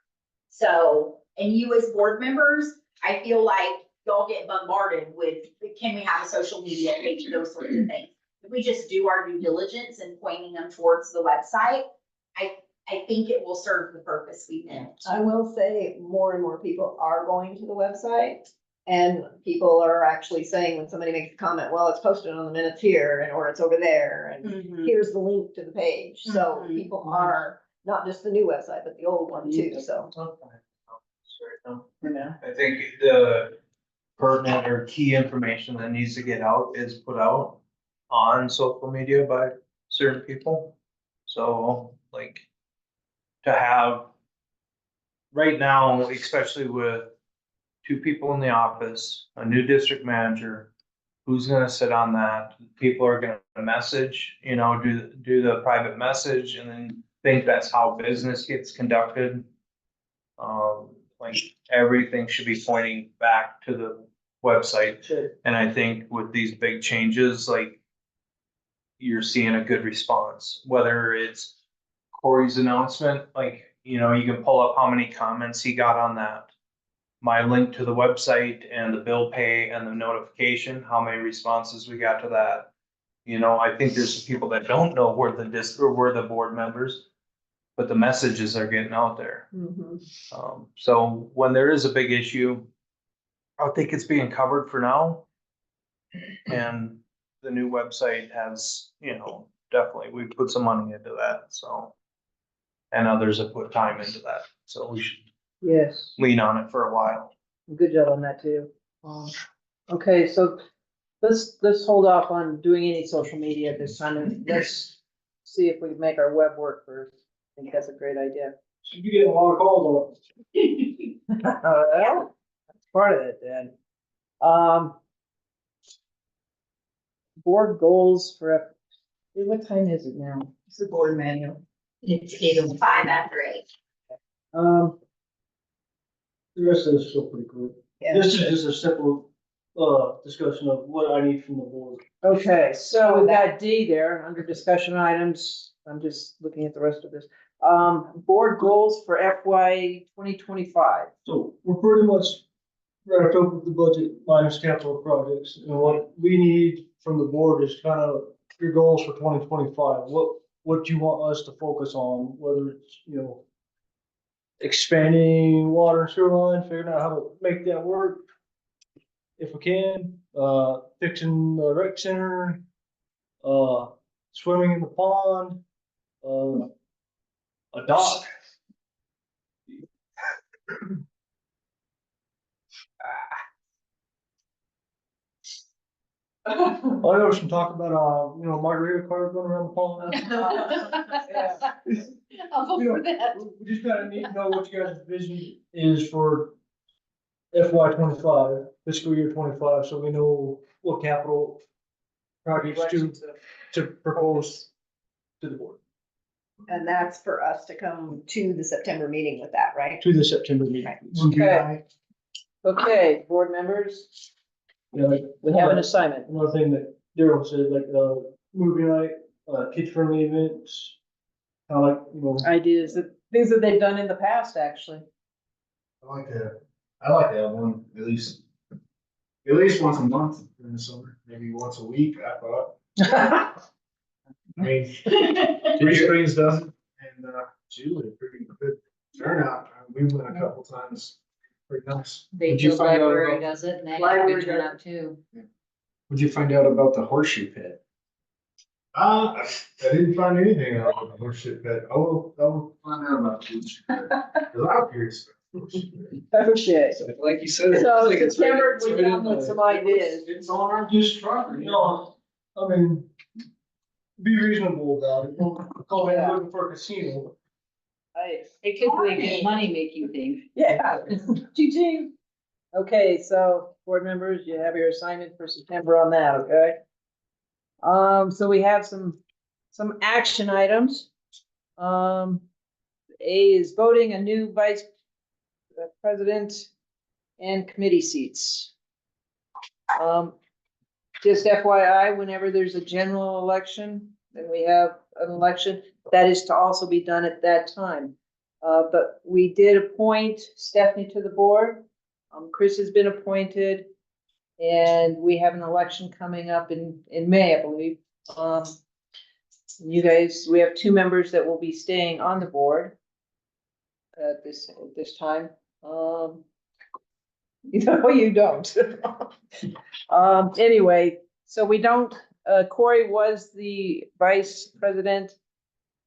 So, and you as board members, I feel like y'all get bombarded with, can we have a social media page, those sorts of things. If we just do our due diligence and pointing them towards the website, I think it will serve the purpose we meant. I will say more and more people are going to the website. And people are actually saying, when somebody makes a comment, well, it's posted on the minutes here, and or it's over there, and here's the link to the page. So people are, not just the new website, but the old one too, so. I think the pertinent or key information that needs to get out is put out on social media by certain people. So like to have right now, especially with 2 people in the office, a new district manager, who's gonna sit on that? People are gonna message, you know, do the private message and then think that's how business gets conducted. Like everything should be pointing back to the website. Should. And I think with these big changes, like you're seeing a good response, whether it's Corey's announcement, like, you know, you can pull up how many comments he got on that. My link to the website and the bill pay and the notification, how many responses we got to that. You know, I think there's some people that don't know we're the board members, but the messages are getting out there. So when there is a big issue, I think it's being covered for now. And the new website has, you know, definitely, we put some money into that, so. and others have put time into that. So we should Yes, lean on it for a while. good job on that too. Okay, so let's hold off on doing any social media at this time, and let's see if we can make our web work first. I think that's a great idea. You get a lot of calls on it. Well, that's part of it then. Board goals for, what time is it now? It's the board manual. It's 8:05. 5 after 8. Um, The rest of this is still pretty good. Yeah. This is just a simple, discussion of what I need from the board. okay, so we've got D there under discussion items. I'm just looking at the rest of this. Board goals for FY 2025. So we're pretty much wrapped up with the budget minus capital projects. And what we need from the board is kind of your goals for 2025. What you want us to focus on, whether it's, expanding water and sewer line, figuring out how to make that work. If we can, fixing the rec center, swimming in the pond, a dock. I know there's some talk about, margarita cars going around the pond. I'll vote for that. We just kind of need to know what you guys' vision is for FY 25, fiscal year 25, so we know what capital projects to propose to the board, And that's for us to come to the September meeting with that, right? to the September meeting. Okay. Okay, board members, Yeah, like, we have an assignment. another thing that Daryl said, like, movie night, kid-friendly events, kind of like, Ideas, things that they've done in the past, actually. I like to have one at least once a month in the summer, maybe once a week, I thought. I mean, Three Springs does it, and, it's usually a pretty good turnout. We went a couple times, pretty nice. Would you Bayfield find out Library about- does it, and they have a Library good does turnout too. What'd you find out about the horseshoe pit? I didn't find anything out about the horseshit pit. I will find out about the horseshit pit. 'Cause I'm curious. about the horseshit pit. Okay, Like you said. it's so like it's right- September, it's we right in come with the- some ideas. It's on our district property. I mean, be reasonable about it. Don't call me looking for a casino. It could be good money, make you think. Yeah, GG. Okay, so board members, you have your assignment for September on that, okay? So we have some action items. A is voting a new vice president and committee seats. Just FYI, whenever there's a general election, then we have an election, that is to also be done at that time. But we did appoint Stephanie to the board. Chris has been appointed. And we have an election coming up in May, I believe. You guys, we have 2 members that will be staying on the board at this time. You don't. Anyway, so we don't, Corey was the vice president.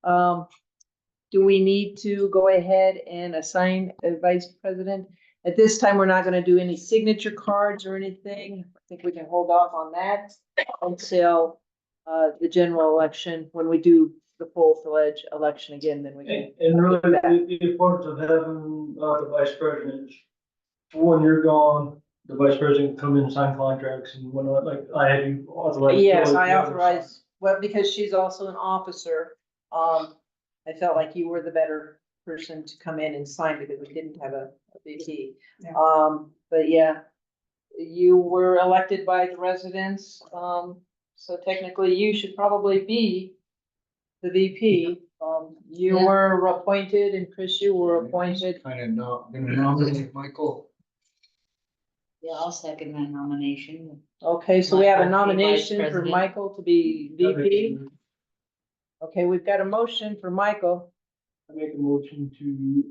Do we need to go ahead and assign a vice president? At this time, we're not gonna do any signature cards or anything. I think we can hold off on that until the general election, when we do the full-fledged election again, then we can. And really, the importance of having, the vice president, is when you're gone, the vice president come in and sign contracts and whatnot, like I had you authorize. Yes, I authorize, well, because she's also an officer, I felt like you were the better person to come in and sign because we didn't have a VP. Yeah. But yeah, you were elected by the residents, so technically you should probably be the VP. You Yeah. were appointed, and Chris, you were appointed. Kind of not gonna nominate Michael. Yeah, I'll second that nomination. Okay, so we have a Michael, be vice nomination for president. Michael to be VP. Okay, we've got a motion for Michael. I make a motion to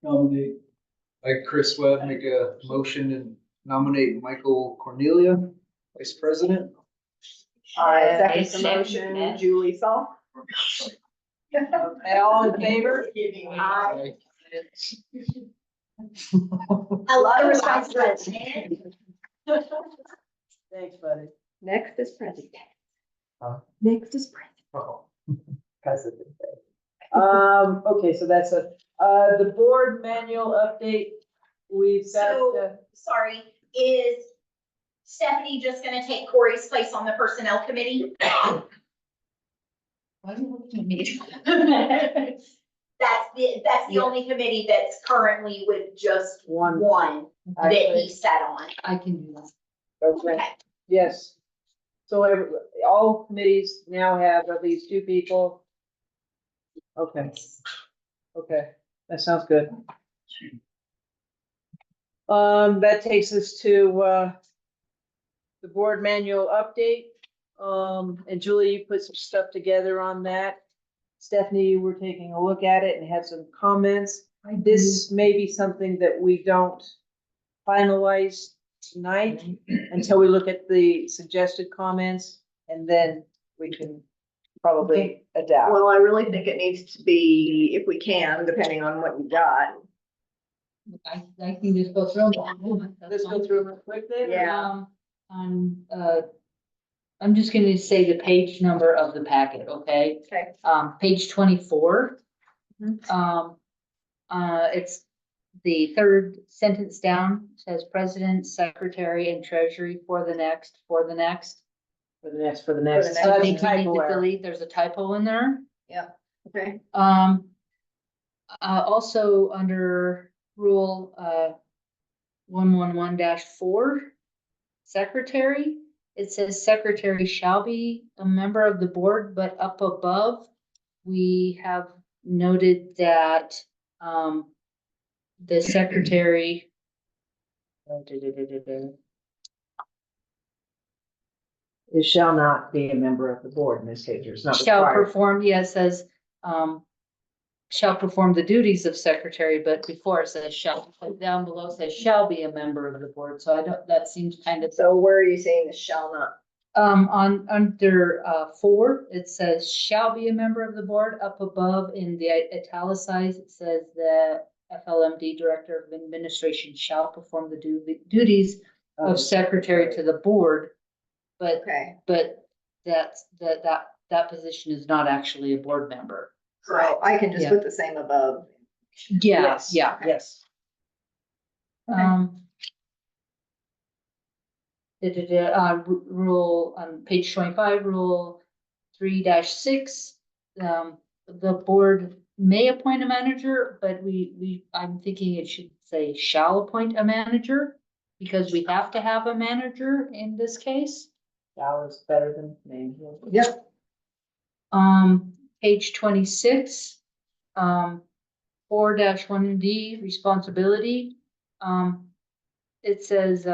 nominate. Like Chris Webb, make a motion and nominate Michael Cornelia, vice president. I second the second motion, that. Julie Saul. Okay, all in favor? Aye. A lot of responsibility. Thanks, buddy. Next is president. Huh? Next is president. Oh. President. Okay, so that's the board manual update. We've got, So, sorry, is Stephanie just gonna take Corey's place on the personnel committee? Why are you looking at me? That's the only committee that's currently with just One. one that Actually. he sat on. I can do that. okay, yes. So all committees now have at least 2 people. Okay. Okay, that sounds good. That takes us to, the board manual update. And Julie, you put some stuff together on that. Stephanie, you were taking a look at it and had some comments. This may be something that we don't finalize tonight until we look at the suggested comments, and then we can probably adapt. Well, I really think it needs to be, if we can, depending on what you got. I can just go through them. Let's go through real quick then. Yeah. I'm just gonna say the page number of the packet, okay? Okay. Page 24. Mhm. It's the third sentence down, says president, secretary, and treasury for the next. For the next. For So the that's I a think we need typo to error. delete, there's a typo in there. Okay. Also under rule, 111-4, secretary, it says secretary shall be a member of the board, but up above, we have noted that, the secretary. It shall not be a member of the board in this case, it's not Shall required. perform, yeah, it says, shall perform the duties of secretary, but before it says shall, but down below says shall be a member of the board, so I don't, that seems kind of. So where are you saying the shall not? Under 4, it says shall be a member of the board. Up above in the italicized, it says the FLMD Director of Administration shall perform the duties of secretary to the board. But, Okay. but that position is not actually a board member. So I can just Yeah. put the same above. Yeah, Yes, yeah. yes. Rule on page 25, rule 3-6, the board may appoint a manager, but I'm thinking it should say shall appoint a manager, because we have to have a manager in this case. Shall is better than name. Yep. Page 26, 4-1D, responsibility. It says,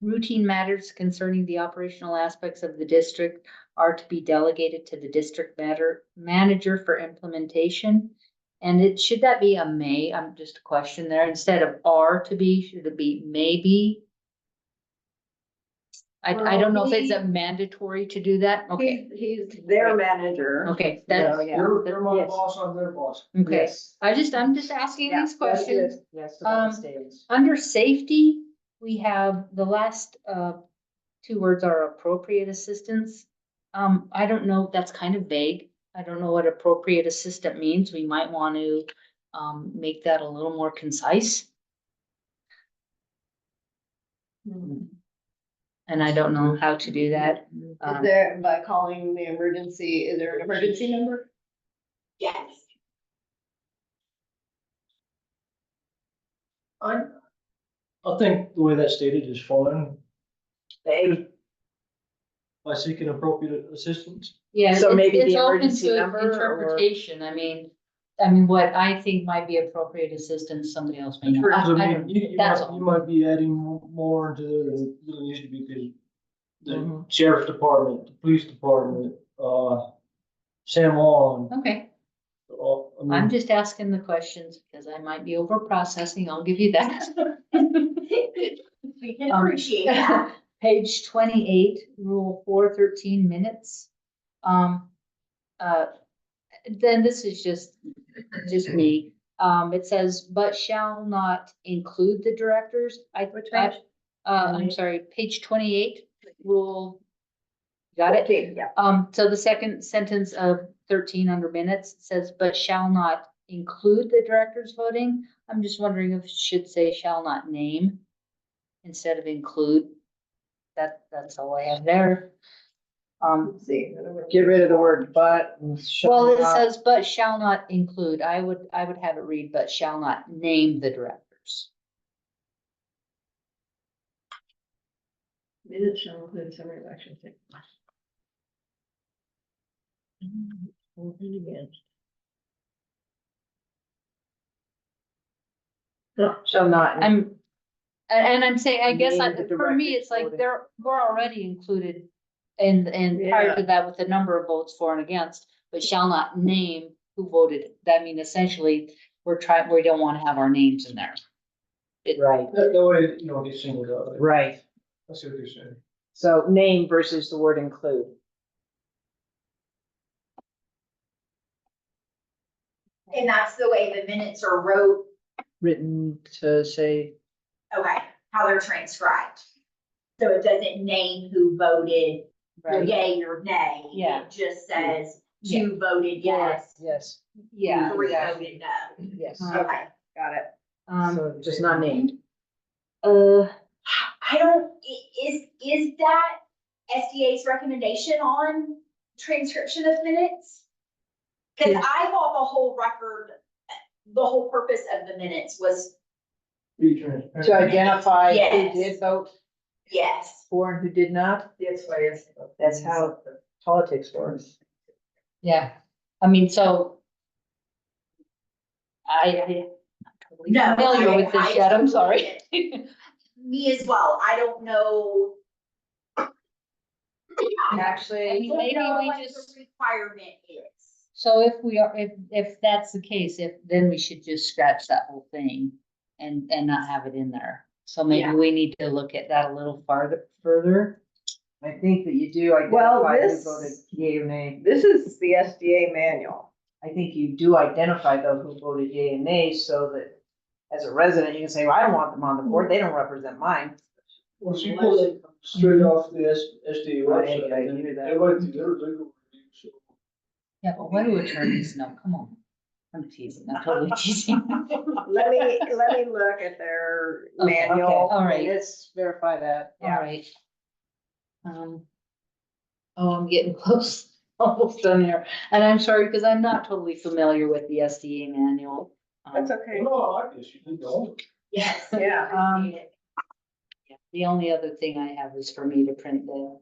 routine matters concerning the operational aspects of the district are to be delegated to the district manager for implementation. And should that be a may? I'm just a question there. Instead of are to be, should it be may be? I don't know if it's a mandatory to do that. Okay, He's their manager. okay, that's, So, yeah. They're my Yes. boss, I'm their boss. okay. Yes. I'm just asking Yeah, these questions. Yes, so that stays. Under safety, we have the last 2 words are appropriate assistance. I don't know, that's kind of vague. I don't know what appropriate assistant means. We might want to make that a little more concise. And I don't know how to do that. Is there, by calling the emergency, is there an emergency number? Yes. I think the way that's stated is fine. They, By seeking appropriate assistance. Yeah, So maybe it's the open emergency to number or- interpretation. I mean, what I think might be appropriate assistance, somebody else may not. Because, I I don't mean, know. That's you all. might be adding more into there than really needs to be, because the Mhm. sheriff's department, the police department, San Juan. Okay, I mean, I'm just asking the questions because I might be over processing. I'll give you that. We can appreciate that. Page 28, rule 413 minutes. then this is just me. It says, but shall not include the directors. I'm sorry, page 28, rule. Got it? Okay, yeah. So the second sentence of 13 under minutes says, but shall not include the directors voting. I'm just wondering if it should say shall not name instead of include. That's all I have there. Let's see. Get rid of the word but. And shall Well, it not. says, but shall not include. I would have it read, but shall not name the directors. Minutes shall include summary election. Shall not. I'm saying, I guess, Name the for me, directors it's like voting. we're already included. And prior to that, with the number of votes for and against, but shall not name who voted. That mean essentially, we don't want to have our names in there. Right, That way, you don't get singled out. right. I see what you're saying. So name versus the word include. And that's the way the minutes are wrote, Written to say, okay, how they're transcribed. So it doesn't name who voted Right. yay or nay. Yeah. It just says Yeah. 2 voted yes, yes, Yeah. 3 voted no. yes. Okay. Got it. So just not named. I don't, is that SDA's recommendation on transcription of minutes? Cause I thought the whole record, the whole purpose of the minutes was, Be transparent. To identify who Yes. did vote yes. for and who did not. That's why That's how politics works. Yeah, I mean, so. I'm totally No, familiar with this I yet, I'm totally sorry. get it. Me as well. I don't know. Actually, Maybe I don't know we what just- the requirement is. So if we are, if that's the case, then we should just scratch that whole thing and not have it in there. So maybe Yeah. we need to look at that a little further. I think that you do Well, identify who this- voted yea or nay. This is the SDA manual. I think you do identify though who voted yea and nay, so that as a resident, you can say, well, I don't want them on the board, they don't represent mine. Well, she pulled it straight off the SDA Right, website. I and hear that. They went through their legal review, so. Yeah, but what do attorneys know? Come on. I'm teasing, I'm totally teasing. Let me look at their Okay, manual. all right. Let's verify that. All right. Oh, I'm getting close, almost done here. And I'm sorry, because I'm not totally familiar with the SDA manual. That's okay. No, I like this, you did the whole. Yes. Yeah. Yeah, the only other thing I have is for me to print the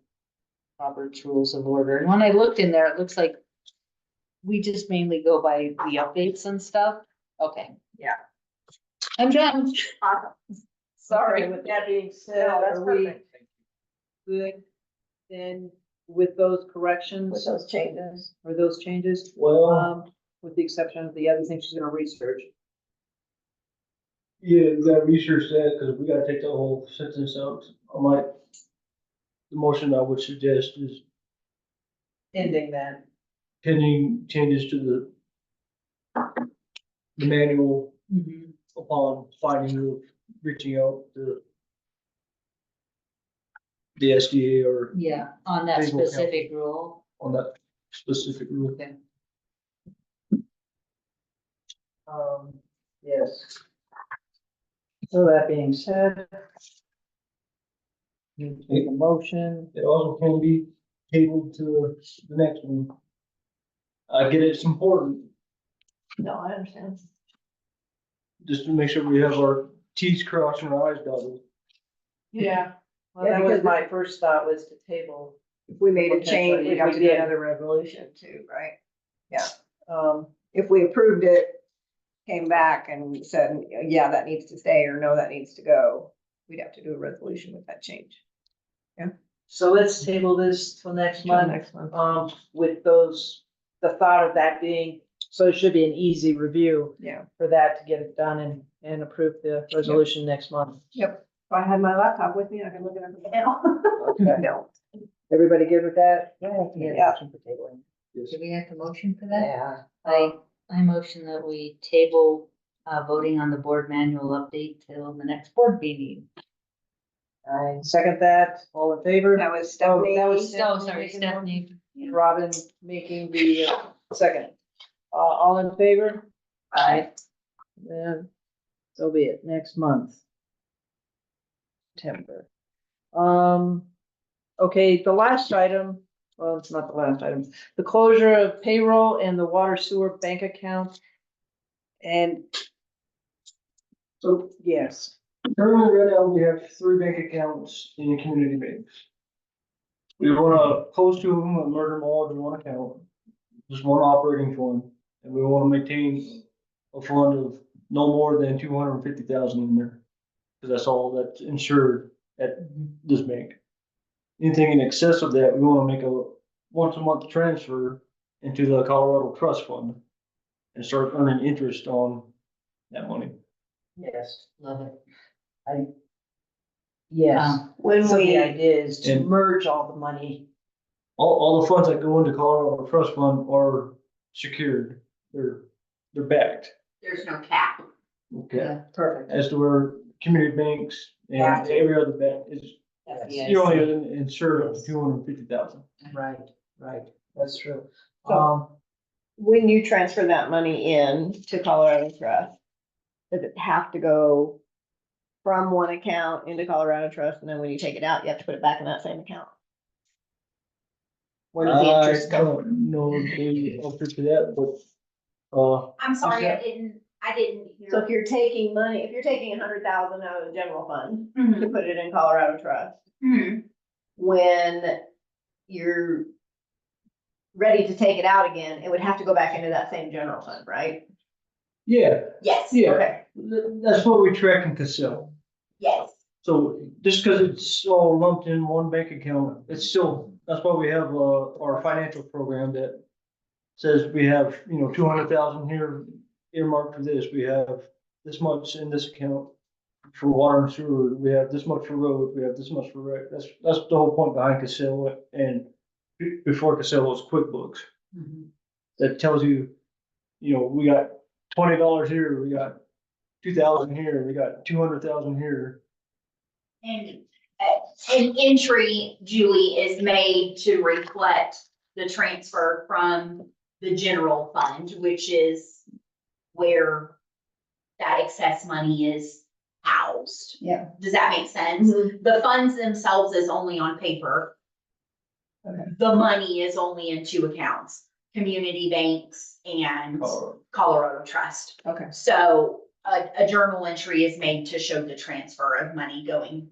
Robert's Rules of Order. And when I looked in there, it looks like we just mainly go by the updates and stuff. Okay. Yeah. I'm done. Sorry. Okay, with that being said, No, that's are we perfect. good then with those corrections? With those changes. Or those changes? Well, With the exception of the other thing she's gonna research. yeah, we gotta research that, cause we gotta take the whole sentence out. The motion I would suggest is Ending that. pending changes to the manual Mhm. upon finding of reaching out to the SDA or Yeah, on that Legal counsel. specific rule. on that specific rule. Okay. Yes. So that being said. Need to make a motion. It also can be tabled to the next one. I get it's important, No, I understand. just to make sure we have our Ts crossed and our Is dotted. Yeah. Well, Yeah, that was because my first thought was to table. If we made a Potentially, change, we'd if have we to do did. another resolution too, right? Yeah. Um, If we approved it, came back and said, yeah, that needs to stay, or no, that needs to go, we'd have to do a resolution with that change. so let's table this till next Till month. next month. With those, the thought of that being, so it should be an easy review Yeah. for that to get it done and approve the resolution next month. Yep. If I had my laptop with me, I could look it up now. Okay. No. Everybody good with that? Yeah. I have to get a Yeah. motion for tabling. Yes. Do we have to motion for that? Yeah. I motion that we table, voting on the board manual update till the next board meeting. I second that. All in favor? That was Oh, Stephanie. that was Oh, sorry, making the motion. Stephanie. Robin making the second. All in favor? Aye. Then, so be it, next month. September. Okay, the last item, well, it's not the last item, the closure of payroll and the water sewer bank account. And so, yes, Currently, right now, we have 3 bank accounts in the community banks. We wanna close 2 of them and merge them all into one account, just one operating fund, and we wanna maintain a fund of no more than 250,000 in there. Cause that's all that's insured at this bank. Anything in excess of that, we wanna make a once a month transfer into the Colorado Trust Fund and start earning interest on that money. yes, Love it. yes. When So the we, idea is to And- merge all the money. All the funds that go into Colorado Trust Fund are secured, they're backed. There's no cap. Okay, Yeah, perfect. as to where community banks Have and to. every other bank is, FDIC. you're only insured up to 250,000. Right, right, that's true. So- when you transfer that money in to Colorado Trust, does it have to go from one account into Colorado Trust, and then when you take it out, you have to put it back in that same account? Where does the interest I go? don't know the answer to that, but, I'm sorry, that- I didn't hear. So if you're taking money, if you're taking 100,000 out of the general fund to Mhm, put it in Colorado Trust, mhm. when you're ready to take it out again, it would have to go back into that same general fund, right? yeah, Yes. yeah, Okay. that's what we track in Casell. Yes. So just because it's all lumped in one bank account, it's still, that's why we have, our financial program that says we have, 200,000 here earmarked for this, we have this much in this account for water and sewer, we have this much for road, we have this much for rec, that's the whole point behind Casella and before Casella was QuickBooks. That tells you, we got $20 here, we got 2,000 here, we got 200,000 here. And an entry, Julie, is made to reflect the transfer from the general fund, which is where that excess money is housed. Yeah. Does that make sense? Mhm. The funds themselves is only on paper. Okay. The money is only in 2 accounts, community banks and Colorado Trust. Okay. So a journal entry is made to show the transfer of money going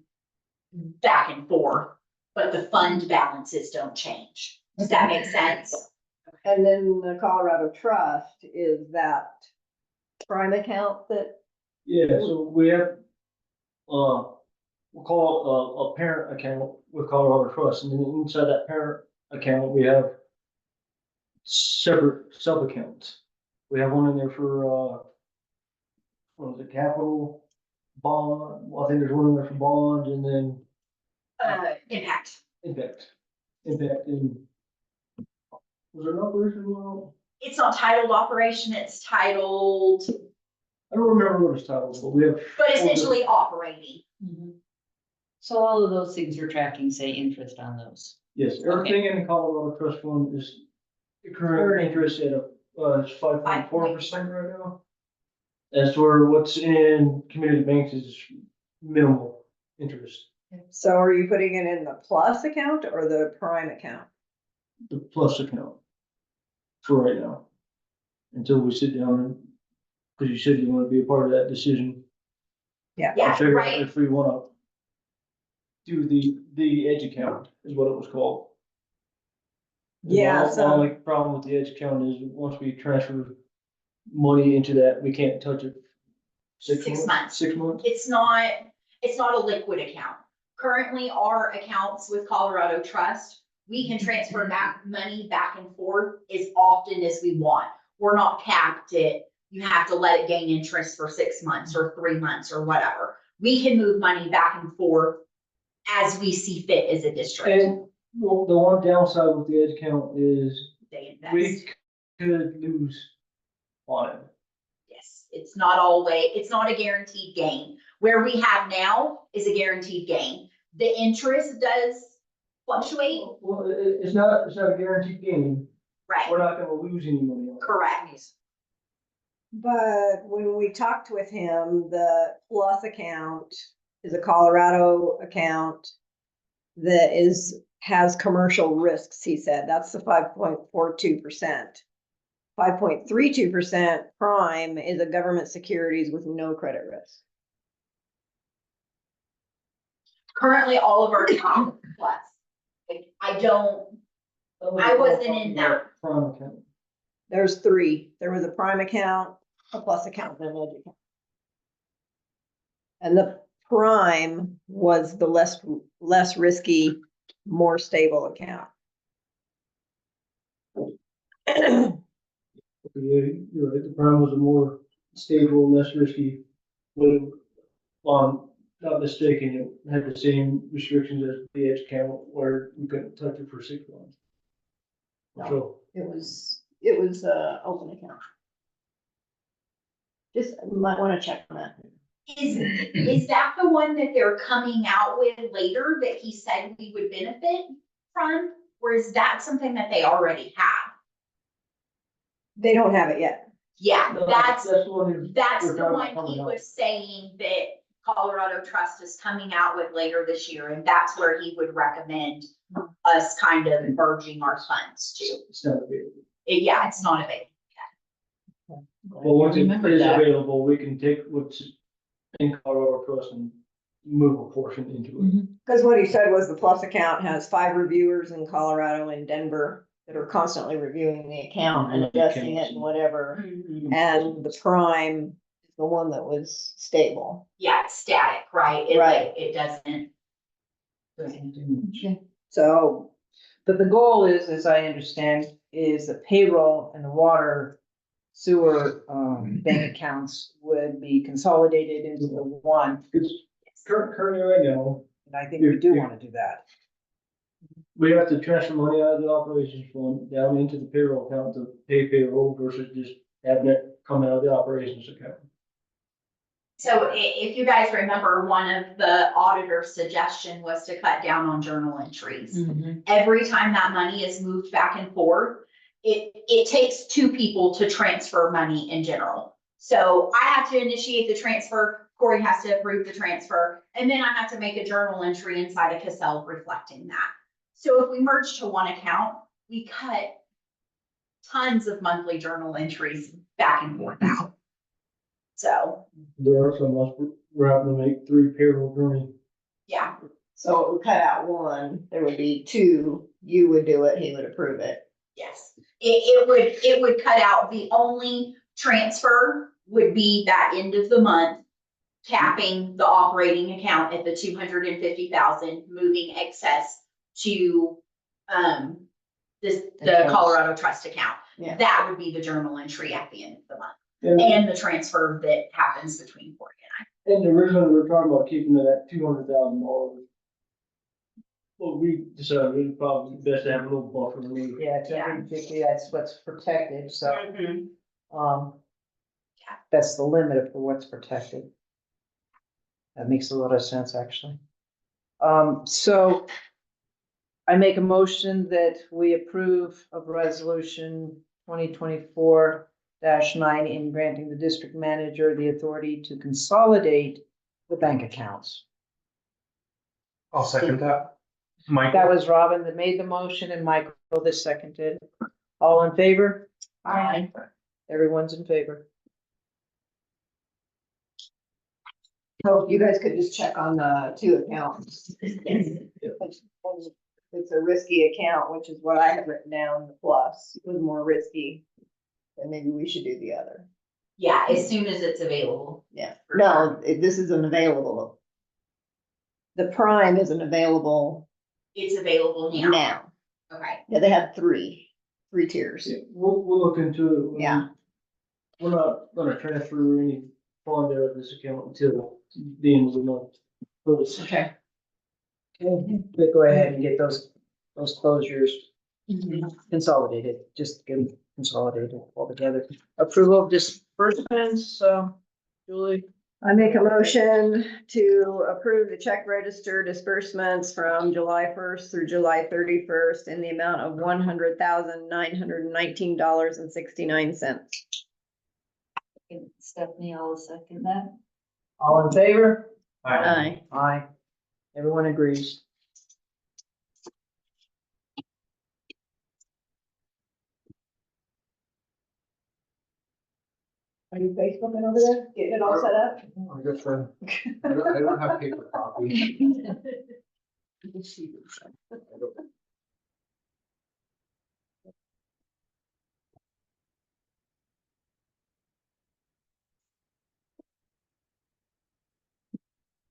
back and forth, but the fund balances don't change. Does that make sense? And then the Colorado Trust is that prime account that, Yeah, so we have, we'll call it a parent account with Colorado Trust, and then inside that parent account, we have separate sub-accounts. We have one in there for, what was it, capital, bond, well, I think there's one in there for bonds, and then Impact. impact, and, was there an operation one? It's not titled operation, it's titled, I don't remember what it's titled, but we have. but essentially operating. So all of those things you're tracking, say interest on those. Yes, everything in the Colorado Trust Fund is the current interest at it's 5.4% right now. That's where what's in community banks is minimal interest, so are you putting it in the plus account or the prime account? the plus account for right now. Until we sit down and, because you said you want to be a part of that decision. Yeah. Yeah, and figure out right. If we want to do the edge account is what it was called. Yeah, The so- only problem with the edge account is once we transfer money into that, we can't touch it. 6 months. 6 months? It's not a liquid account. Currently, our accounts with Colorado Trust, we can transfer back money back and forth as often as we want. We're not capped at, you have to let it gain interest for 6 months or 3 months or whatever. We can move money back and forth as we see fit as a district. And well, the one downside with the edge account is they invest. We could lose on it. Yes, it's not a guaranteed gain. Where we have now is a guaranteed gain. The interest does fluctuate, Well, it's not a guaranteed gain. right? We're not gonna lose any money on it. Correct. But when we talked with him, the plus account is a Colorado account that has commercial risks, he said. That's the 5.42%. 5.32% prime is a government securities with no credit risk. Currently, all of our accounts are plus. Like, I wasn't in that. Prime account. There's three. There was a prime account, a plus account, and an edge account. And the prime was the less risky, more stable account. Yeah, you're right, the prime was a more stable, less risky, but, not mistaken, it had the same restrictions as the edge account where we couldn't touch it for 6 months. So, It was open account. Just might want to check on that. Is that the one that they're coming out with later that he said we would benefit from? Or is that something that they already have? They don't have it yet. Yeah, no, that's the one. the we're talking one he about. was saying that Colorado Trust is coming out with later this year, and that's where he would recommend us kind of merging our funds to. It's not available. Yeah, it's not available. Well, once it Remember is that. available, we can take what's in Colorado Trust and move a portion into it. Because what he said was the plus account has 5 reviewers in Colorado and Denver that are constantly reviewing the account and adjusting it and whatever. And the prime is the one that was stable. Yeah, it's static, right? Right. It doesn't. So But the goal is, as I understand, is the payroll and the water sewer, bank accounts would be consolidated into the one. Because currently right now, And I think we do want to do that. we have to transfer money out of the operations fund down into the payroll account to pay payroll versus just having it come out of the operations account. So if you guys remember, one of the auditor's suggestion was to cut down on journal entries. Every time that money is moved back and forth, it takes 2 people to transfer money in general. So I have to initiate the transfer, Corey has to approve the transfer, and then I have to make a journal entry inside of Cassell reflecting that. So if we merge to one account, we cut tons of monthly journal entries back and forth out. So, There are some of us, we're having to make 3 payroll journey. yeah, So it would cut out 1, there would be 2, you would do it, he would approve it. yes. It would cut out, the only transfer would be that end of the month, capping the operating account at the 250,000, moving excess to, the Colorado Trust account. Yeah. That would be the journal entry at the end of the month, and the transfer that happens between Corey and I. And originally we were talking about keeping it at $200,000. Well, we decided it's probably best to have a little buffer. Yeah, 250, that's what's protected, so, Mm-hmm. that's the limit for what's protected. That makes a lot of sense, actually. So I make a motion that we approve of resolution 2024-9 in granting the district manager the authority to consolidate the bank accounts. I'll second that. Mike? That was Robin that made the motion and Michael that seconded. All in favor? Aye. Everyone's in favor. So you guys could just check on the 2 accounts. It's a risky account, which is what I have written down, the plus was more risky. And maybe we should do the other. Yeah, as soon as it's available. Yeah, For no, this isn't available. The prime isn't available It's available now. now. Okay. Yeah, they had 3 tiers. Yeah, we'll look into it. Yeah. We're not gonna transfer any fund out of this account until the end of the month. Okay. But go ahead and get those closures Consolidated, just get them consolidated all together. Approval of disbursements, Julie? I make a motion to approve the check register disbursements from July first through July 31st in the amount of $100,919.69. Stephanie, I'll second that. All in favor? Aye. Aye. Everyone agrees. Are you Facebooking over there? Getting it all set up? I guess, I don't have paper copy.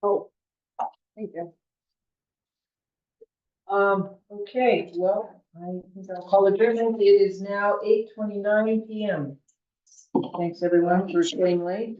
Oh, thank you. Okay, well, I think I'll call adjournment. It is now 8:29 PM. Thanks, everyone, for staying late.